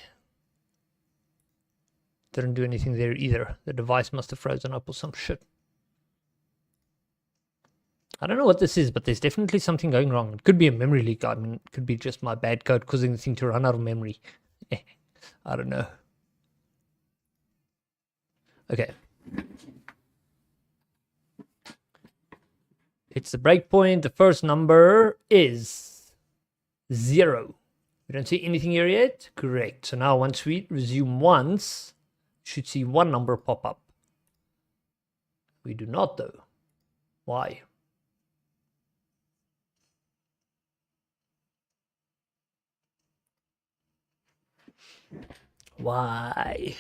Didn't do anything there either. The device must have frozen up or some shit. I don't know what this is, but there's definitely something going wrong. It could be a memory leak. I mean, it could be just my bad code causing the thing to run out of memory. I don't know. Okay. It's the breakpoint. The first number is 0. We don't see anything here yet. Correct. So now once we resume once, we should see one number pop up. We do not though. Why? Why?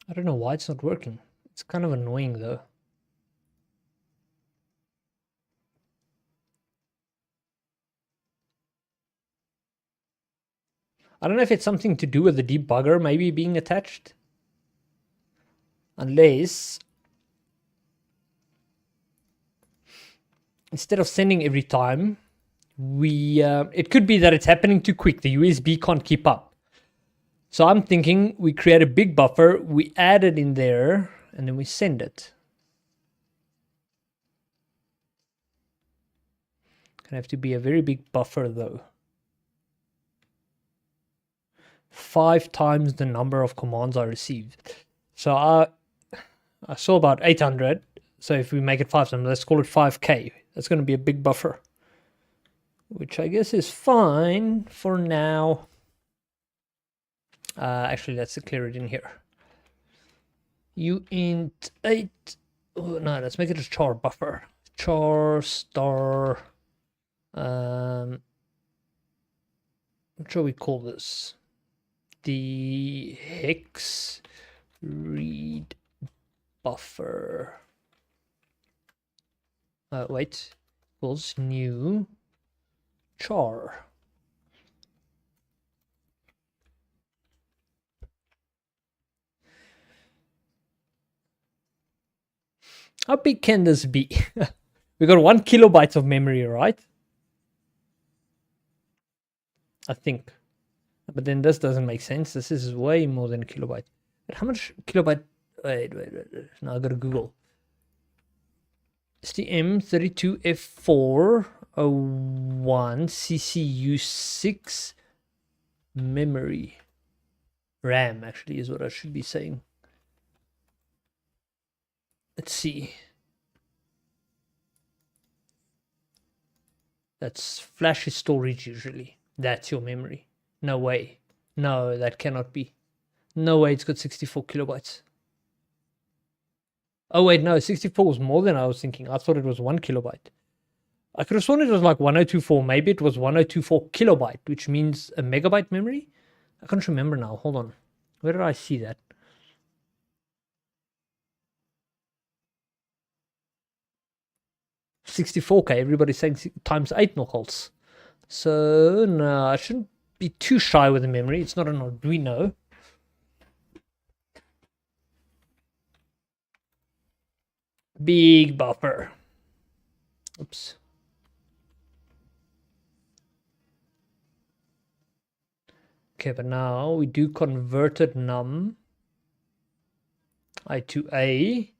I don't know why it's not working. It's kind of annoying though. I don't know if it's something to do with the debugger maybe being attached. Unless instead of sending every time, it could be that it's happening too quick. The USB can't keep up. So I'm thinking we create a big buffer, we add it in there, and then we send it. Gonna have to be a very big buffer though. 5 times the number of commands I received. So I saw about 800. So if we make it 5 times, let's call it 5K. That's going to be a big buffer, which I guess is fine for now. Actually, let's declare it in here. Uint 8. Oh, no, let's make it a char buffer. Char star. What shall we call this? The hex read buffer. Wait, equals new char. How big can this be? We got 1 kilobyte of memory, right? I think. But then this doesn't make sense. This is way more than a kilobyte. But how much kilobyte? Wait. Now I gotta Google. STM32F401 CCU6 memory. RAM actually is what I should be saying. Let's see. That's flash storage usually. That's your memory. No way. No, that cannot be. No way it's got 64 kilobytes. Oh wait, no, 64 was more than I was thinking. I thought it was 1 kilobyte. I could have sworn it was like 1024. Maybe it was 1024 kilobyte, which means a megabyte memory? I can't remember now. Hold on. Where did I see that? $64K. Everybody's saying times 8 nocals. So, no, I shouldn't be too shy with the memory. It's not an Arduino. Big buffer. Oops. Okay, but now we do converted num i2a,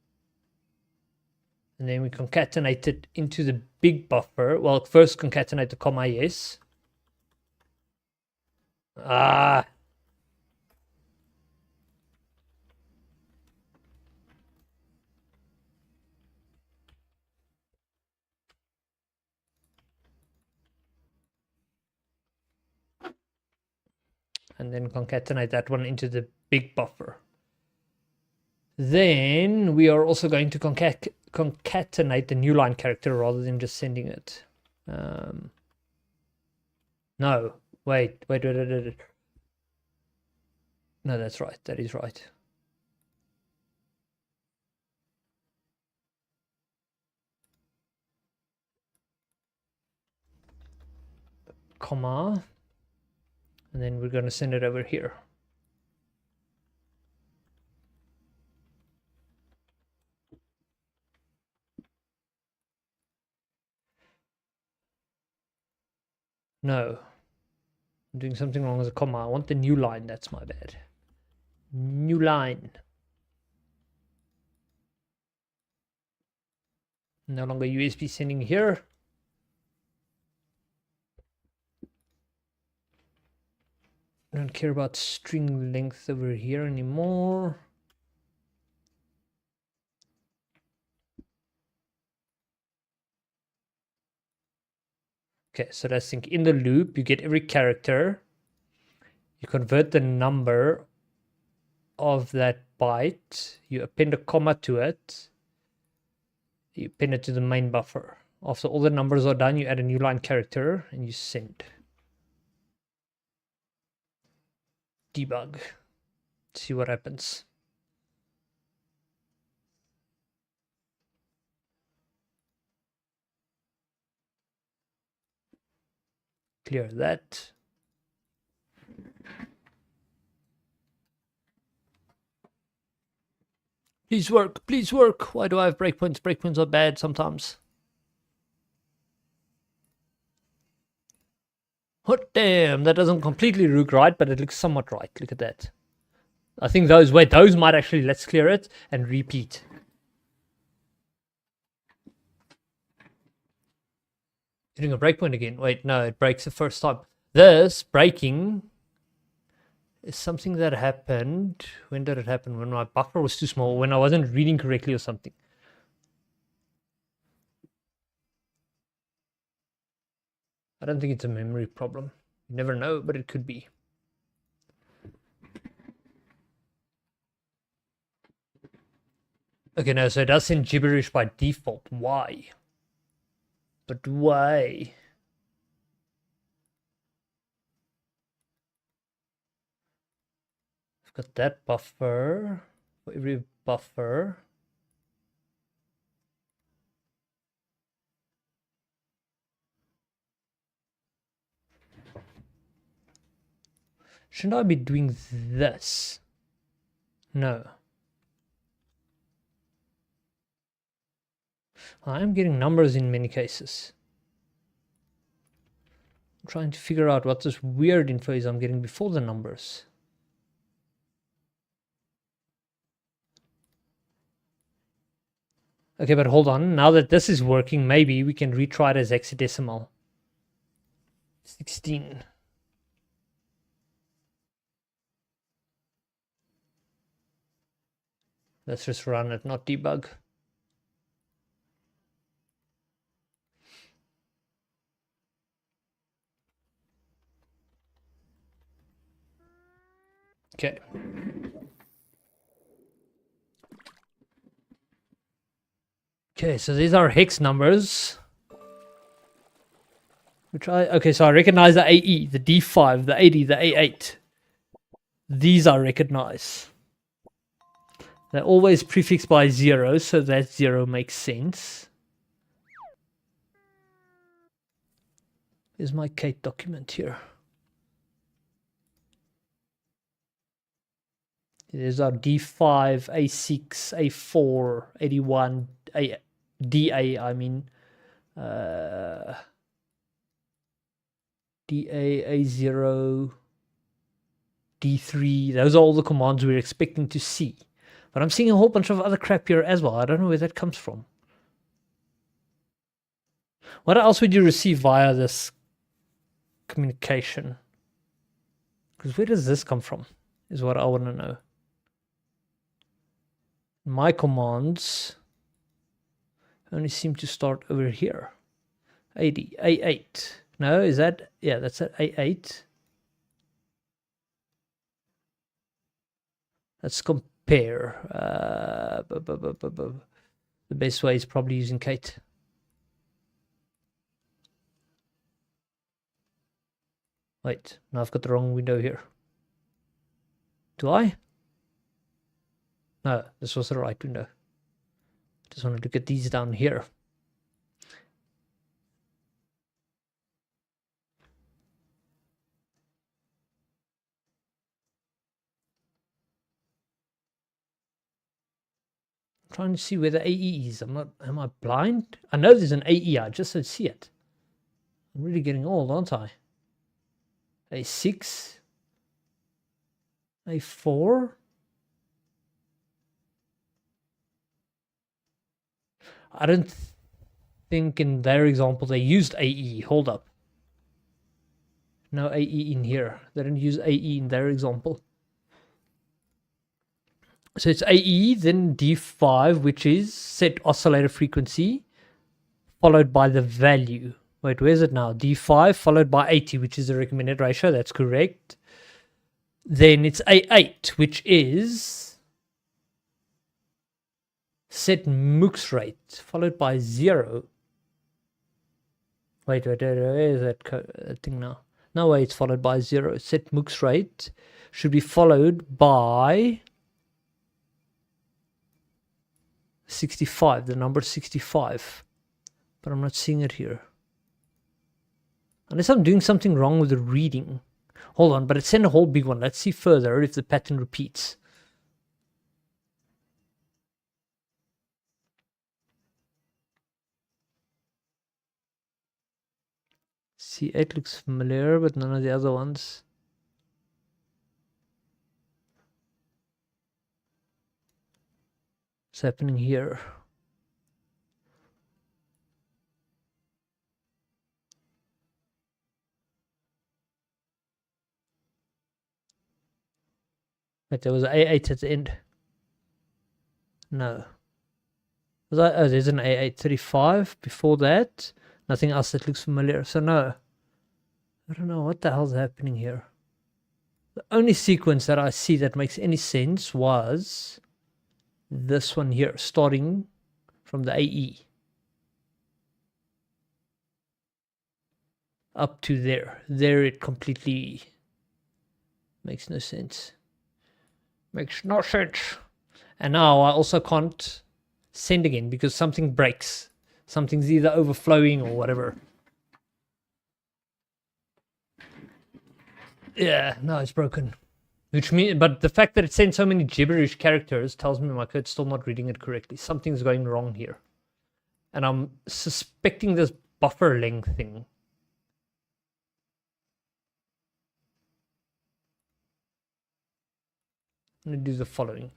and then we concatenate it into the big buffer. Well, first concatenate the comma yes. Ah. And then concatenate that one into the big buffer. Then we are also going to concatenate the new line character rather than just sending it. No, wait. No, that's right. That is right. Comma. And then we're going to send it over here. No. I'm doing something wrong with the comma. I want the new line. That's my bad. New line. No longer USB sending here. I don't care about string length over here anymore. Okay, so let's think. In the loop, you get every character. You convert the number of that byte. You append a comma to it. You append it to the main buffer. After all the numbers are done, you add a new line character and you send. Debug. See what happens. Clear that. Please work, please work. Why do I have breakpoints? Breakpoints are bad sometimes. Hot damn, that doesn't completely look right, but it looks somewhat right. Look at that. I think those might actually, let's clear it and repeat. Hitting a breakpoint again. Wait, no, it breaks the first time. This breaking is something that happened. When did it happen? When my buffer was too small, when I wasn't reading correctly or something. I don't think it's a memory problem. You never know, but it could be. Okay, no, so it does send gibberish by default. Why? But why? I've got that buffer for every buffer. Shouldn't I be doing this? No. I'm getting numbers in many cases. I'm trying to figure out what this weird info is I'm getting before the numbers. Okay, but hold on. Now that this is working, maybe we can retry it as hexadecimal. 16. Let's just run it, not debug. Okay. Okay, so these are hex numbers. Okay, so I recognize the AE, the D5, the 80, the A8. These I recognize. They're always prefixed by 0, so that 0 makes sense. Here's my Kate document here. There's our D5, A6, A4, 81, DA, I mean. DA, A0, D3. Those are all the commands we're expecting to see. But I'm seeing a whole bunch of other crap here as well. I don't know where that comes from. What else would you receive via this communication? Because where does this come from is what I want to know. My commands only seem to start over here. 80, A8. No, is that? Yeah, that's at A8. Let's compare. The best way is probably using Kate. Wait, now I've got the wrong window here. Do I? No, this was the right window. Just want to look at these down here. I'm trying to see where the AE is. Am I blind? I know there's an AE, I just don't see it. I'm really getting old, aren't I? A6, A4. I don't think in their example they used AE. Hold up. No AE in here. They didn't use AE in their example. So it's AE, then D5, which is set oscillator frequency, followed by the value. Wait, where's it now? D5 followed by 80, which is the recommended ratio. That's correct. Then it's A8, which is set mux rate, followed by 0. Wait, where is that thing now? No way, it's followed by 0. Set mux rate should be followed by 65, the number 65. But I'm not seeing it here. Unless I'm doing something wrong with the reading. Hold on, but it sent a whole big one. Let's see further if the pattern repeats. C8 looks familiar, but none of the other ones. What's happening here? Wait, there was an A8 at the end. No. Was I, oh, there's an A835 before that. Nothing else that looks familiar. So no. I don't know what the hell's happening here. The only sequence that I see that makes any sense was this one here, starting from the AE up to there. There it completely makes no sense. Makes no sense. And now I also can't send again because something breaks. Something's either overflowing or whatever. Yeah, no, it's broken. Which means, but the fact that it sends so many gibberish characters tells me my code's still not reading it correctly. Something's going wrong here. And I'm suspecting this buffer length thing. I'm going to do the following.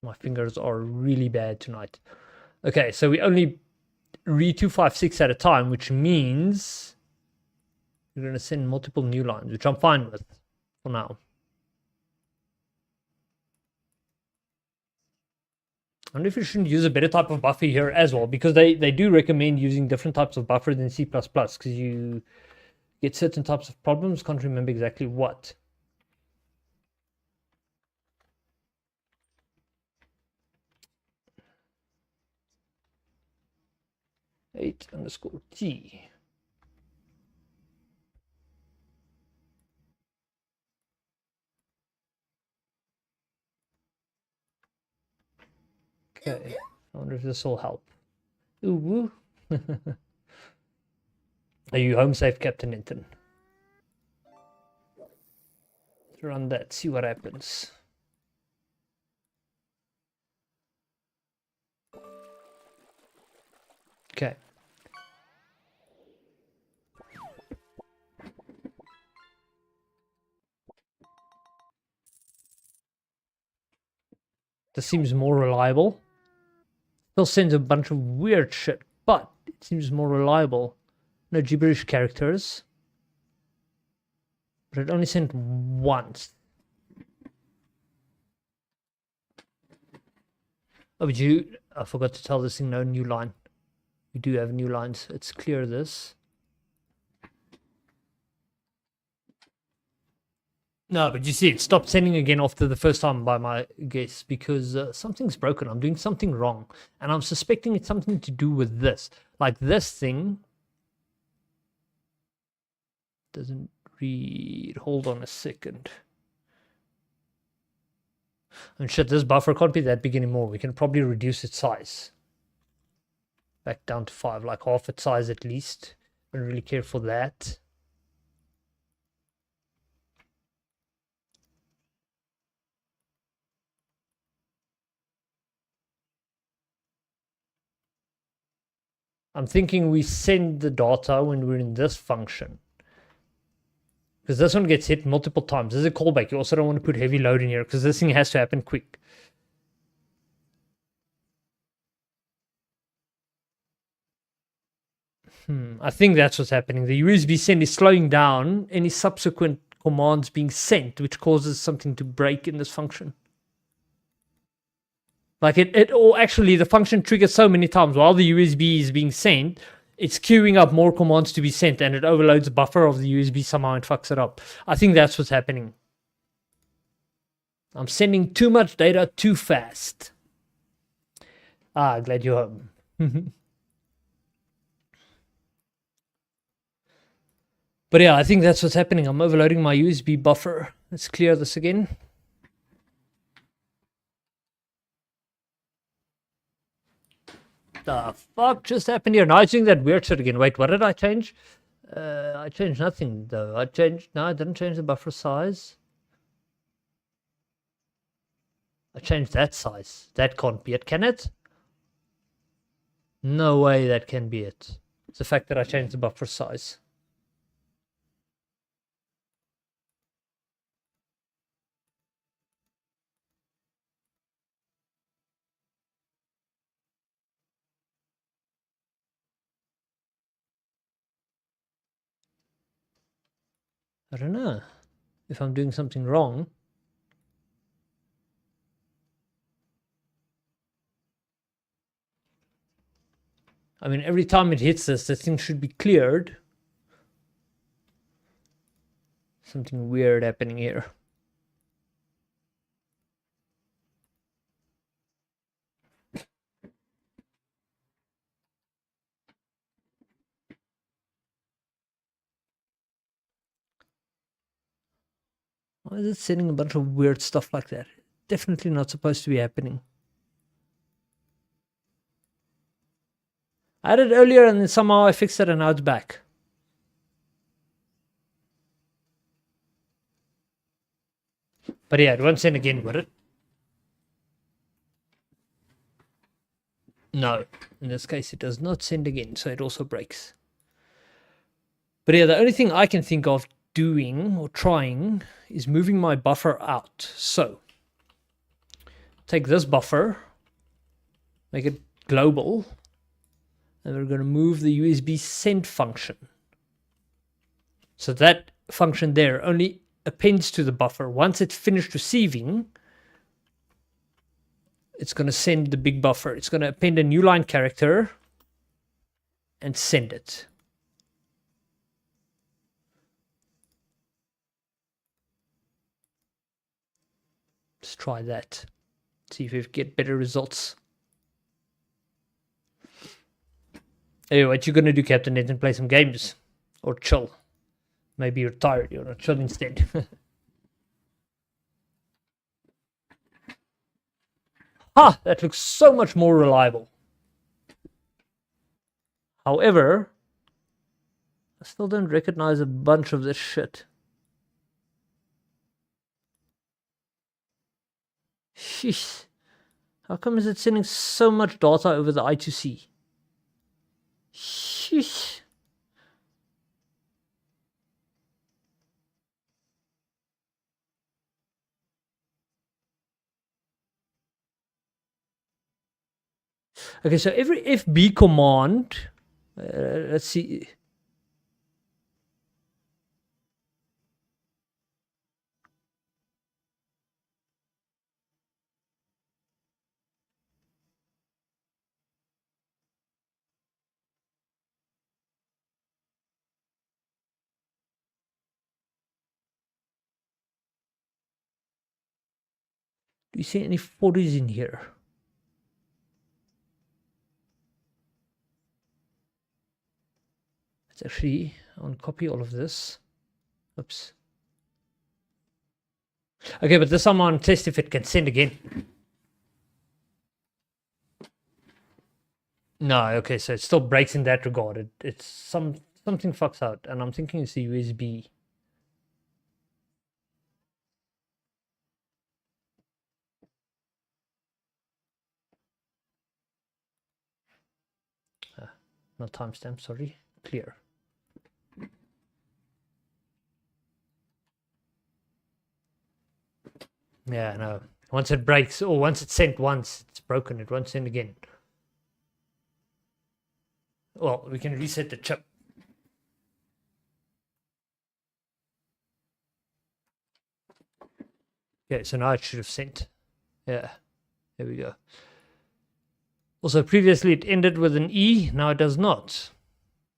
My fingers are really bad tonight. Okay, so we only read 256 at a time, which means we're going to send multiple new lines, which I'm fine with for now. I wonder if you shouldn't use a better type of buffer here as well, because they do recommend using different types of buffer than C++, because you get certain types of problems. Can't remember exactly what. i2c. Okay, I wonder if this will help. Ooh, woo. Are you home safe, Captain Hinton? Let's run that, see what happens. Okay. This seems more reliable. Still sends a bunch of weird shit, but it seems more reliable. No gibberish characters. But it only sent once. Oh, but I forgot to tell this thing no new line. We do have new lines. Let's clear this. No, but you see, it stopped sending again after the first time by my guess, because something's broken. I'm doing something wrong. And I'm suspecting it's something to do with this. Like this thing doesn't read. Hold on a second. And shit, this buffer can't be that big anymore. We can probably reduce its size. Back down to 5, like half its size at least. I don't really care for that. I'm thinking we send the data when we're in this function. Because this one gets hit multiple times. This is a callback. You also don't want to put heavy load in here because this thing has to happen quick. I think that's what's happening. The USB send is slowing down any subsequent commands being sent, which causes something to break in this function. Like or actually the function triggers so many times while the USB is being sent, it's queuing up more commands to be sent, and it overloads the buffer of the USB somehow and fucks it up. I think that's what's happening. I'm sending too much data too fast. Glad you're home. But yeah, I think that's what's happening. I'm overloading my USB buffer. Let's clear this again. The fuck just happened here? Now it's doing that weird shit again. Wait, what did I change? I changed nothing though. I didn't change the buffer size. I changed that size. That can't be it, can it? No way that can be it. It's the fact that I changed the buffer size. I don't know if I'm doing something wrong. I mean, every time it hits this thing should be cleared. Something weird happening here. Why is it sending a bunch of weird stuff like that? Definitely not supposed to be happening. I had it earlier and then somehow I fixed it and now it's back. But yeah, it won't send again, would it? No, in this case it does not send again, so it also breaks. But yeah, the only thing I can think of doing or trying is moving my buffer out. So take this buffer, make it global, and we're going to move the USB send function. So that function there only appends to the buffer. Once it's finished receiving, it's going to send the big buffer. It's going to append a new line character and send it. Let's try that. See if we get better results. Hey, what you gonna do, Captain Ed, and play some games? Or chill? Maybe you're tired, you're not chill instead. Ha! That looks so much more reliable. However, I still don't recognize a bunch of this shit. Sheesh. How come is it sending so much data over the i2c? Sheesh. Okay, so every FB command, let's see. Do you see any 40s in here? Let's actually, I want to copy all of this. Oops. Okay, but this time I want to test if it can send again. No, okay, so it still breaks in that regard. It's something fucks out, and I'm thinking it's the USB. Not timestamp, sorry. Clear. Yeah, no. Once it breaks, or once it's sent once, it's broken. It won't send again. Well, we can reset the chip. Okay, so now it should have sent. Yeah, there we go. Also, previously it ended with an E, now it does not.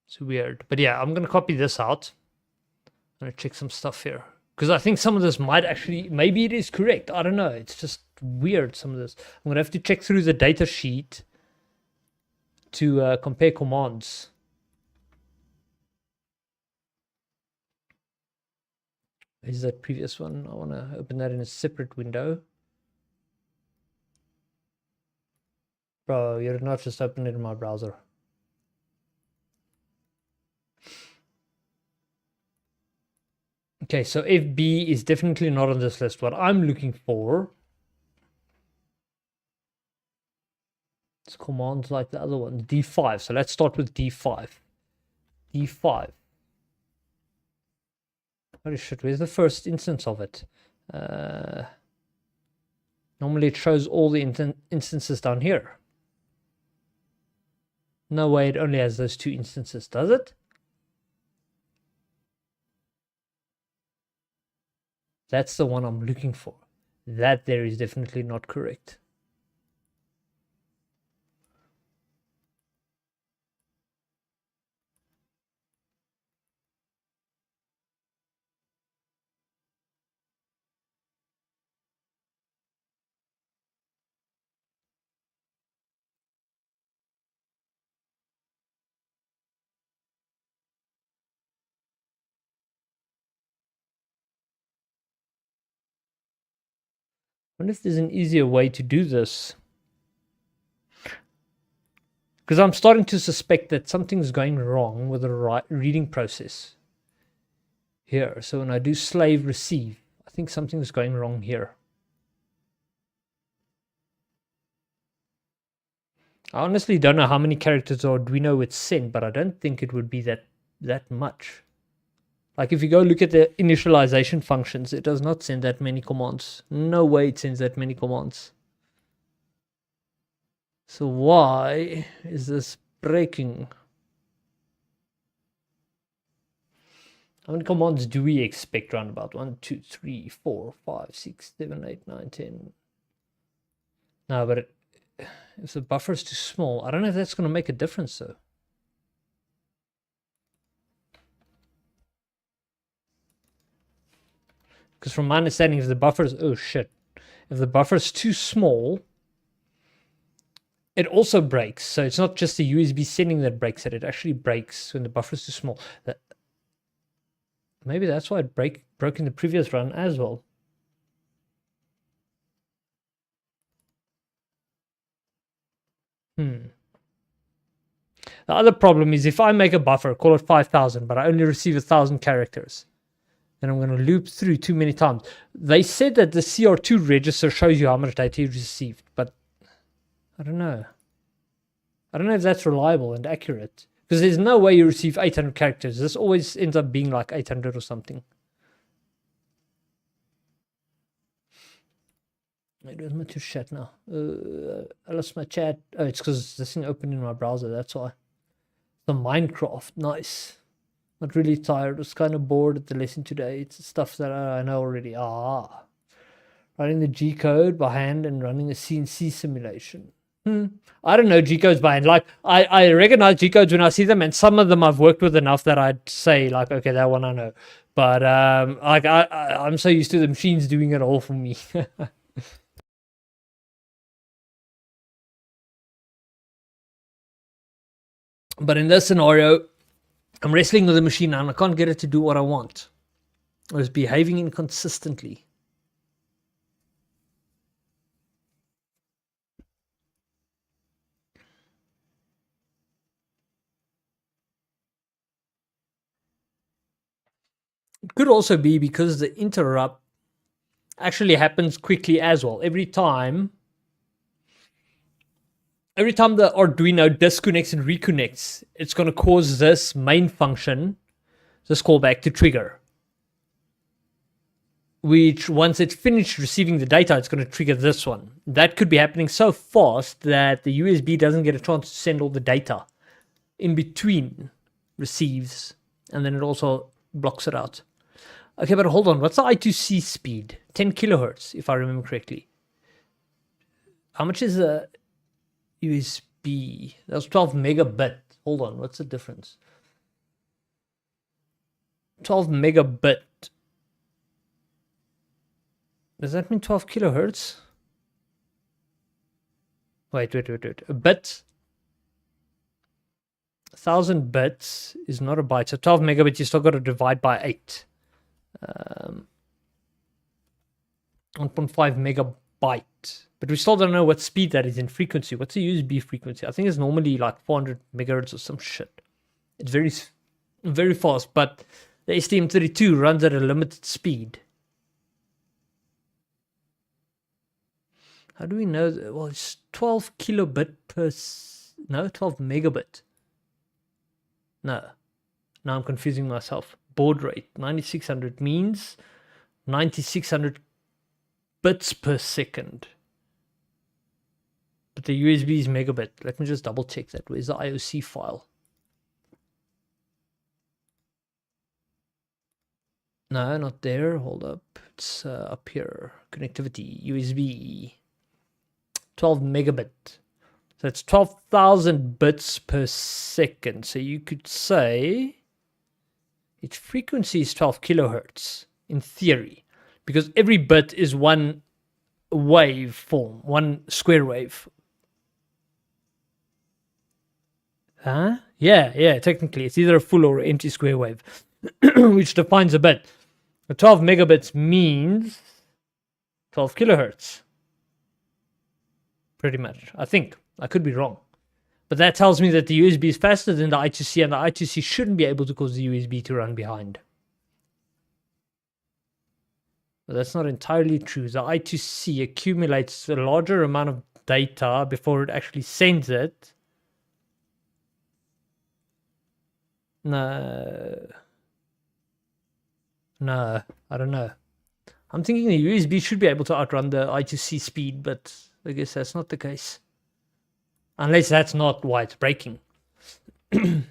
It's weird. But yeah, I'm going to copy this out. I'm going to check some stuff here. Because I think some of this might actually, maybe it is correct. I don't know. It's just weird, some of this. I'm going to have to check through the data sheet to compare commands. Is that previous one? I want to open that in a separate window. Bro, you're not just opening it in my browser. Okay, so FB is definitely not on this list. What I'm looking for is commands like the other one, D5. So let's start with D5. D5. Holy shit, where's the first instance of it? Normally it shows all the instances down here. No way, it only has those two instances, does it? That's the one I'm looking for. That there is definitely not correct. I wonder if there's an easier way to do this. Because I'm starting to suspect that something's going wrong with the reading process here. So when I do slave receive, I think something's going wrong here. I honestly don't know how many characters Arduino would send, but I don't think it would be that much. Like if you go look at the initialization functions, it does not send that many commands. No way it sends that many commands. So why is this breaking? How many commands do we expect roundabout? 1, 2, 3, 4, 5, 6, 7, 8, 9, 10. No, but if the buffer is too small, I don't know if that's going to make a difference though. Because from my understanding, if the buffer is, oh shit, if the buffer is too small, it also breaks. So it's not just the USB sending that breaks it. It actually breaks when the buffer is too small. Maybe that's why it broke in the previous run as well. The other problem is if I make a buffer, call it 5,000, but I only receive 1,000 characters, then I'm going to loop through too many times. They said that the CR2 register shows you how much data you received, but I don't know. I don't know if that's reliable and accurate. Because there's no way you receive 800 characters. This always ends up being like 800 or something. Wait, where's my chat now? I lost my chat. Oh, it's because this thing opened in my browser, that's why. The Minecraft, nice. Not really tired, was kind of bored at the lesson today. It's stuff that I know already. Running the G code by hand and running a CNC simulation. I don't know G codes by hand. Like I recognize G codes when I see them, and some of them I've worked with enough that I'd say like, okay, that one I know. But like I'm so used to the machines doing it all for me. But in this scenario, I'm wrestling with the machine and I can't get it to do what I want. Or it's behaving inconsistently. It could also be because the interrupt actually happens quickly as well. Every time the Arduino disconnects and reconnects, it's going to cause this main function, this callback, to trigger. Which, once it's finished receiving the data, it's going to trigger this one. That could be happening so fast that the USB doesn't get a chance to send all the data. In between receives, and then it also blocks it out. Okay, but hold on. What's the i2c speed? 10 kilohertz, if I remember correctly. How much is the USB? That was 12 megabit. Hold on, what's the difference? 12 megabit. Does that mean 12 kilohertz? Wait. A bit. 1,000 bits is not a byte. So 12 megabits, you still got to divide by 8. 1.5 megabyte. But we still don't know what speed that is in frequency. What's the USB frequency? I think it's normally like 400 megahertz or some shit. It's very, very fast, but the STM32 runs at a limited speed. How do we know that? Well, it's 12 kilobit per... No, 12 megabit. No. Now I'm confusing myself. Baud rate. 9600 means 9600 bits per second. But the USB is megabit. Let me just double check that. Where's the i2c file? No, not there. Hold up. It's up here. Connectivity. USB. 12 megabit. So it's 12,000 bits per second. So you could say its frequency is 12 kilohertz in theory, because every bit is one wave form, one square wave. Huh? Yeah, technically it's either a full or empty square wave, which defines a bit. The 12 megabits means 12 kilohertz. Pretty much, I think. I could be wrong. But that tells me that the USB is faster than the i2c, and the i2c shouldn't be able to cause the USB to run behind. But that's not entirely true. The i2c accumulates a larger amount of data before it actually sends it. No, I don't know. I'm thinking the USB should be able to outrun the i2c speed, but I guess that's not the case. Unless that's not why it's breaking. Let's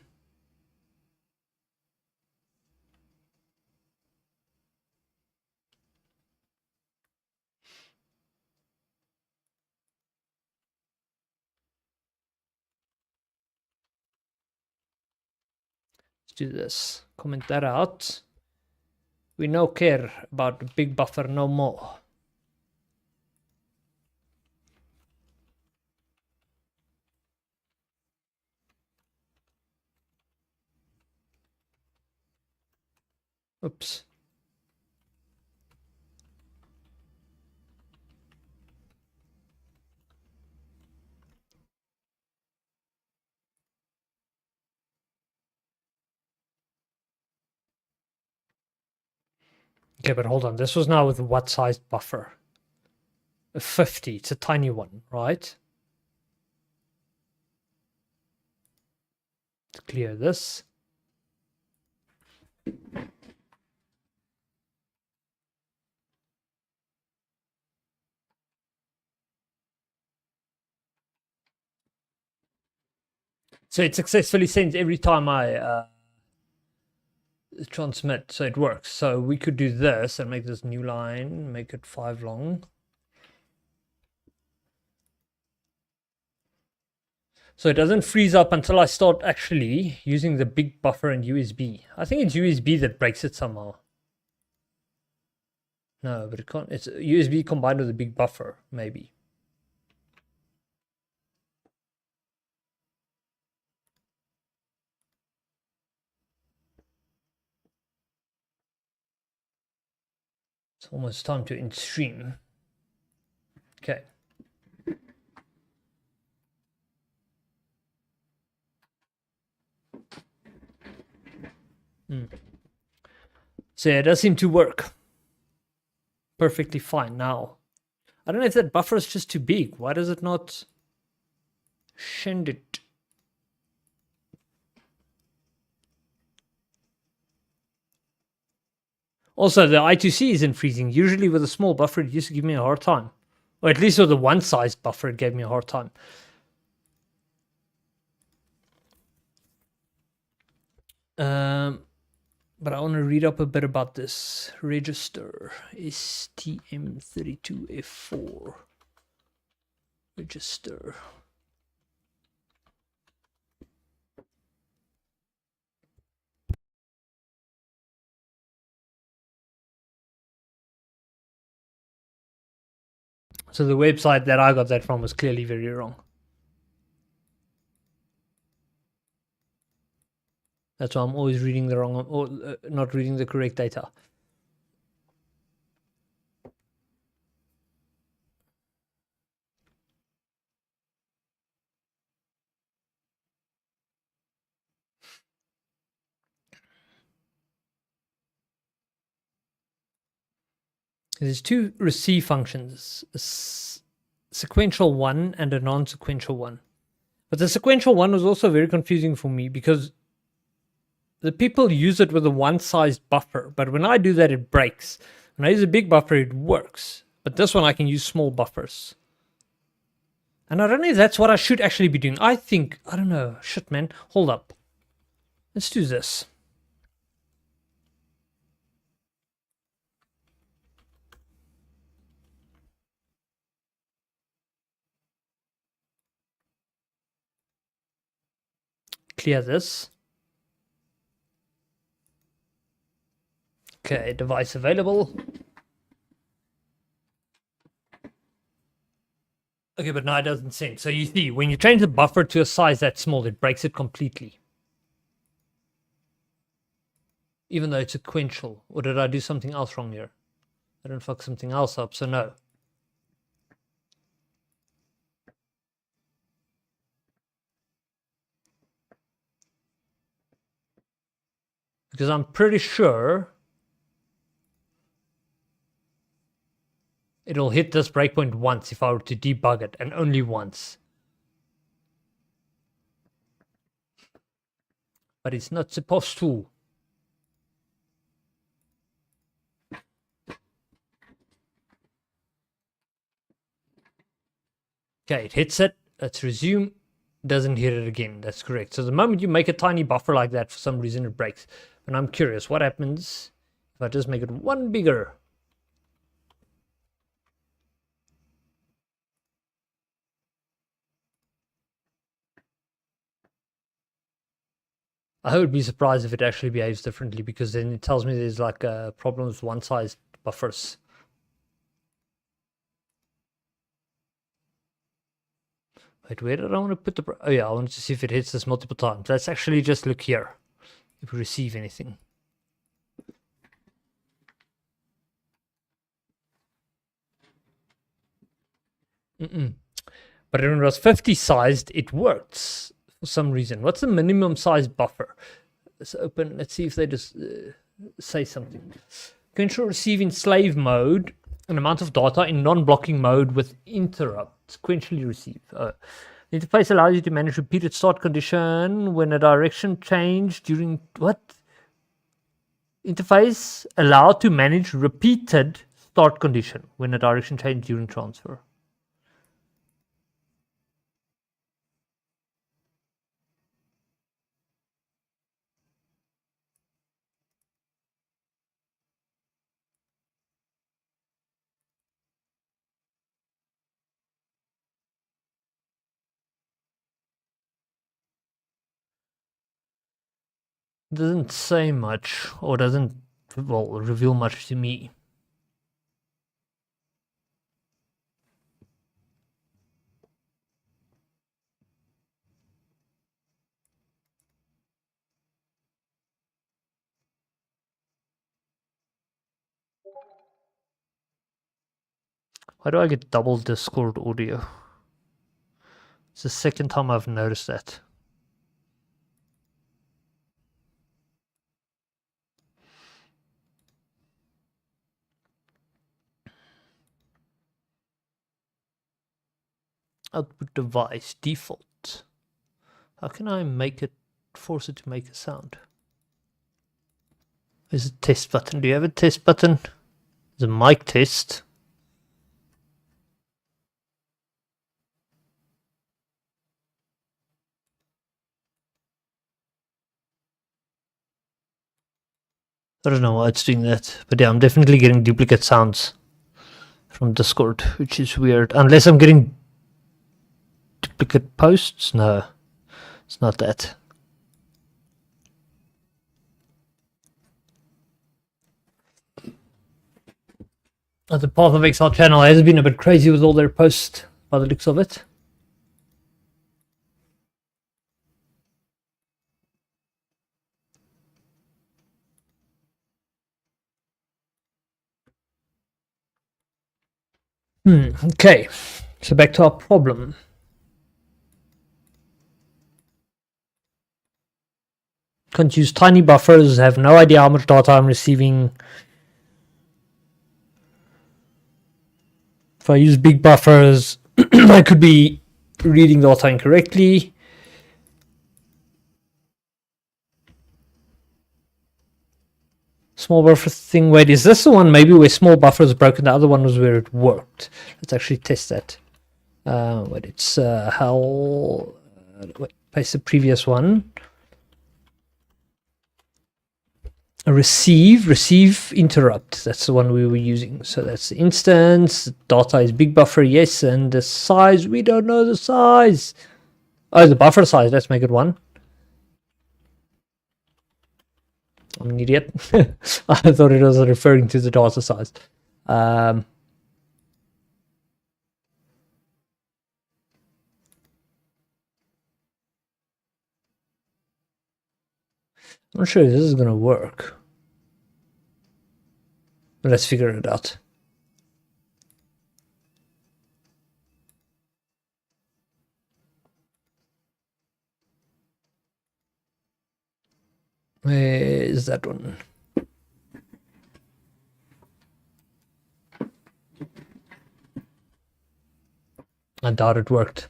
do this. Comment that out. We no care about the big buffer no more. Oops. Okay, but hold on. This was now with what size buffer? A 50. It's a tiny one, right? Let's clear this. So it successfully sends every time I transmit, so it works. So we could do this and make this new line, make it 5 long. So it doesn't freeze up until I start actually using the big buffer and USB. I think it's USB that breaks it somehow. No, but it can't. It's USB combined with a big buffer, maybe. It's almost time to end stream. Okay. So yeah, it does seem to work perfectly fine now. I don't know if that buffer is just too big. Why does it not send it? Also, the i2c isn't freezing. Usually with a small buffer, it used to give me a hard time. Or at least with the one-sized buffer, it gave me a hard time. But I want to read up a bit about this register. STM32F4 register. So the website that I got that from was clearly very wrong. That's why I'm always reading the wrong or not reading the correct data. There's two receive functions, a sequential one and a non-sequential one. But the sequential one was also very confusing for me because the people use it with a one-sized buffer, but when I do that, it breaks. When I use a big buffer, it works. But this one, I can use small buffers. And I don't know if that's what I should actually be doing. I think, I don't know. Shit, man. Hold up. Let's do this. Clear this. Okay, device available. Okay, but now it doesn't send. So you see, when you change the buffer to a size that small, it breaks it completely. Even though it's sequential. Or did I do something else wrong here? I didn't fuck something else up, so no. Because I'm pretty sure it'll hit this breakpoint once if I were to debug it, and only once. But it's not supposed to. Okay, it hits it. Let's resume. doesn't hit it again. That's correct. So the moment you make a tiny buffer like that, for some reason it breaks. And I'm curious, what happens if I just make it one bigger? I would be surprised if it actually behaves differently, because then it tells me there's like a problem with one size buffers. Wait, where did I want to put the... Oh yeah, I wanted to see if it hits this multiple times. Let's actually just look here if we receive anything. But when it was 50 sized, it works for some reason. What's the minimum size buffer? Let's open, let's see if they just say something. Control receive in slave mode an amount of data in non-blocking mode with interrupt. Sequentially receive. The interface allows you to manage repeated start condition when a direction change during what? Interface allowed to manage repeated start condition when a direction change during transfer. Doesn't say much, or doesn't, well, reveal much to me. Why do I get double Discord audio? It's the second time I've noticed that. Output device default. How can I make it, force it to make a sound? There's a test button. Do you have a test button? There's a mic test. I don't know why it's doing that, but yeah, I'm definitely getting duplicate sounds from Discord, which is weird. Unless I'm getting duplicate posts? No, it's not that. The Path of Exile channel has been a bit crazy with all their posts, by the looks of it. Okay, so back to our problem. Can't use tiny buffers, have no idea how much data I'm receiving. If I use big buffers, I could be reading data incorrectly. Small buffer thing. Wait, is this the one maybe where small buffer is broken? The other one was where it worked. Let's actually test that. Wait, it's how... wait, paste the previous one. Receive interrupt. That's the one we were using. So that's the instance. Data is big buffer, yes, and the size, we don't know the size. Oh, the buffer size. Let's make it 1. I'm an idiot. I thought it was referring to the data size. I'm not sure if this is going to work. But let's figure it out. Where is that one? I doubt it worked.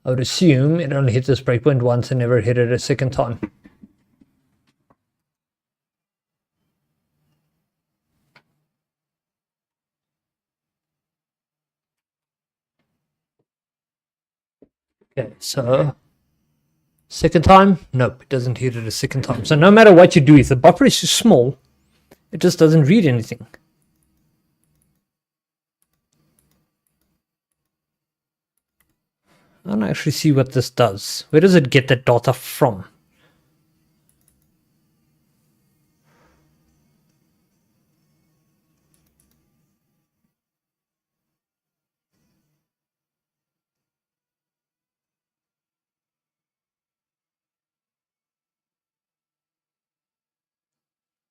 I would assume it only hit this breakpoint once and never hit it a second time. Okay, so second time, nope, it doesn't hit it a second time. So no matter what you do, if the buffer is too small, it just doesn't read anything. I don't actually see what this does. Where does it get that data from?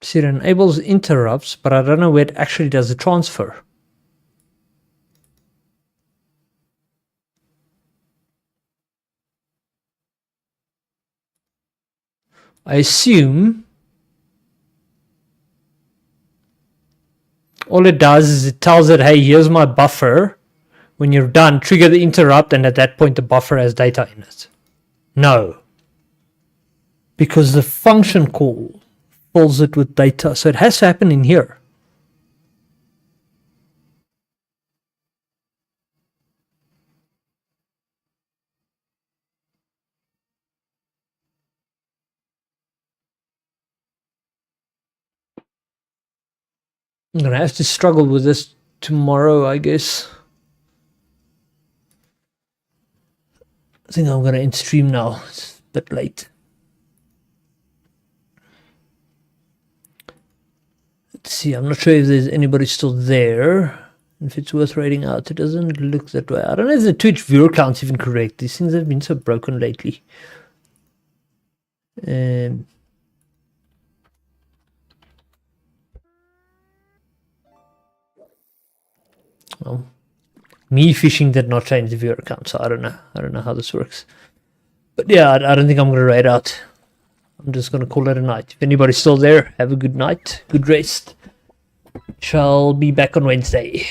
See, it enables interrupts, but I don't know where it actually does the transfer. I assume all it does is it tells it, hey, here's my buffer. When you're done, trigger the interrupt, and at that point the buffer has data in it. No. Because the function call fills it with data, so it has to happen in here. I'm gonna have to struggle with this tomorrow, I guess. I think I'm gonna end stream now. It's a bit late. Let's see, I'm not sure if there's anybody still there. If it's worth rating out, it doesn't look that way. I don't know if the Twitch viewer count's even correct. These things have been so broken lately. Well, me fishing did not change the viewer count, so I don't know. I don't know how this works. But yeah, I don't think I'm going to rate out. I'm just going to call it a night. If anybody's still there, have a good night. Good rest. Shall be back on Wednesday.